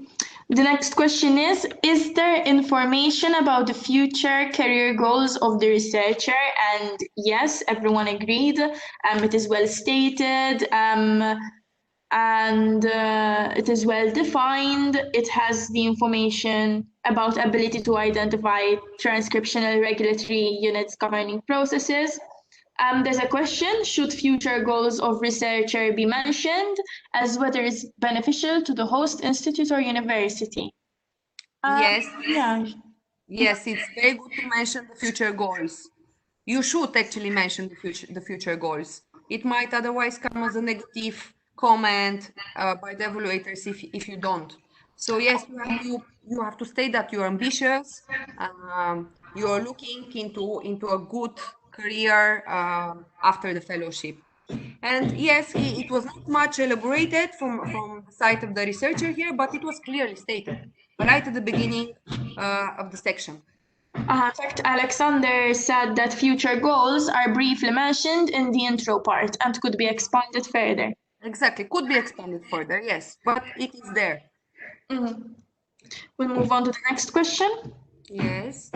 next question is there information about the future career goals of the researcher? And yes, everyone agreed. It is well stated. And it is well defined. It has the information about ability to identify transcriptional regulatory units governing processes. There's a question, should future goals of researcher be mentioned as whether it's beneficial to the host institute or university? Yes. Yeah. Yes, it's very good to mention the future goals. You should actually mention the future goals. It might otherwise come as a negative comment by the evaluators if you don't. So yes, you have to state that you're ambitious, you're looking into a good career after the fellowship. And yes, it was not much elaborated from the side of the researcher here, but it was clearly stated right at the beginning of the section. In fact, Alexander said that future goals are briefly mentioned in the intro part and could be expanded further. Exactly, could be expanded further, yes, but it is there. We'll move on to the next question. Yes.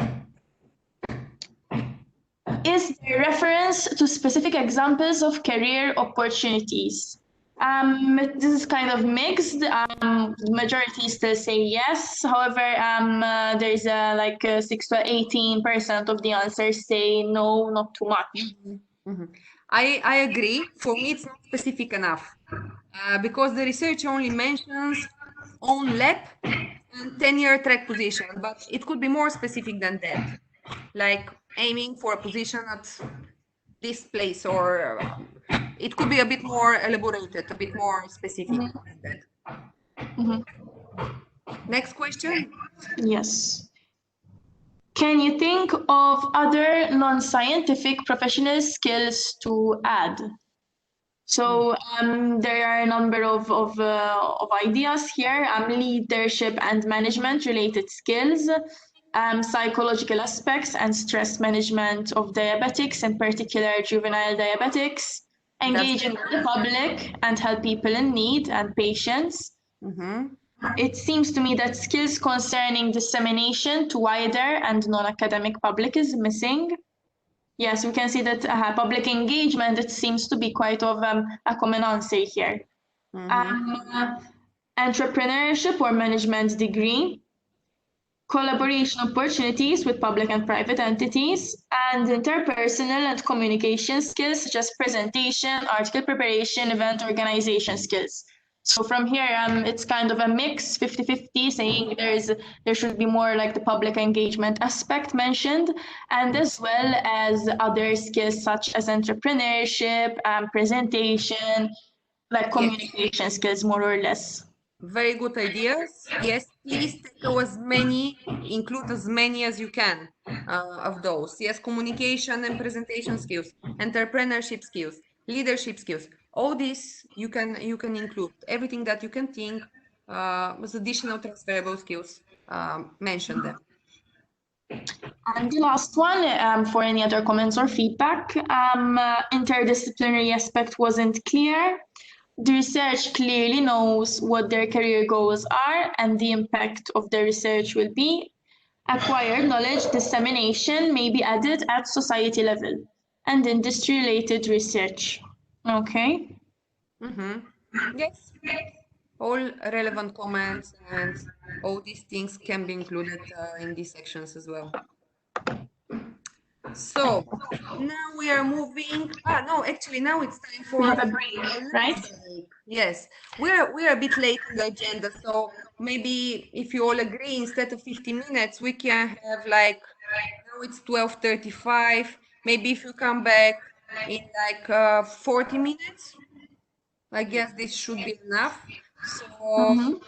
Is there reference to specific examples of career opportunities? This is kind of mixed. Majority still say yes. However, there's like 6 to 18% of the answers say no, not too much. I agree. For me, it's not specific enough because the research only mentions on lab and tenure track position, but it could be more specific than that, like aiming for a position at this place, or it could be a bit more elaborated, a bit more specific than that. Next question. Yes. Can you think of other non-scientific professional skills to add? So there are a number of ideas here, leadership and management related skills, psychological aspects and stress management of diabetics, in particular juvenile diabetics, engaging the public and help people in need and patients. It seems to me that skills concerning dissemination to wider and non-academic public is missing. Yes, we can see that public engagement, it seems to be quite of a common answer here. Entrepreneurship or management degree. collaboration opportunities with public and private entities, and interpersonal and communication skills such as presentation, article preparation, event organization skills. So from here, it's kind of a mix, 50-50, saying there should be more like the public engagement aspect mentioned, and as well as other skills such as entrepreneurship, presentation, like communication skills, more or less. Very good ideas. Yes, please take as many, include as many as you can of those. Yes, communication and presentation skills, entrepreneurship skills, leadership skills. All this you can include. Everything that you can think as additional transferable skills. Mention them. And the last one, for any other comments or feedback, interdisciplinary aspect wasn't clear. The research clearly knows what their career goals are and the impact of their research will be. Acquired knowledge dissemination may be added at society level and industry-related research. Okay? Yes. All relevant comments and all these things can be included in these sections as well. So now we are moving. No, actually now it's time for we have a break, right? Break. Yes, we're a bit late in the agenda, so maybe if you all agree, instead of 50 minutes, we can have like, now it's 12:35. Maybe if you come back in like 40 minutes, I guess this should be enough. So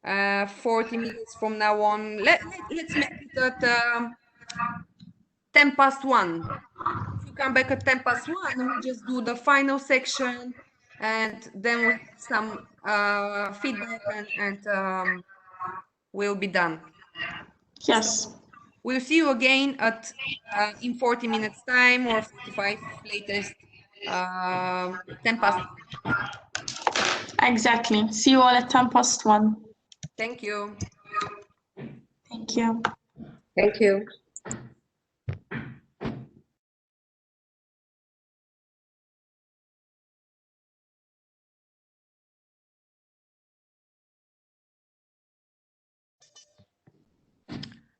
40 minutes from now on, let's make it at 10 past 1. If you come back at 10 past 1, we just do the final section, and then we have some feedback, and we'll be done. Yes. So we'll see you again at in 40 minutes time, or 45 latest, 10 past 1. Exactly. See you all at 10 past 1. Thank you. Thank you. Thank you.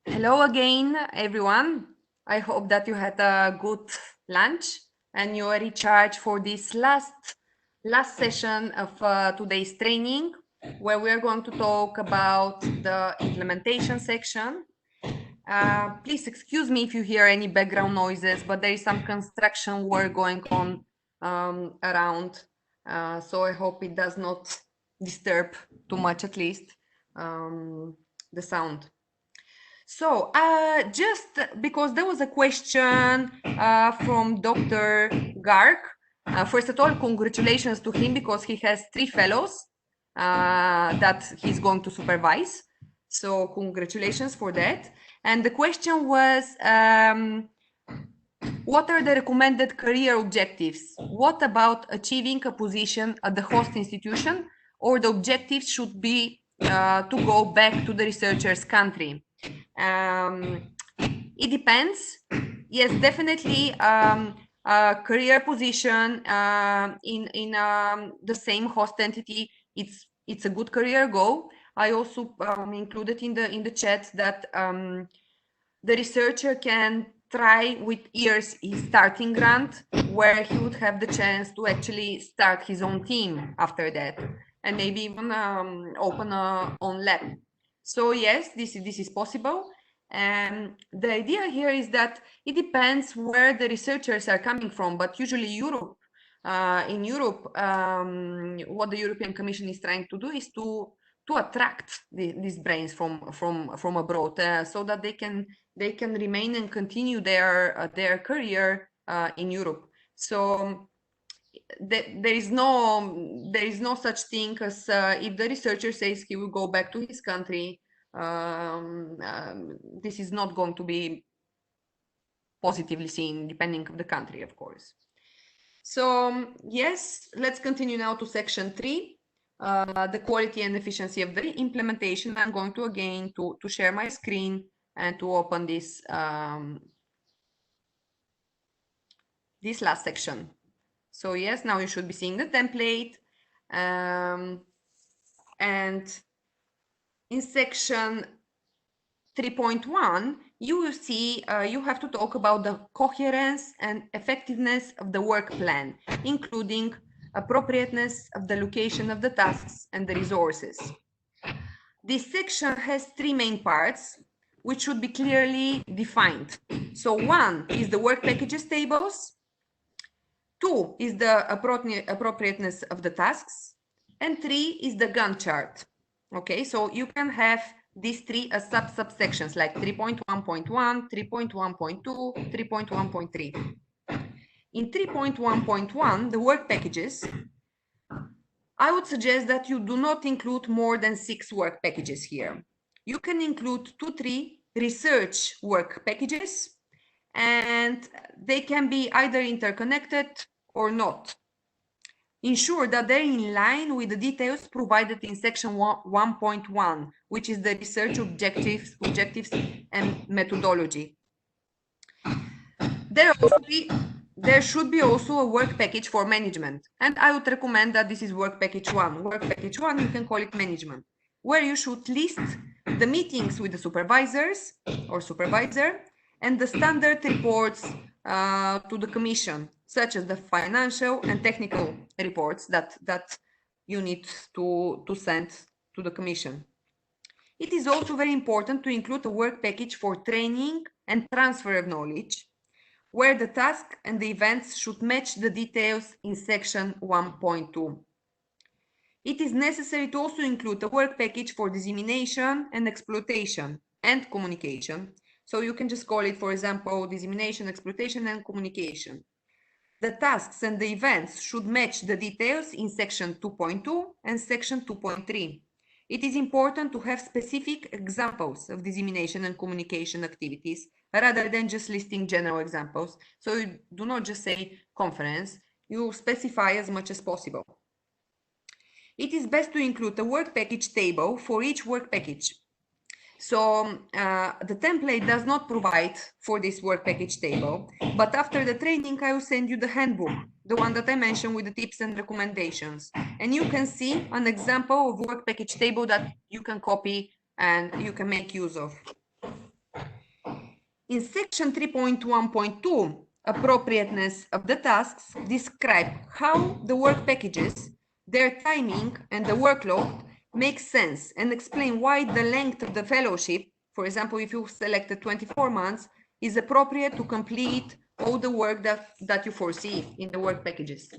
Hello again, everyone. I hope that you had a good lunch and you are recharged for this last session of today's training, where we are going to talk about the implementation section. Please excuse me if you hear any background noises, but there is some construction work going on around, so I hope it does not disturb too much, at least the sound. So just because there was a question from Dr. Garg. First of all, congratulations to him, because he has 3 fellows that he's going to supervise. So congratulations for that. And the question was, what are the recommended career objectives? What about achieving a position at the host institution, or the objectives should be to go back to the researcher's country? It depends. Yes, definitely a career position in the same host entity, it's a good career goal. I also included in the chat that the researcher can try with years his starting grant, where he would have the chance to actually start his own team after that, and maybe even open a own lab. So yes, this is possible. And the idea here is that it depends where the researchers are coming from, but usually Europe, in Europe, what the European Commission is trying to do is to attract these brains from abroad, so that they can remain and continue their career in Europe. So there is no such thing as if the researcher says he will go back to his country, this is not going to be positively seen, depending on the country, of course. So yes, let's continue now to section 3, the quality and efficiency of the implementation. I'm going to again to share my screen and to open this this last section. So yes, now you should be seeing the template, and in section 3.1, you will see you have to talk about the coherence and effectiveness of the work plan, including appropriateness of the location of the tasks and the resources. This section has three main parts, which should be clearly defined. So one is the work packages tables, two is the appropriateness of the tasks, and three is the Gantt chart. Okay, so you can have these three as subsections like 3.1.1, 3.1.2, 3.1.3. In 3.1.1, the work packages, I would suggest that you do not include more than 6 work packages here. You can include 2-3 research work packages, and they can be either interconnected or not. Ensure that they're in line with the details provided in section 1.1, which is the research objectives and methodology. There should be also a work package for management, and I would recommend that this is work package 1. Work package 1, you can call it management, where you should list the meetings with the supervisors or supervisor and the standard reports to the commission, such as the financial and technical reports that you need to send to the commission. It is also very important to include a work package for training and transfer of knowledge, where the task and the events should match the details in section 1.2. It is necessary to also include a work package for dissemination and exploitation and communication. So you can just call it, for example, dissemination, exploitation, and communication. The tasks and the events should match the details in section 2.2 and section 2.3. It is important to have specific examples of dissemination and communication activities rather than just listing general examples. So you do not just say conference, you specify as much as possible. It is best to include a work package table for each work package. So the template does not provide for this work package table, but after the training, I will send you the handbook, the one that I mentioned with the tips and recommendations. And you can see an example of work package table that you can copy and you can make use of. In section 3.1.2, appropriateness of the tasks, describe how the work packages, their timing and the workload make sense, and explain why the length of the fellowship, for example, if you selected 24 months, is appropriate to complete all the work that you foresee in the work packages.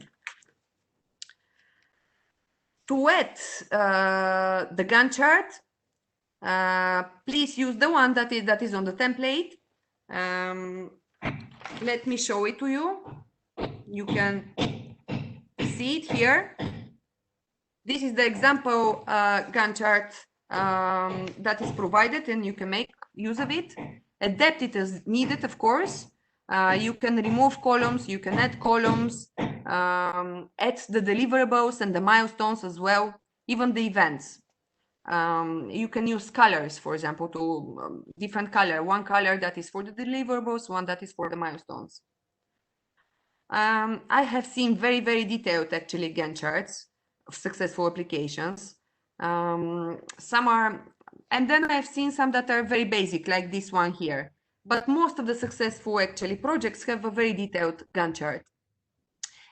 To add the Gantt chart, please use the one that is on the template. Let me show it to you. You can see it here. This is the example Gantt chart that is provided, and you can make use of it. Adapt it as needed, of course. You can remove columns, you can add columns, add the deliverables and the milestones as well, even the events. You can use colors, for example, to different color. One color that is for the deliverables, one that is for the milestones. I have seen very, very detailed, actually, Gantt charts of successful applications. Some are, and then I've seen some that are very basic, like this one here. But most of the successful, actually, projects have a very detailed Gantt chart.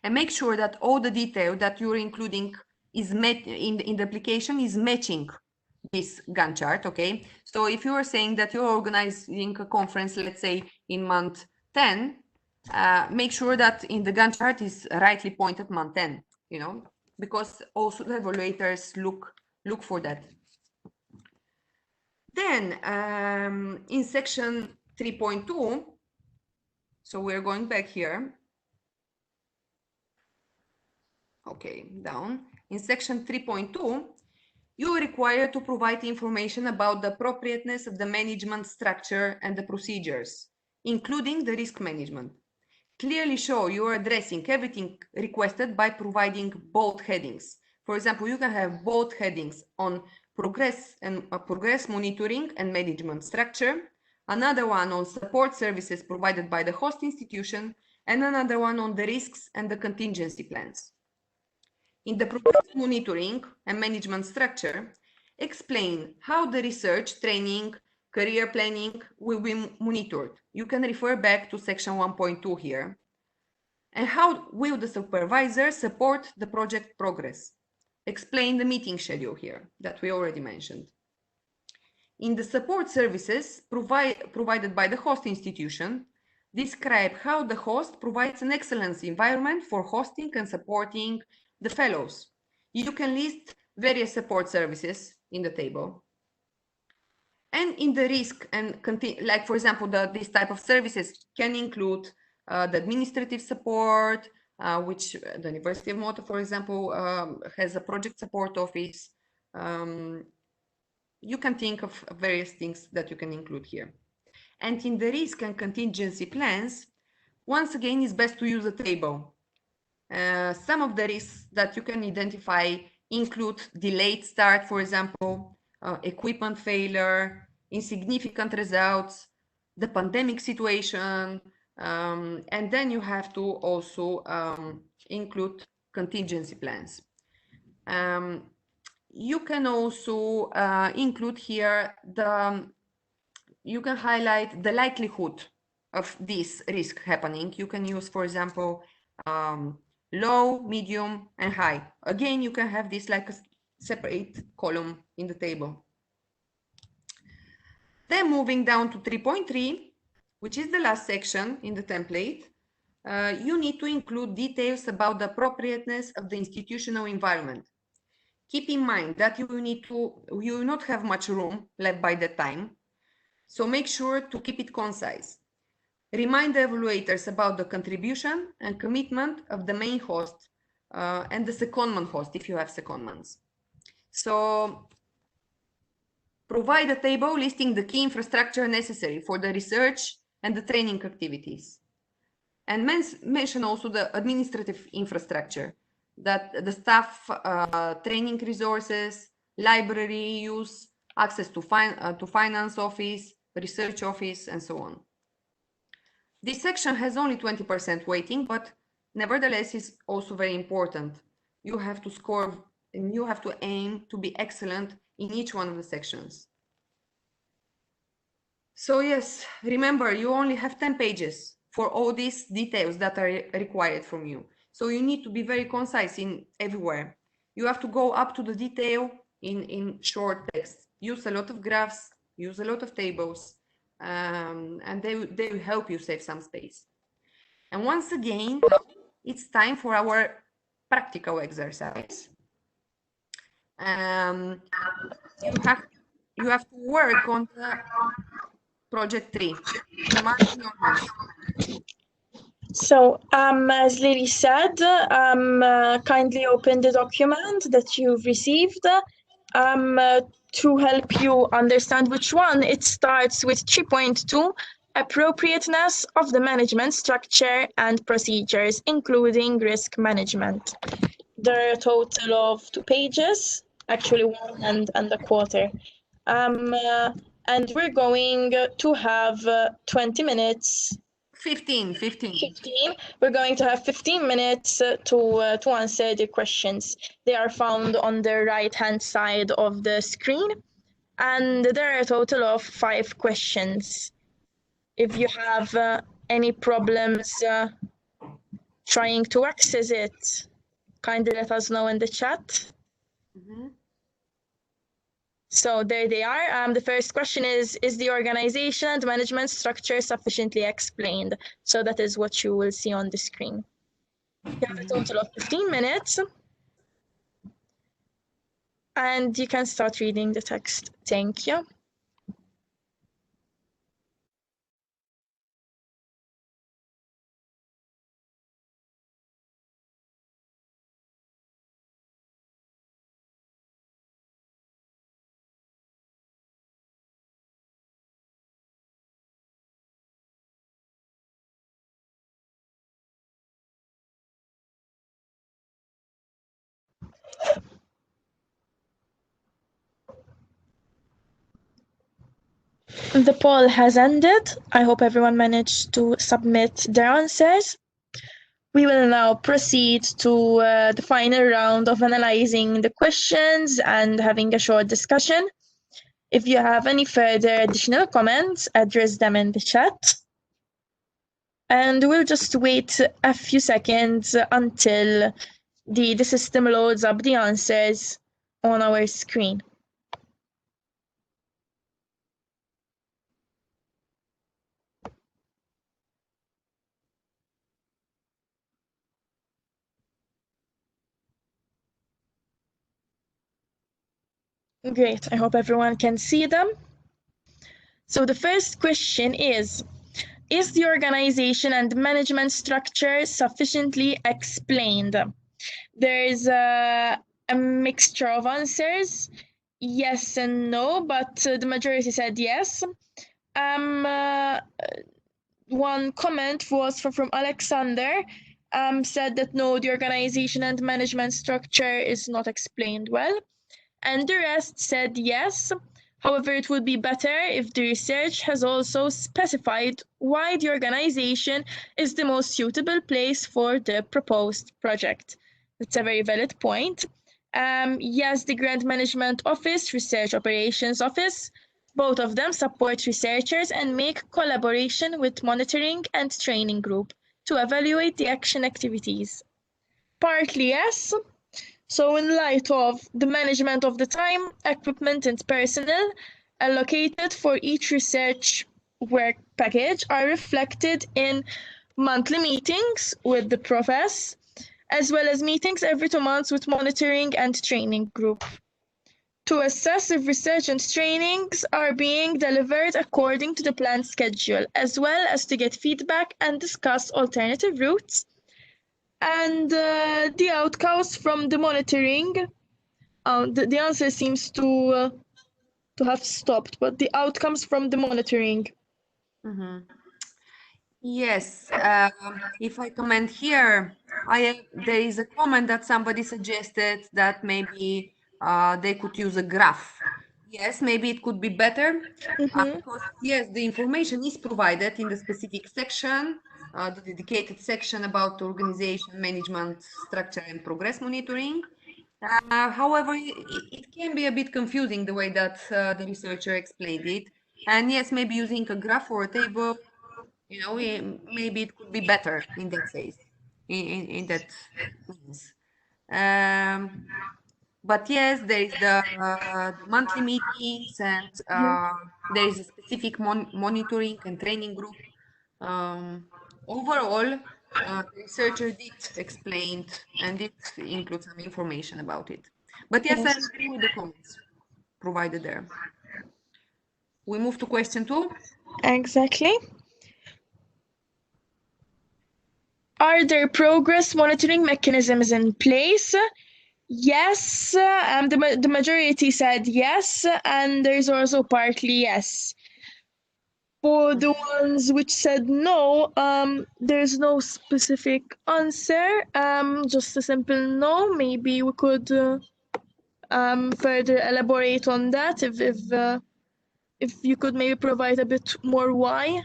And make sure that all the detail that you're including is met in the application is matching this Gantt chart, okay? So if you are saying that you're organizing a conference, let's say in month 10, make sure that in the Gantt chart is rightly pointed month 10, you know, because also the evaluators look for that. Then in section 3.2, so we're going back here. Okay, down. In section 3.2, you are required to provide information about the appropriateness of the management structure and the procedures, including the risk management. Clearly show you are addressing everything requested by providing bold headings. For example, you can have bold headings on progress and progress monitoring and management structure, another one on support services provided by the host institution, and another one on the risks and the contingency plans. In the progress monitoring and management structure, explain how the research, training, career planning will be monitored. You can refer back to section 1.2 here. And how will the supervisor support the project progress? Explain the meeting schedule here that we already mentioned. In the support services provided by the host institution, describe how the host provides an excellence environment for hosting and supporting the fellows. You can list various support services in the table. And in the risk and like, for example, this type of services can include the administrative support, which the University of Malta, for example, has a project support office. You can think of various things that you can include here. And in the risk and contingency plans, once again, it's best to use a table. Some of the risks that you can identify include delayed start, for example, equipment failure, insignificant results, the pandemic situation, and then you have to also include contingency plans. You can also include here you can highlight the likelihood of this risk happening. You can use, for example, low, medium, and high. Again, you can have this like a separate column in the table. Then moving down to 3.3, which is the last section in the template, you need to include details about the appropriateness of the institutional environment. Keep in mind that you will not have much room left by that time, so make sure to keep it concise. Remind the evaluators about the contribution and commitment of the main host and the secondment host if you have secondments. So provide a table listing the key infrastructure necessary for the research and the training activities. And mention also the administrative infrastructure, that the staff training resources, library use, access to finance office, research office, and so on. This section has only 20% weighting, but nevertheless is also very important. You have to score and you have to aim to be excellent in each one of the sections. So yes, remember, you only have 10 pages for all these details that are required from you. So you need to be very concise in everywhere. You have to go up to the detail in short text. Use a lot of graphs, use a lot of tables, and they will help you save some space. And once again, it's time for our practical exercise. You have to work on the project 3. So, as Lily said, kindly open the document that you've received to help you understand which one. It starts with 3.2, appropriateness of the management structure and procedures, including risk management. There are a total of 2 pages, actually 1 and a quarter. And we're going to have 20 minutes. 15. We're going to have 15 minutes to answer the questions. They are found on the right-hand side of the screen, and there are a total of 5 questions. If you have any problems trying to access it, kindly let us know in the chat. Mm-hmm. So there they are. The first question is the organization and management structure sufficiently explained? So that is what you will see on the screen. You have a total of 15 minutes. And you can start reading the text. Thank you. The poll has ended. I hope everyone managed to submit their answers. We will now proceed to the final round of analyzing the questions and having a short discussion. If you have any further additional comments, address them in the chat. And we'll just wait a few seconds until the system loads up the answers on our screen. Great, I hope everyone can see them. So the first question is the organization and management structure sufficiently explained? There is a mixture of answers, yes and no, but the majority said yes. One comment was from Alexander, said that no, the organization and management structure is not explained well. And the rest said yes. However, it would be better if the research has also specified why the organization is the most suitable place for the proposed project. That's a very valid point. Yes, the Grant Management Office, Research Operations Office, both of them support researchers and make collaboration with monitoring and training group to evaluate the action activities. Partly yes. So in light of the management of the time, equipment and personnel allocated for each research work package are reflected in monthly meetings with the profs, as well as meetings every 2 months with monitoring and training group, to assess if research and trainings are being delivered according to the planned schedule, as well as to get feedback and discuss alternative routes. And the outcomes from the monitoring, the answer seems to have stopped, but the outcomes from the monitoring. Yes, if I comment here, there is a comment that somebody suggested that maybe they could use a graph. Yes, maybe it could be better because yes, the information is provided in the specific section, the dedicated section about organization, management, structure, and progress monitoring. However, it can be a bit confusing the way that the researcher explained it. And yes, maybe using a graph or a table, you know, maybe it could be better in that phase, in that means. But yes, there is the monthly meetings, and there is a specific monitoring and training group. Overall, the researcher did explain and did include some information about it. But yes, I agree with the comments provided there. We move to question 2. Exactly. Are there progress monitoring mechanisms in place? Yes, the majority said yes, and there's also partly yes. For the ones which said no, there's no specific answer, just a simple no. Maybe we could further elaborate on that if you could maybe provide a bit more why.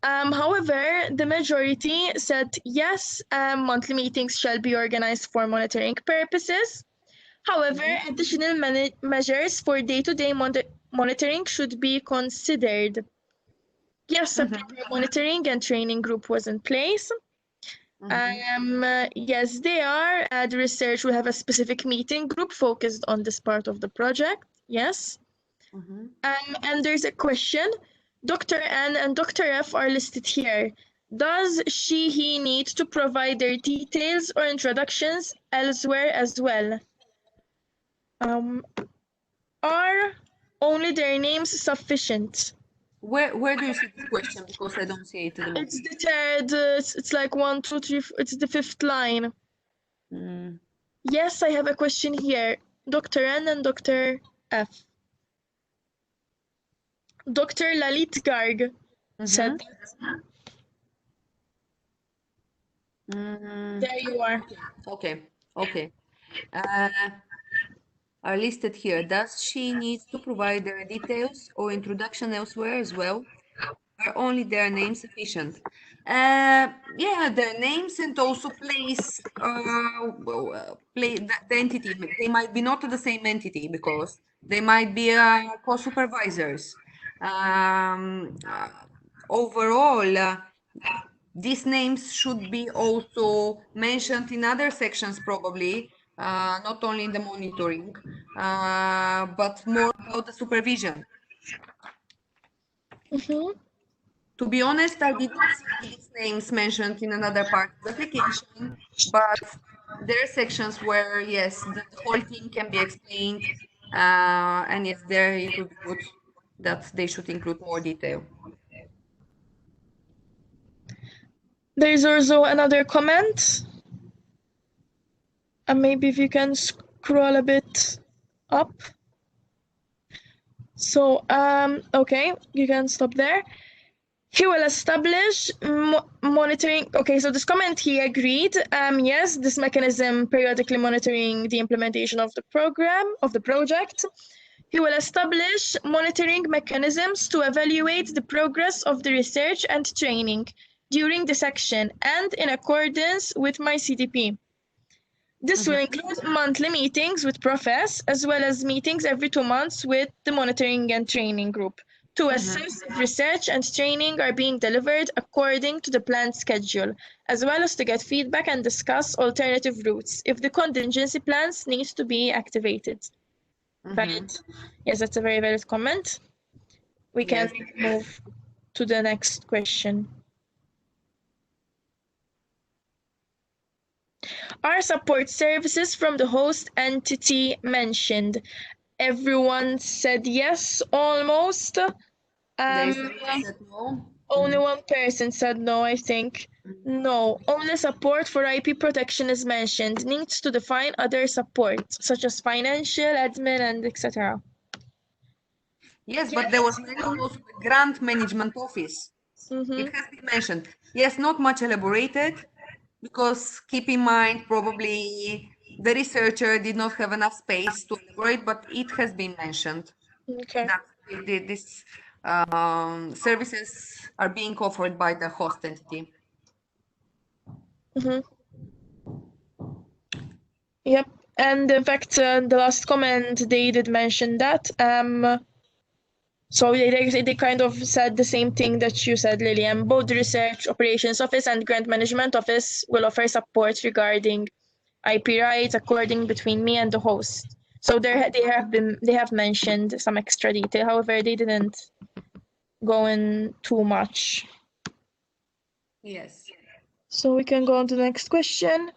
However, the majority said yes, monthly meetings shall be organized for monitoring purposes. However, additional measures for day-to-day monitoring should be considered. Yes, a proper monitoring and training group was in place. Yes, they are. The research will have a specific meeting group focused on this part of the project. Yes. And there's a question. Dr. N and Dr. F are listed here. Does he need to provide their details or introductions elsewhere as well? Are only their names sufficient? Where do you see this question? Because I don't see it at the moment. It's the third, it's like 1, 2, 3, it's the 5th line. Yes, I have a question here. Dr. N and Dr. F. Dr. Lalit Garg said that. There you are. Okay. Are listed here. Does she need to provide their details or introduction elsewhere as well? Are only their names sufficient? Yeah, their names and also place the entity. They might be not the same entity because they might be co-supervisors. Overall, these names should be also mentioned in other sections probably, not only in the monitoring, but more about the supervision. To be honest, I did not see these names mentioned in another part of the application, but there are sections where, yes, the whole thing can be explained, and yes, there it would be good that they should include more detail. There's also another comment. And maybe if you can scroll a bit up. So, okay, you can stop there. He will establish monitoring. Okay, so this comment he agreed. Yes, this mechanism periodically monitoring the implementation of the program, of the project. He will establish monitoring mechanisms to evaluate the progress of the research and training during the section and in accordance with my CDP. This will include monthly meetings with Profess, as well as meetings every 2 months with the monitoring and training group to assess if research and training are being delivered according to the planned schedule, as well as to get feedback and discuss alternative routes if the contingency plans need to be activated. Valid? Yes, that's a very valid comment. We can move to the next question. Are support services from the host entity mentioned? Everyone said yes, almost. Said no. Only one person said no, I think. No, only support for IP protection is mentioned. Needs to define other support, such as financial, admin, and etc. Yes, but there was mentioned also the grant management office. It has been mentioned. Yes, not much elaborated, because keep in mind, probably the researcher did not have enough space to elaborate, but it has been mentioned. Okay. That these services are being offered by the host entity. Yep, and in fact, the last comment, they did mention that. So they kind of said the same thing that you said, Lillian. Both the Research Operations Office and Grant Management Office will offer support regarding IP rights according between me and the host. So they have mentioned some extra detail. However, they didn't go in too much. Yes. So we can go on to the next question.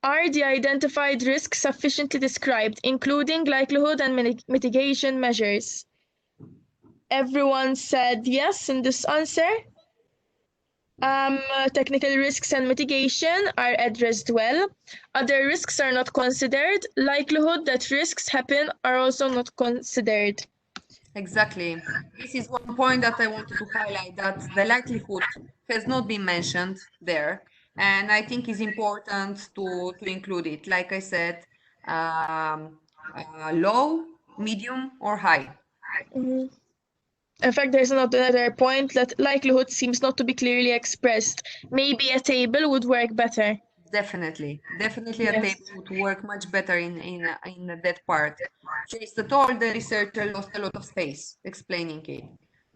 Are the identified risks sufficiently described, including likelihood and mitigation measures? Everyone said yes in this answer. Technical risks and mitigation are addressed well. Other risks are not considered. Likelihood that risks happen are also not considered. Exactly. This is one point that I wanted to highlight, that the likelihood has not been mentioned there. And I think it's important to include it. Like I said, low, medium, or high. In fact, there's another point that likelihood seems not to be clearly expressed. Maybe a table would work better. Definitely a table would work much better in that part. First of all, the researcher lost a lot of space explaining it.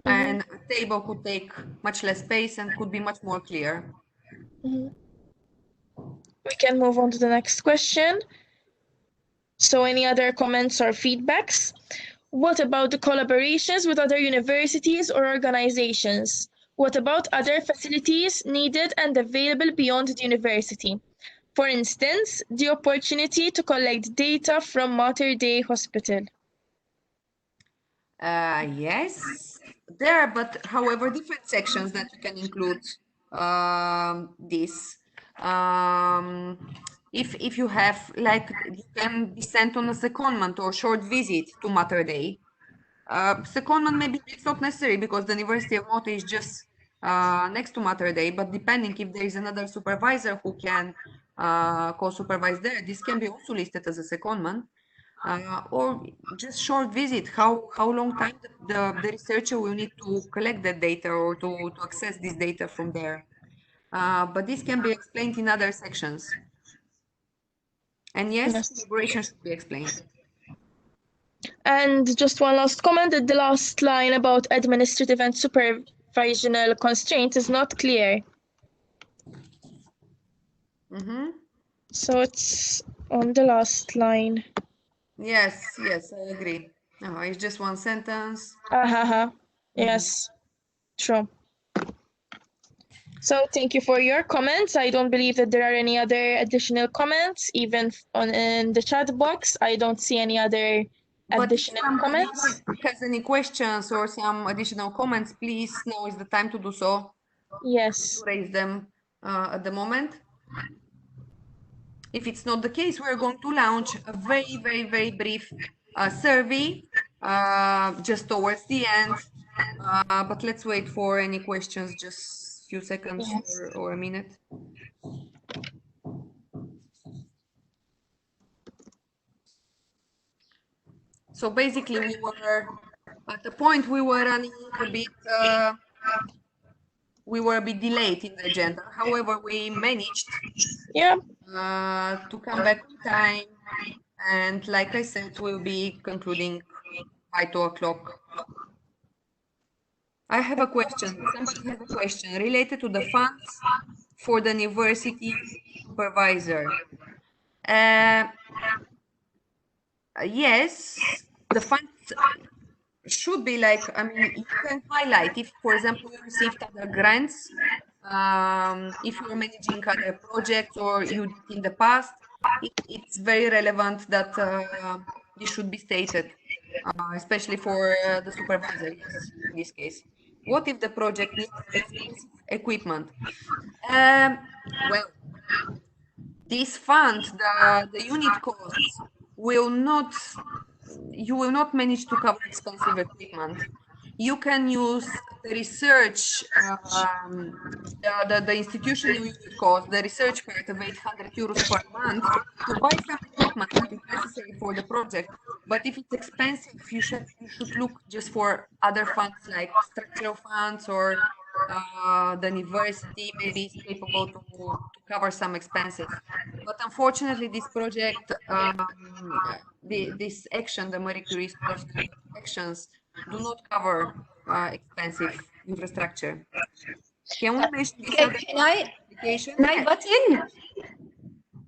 And a table could take much less space and could be much more clear. We can move on to the next question. So any other comments or feedbacks? What about the collaborations with other universities or organizations? What about other facilities needed and available beyond the university? For instance, the opportunity to collect data from Mater Dei Hospital. Yes, there are, but however, different sections that you can include this. If you have, like, you can be sent on a secondment or short visit to Mater Dei. Secondment, maybe it's not necessary because the University of Malta is just next to Mater Dei, but depending if there is another supervisor who can co-supervise there, this can be also listed as a secondment. or just short visit, how long time the researcher will need to collect that data or to access this data from there. But this can be explained in other sections. And yes, deliberation should be explained. And just one last comment, that the last line about administrative and supervisional constraints is not clear. So it's on the last line. Yes, I agree. No, it's just one sentence. Yes, true. So thank you for your comments. I don't believe that there are any other additional comments, even in the chat box. I don't see any other additional comments. If has any questions or some additional comments, please, now is the time to do so. Yes. Raise them at the moment. If it's not the case, we're going to launch a very brief survey just towards the end. But let's wait for any questions, just a few seconds or a minute. So basically, we were at the point we were running a bit. We were a bit delayed in the agenda. However, we managed to come back on time. And like I said, we'll be concluding by 2 o'clock. I have a question. Somebody has a question related to the funds for the Niversity supervisor. Yes, the funds should be like, I mean, you can highlight if, for example, you received other grants, if you're managing other projects or you did in the past, it's very relevant that this should be stated, especially for the supervisor, yes, in this case. What if the project needs expensive equipment? Well, this fund, the unit costs will not, you will not manage to cover expensive equipment. You can use the research, the institutional unit cost, the research part of 800 euros per month to buy some equipment that is necessary for the project. But if it's expensive, you should look just for other funds like structural funds or the university maybe is capable to cover some expenses. But unfortunately, this project, this action, the Marie Curie actions, do not cover expensive infrastructure. Can we mention this other application? Can I butt in?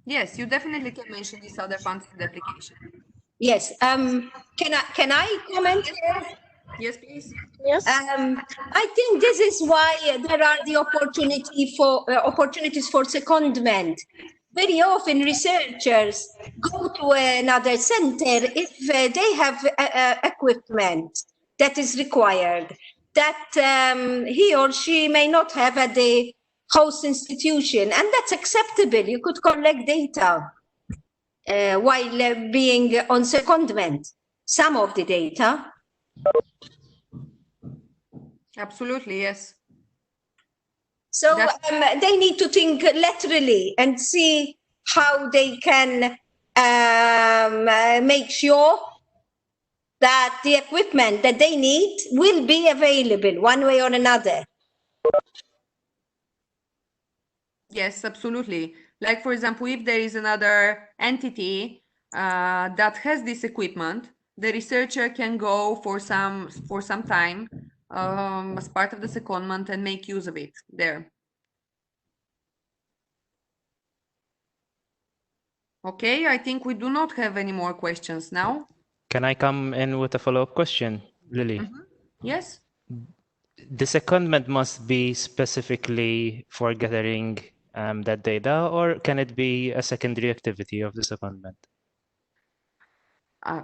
Yes, you definitely can mention this other funds in the application. Yes. Can I comment here? Yes, please. Yes. I think this is why there are the opportunities for secondment. Very often researchers go to another center if they have equipment that is required that he or she may not have at the host institution, and that's acceptable. You could collect data while being on secondment, some of the data. Absolutely, yes. So they need to think laterally and see how they can make sure that the equipment that they need will be available one way or another. Yes, absolutely. Like, for example, if there is another entity that has this equipment, the researcher can go for some time as part of the secondment and make use of it there. Okay, I think we do not have any more questions now. Can I come in with a follow-up question, Lily? Yes. The secondment must be specifically for gathering that data, or can it be a secondary activity of the secondment?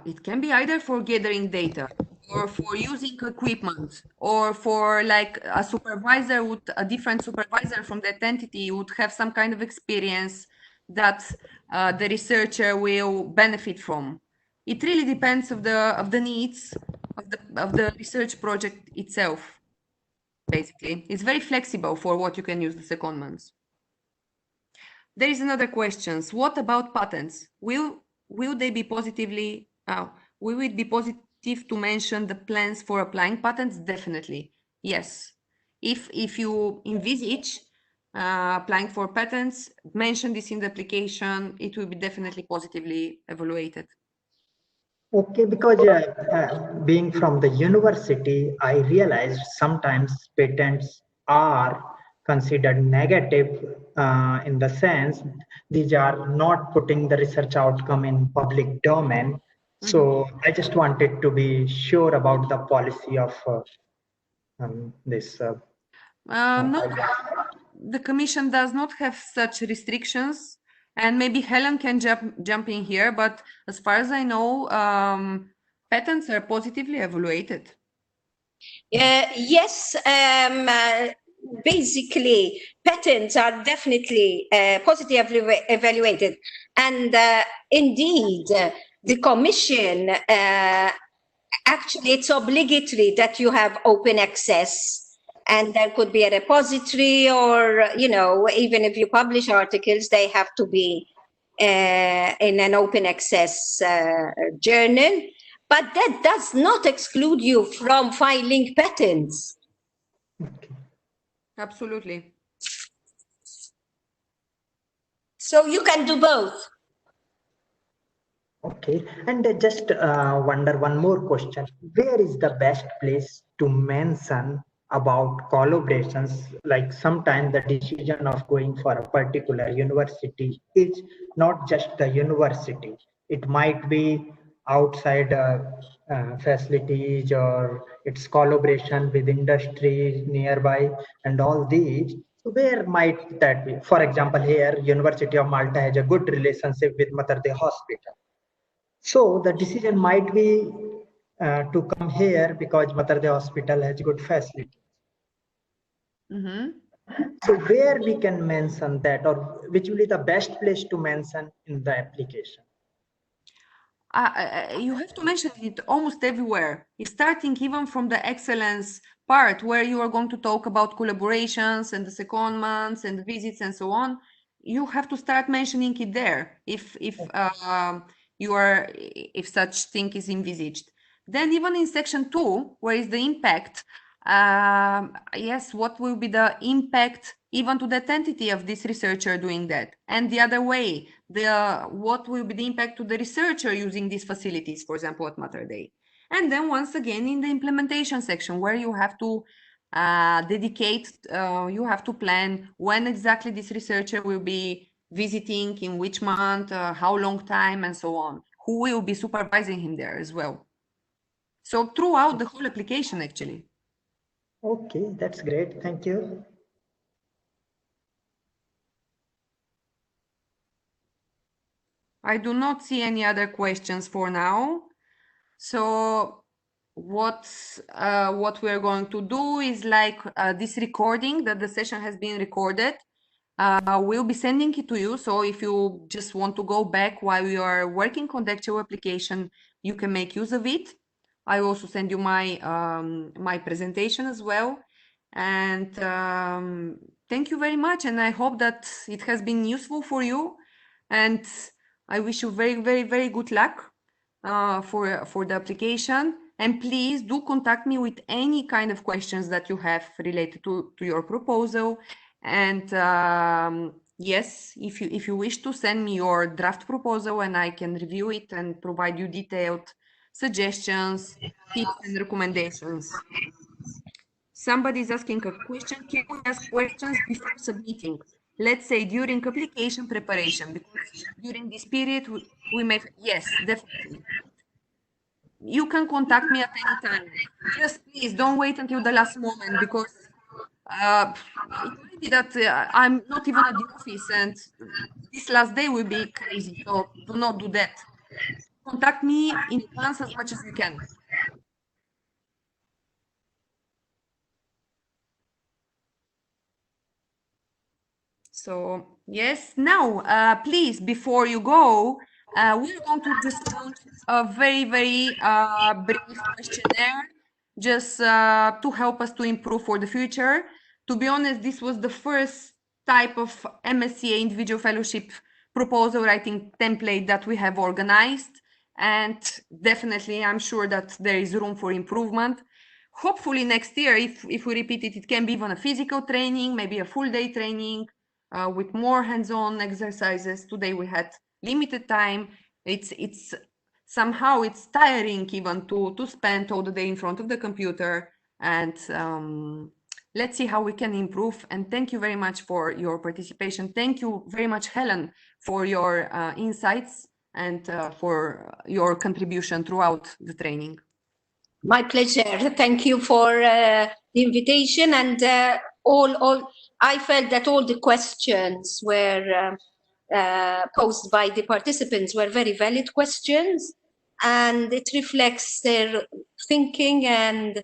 It can be either for gathering data or for using equipment, or for like a supervisor would, a different supervisor from that entity would have some kind of experience that the researcher will benefit from. It really depends of the needs of the research project itself. Basically, it's very flexible for what you can use the secondments. There is another question. What about patents? Will they be positively We will be positive to mention the plans for applying patents, definitely. Yes. If you envisage applying for patents, mention this in the application, it will be definitely positively evaluated. Okay, because being from the university, I realized sometimes patents are considered negative in the sense these are not putting the research outcome in public domain. So I just wanted to be sure about the policy of this. No, the Commission does not have such restrictions, and maybe Helen can jump in here, but as far as I know, patents are positively evaluated. Yes, basically, patents are definitely positively evaluated. And indeed, the Commission, actually, it's obligatory that you have open access. And there could be a repository, or, you know, even if you publish articles, they have to be in an open access journal. But that does not exclude you from filing patents. Absolutely. So you can do both. Okay, and just wonder one more question. Where is the best place to mention about collaborations? Like sometimes the decision of going for a particular university is not just the university. It might be outside facilities, or its collaboration with industry nearby and all these. So where might that be? For example, here, University of Malta has a good relationship with Mater Dei Hospital. So the decision might be to come here because Mater Dei Hospital has good facilities. So where we can mention that, or which will be the best place to mention in the application? You have to mention it almost everywhere, starting even from the excellence part, where you are going to talk about collaborations and the secondments and the visits and so on. You have to start mentioning it there if such thing is envisaged. Then even in section 2, where is the impact? Yes, what will be the impact even to the entity of this researcher doing that? And the other way, what will be the impact to the researcher using these facilities, for example, at Mater Dei? And then once again, in the implementation section, where you have to you have to plan when exactly this researcher will be visiting, in which month, how long time, and so on. Who will be supervising him there as well? So throughout the whole application, actually. Okay, that's great. Thank you. I do not see any other questions for now. So what we are going to do is like this recording, that the session has been recorded. We'll be sending it to you. So if you just want to go back while you are working on the actual application, you can make use of it. I also send you my my presentation as well. And thank you very much. And I hope that it has been useful for you. And I wish you very, very, very good luck for the application. And please do contact me with any kind of questions that you have related to your proposal. And yes, if you wish to send me your draft proposal, and I can review it and provide you detailed suggestions, tips, and recommendations. Somebody is asking a question. Can we ask questions before submitting? Let's say during application preparation, because during this period we may, yes, definitely. You can contact me at any time. Just please don't wait until the last moment, because it may be that I'm not even at the office and this last day will be crazy. So do not do that. Contact me in advance as much as you can. So yes, now please, before you go, we're going to respond a very, very brief questionnaire, just to help us to improve for the future. To be honest, this was the first type of MSCA individual fellowship proposal writing template that we have organized. And definitely, I'm sure that there is room for improvement. Hopefully next year, if we repeat it, it can be even a physical training, maybe a full day training with more hands-on exercises. Today we had limited time. It's somehow it's tiring even to spend all the day in front of the computer. And let's see how we can improve. And thank you very much for your participation. Thank you very much, Helen, for your insights and for your contribution throughout the training. My pleasure. Thank you for the invitation, and I felt that all the questions were posed by the participants were very valid questions, and it reflects their thinking and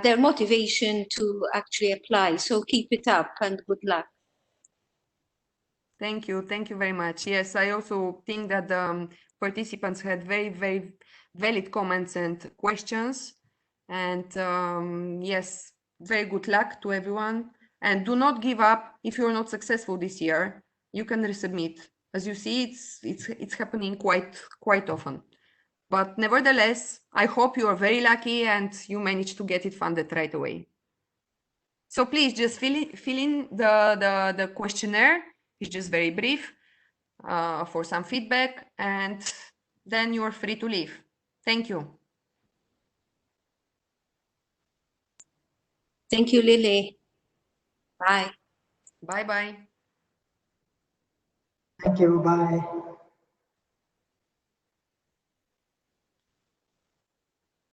their motivation to actually apply. So keep it up and good luck. Thank you very much. Yes, I also think that the participants had very, very valid comments and questions. And yes, very good luck to everyone. And do not give up if you're not successful this year. You can resubmit. As you see, it's happening quite often. But nevertheless, I hope you are very lucky and you manage to get it funded right away. So please just fill in the questionnaire. It's just very brief for some feedback, and then you're free to leave. Thank you. Thank you, Lily. Bye. Bye-bye. Thank you. Bye.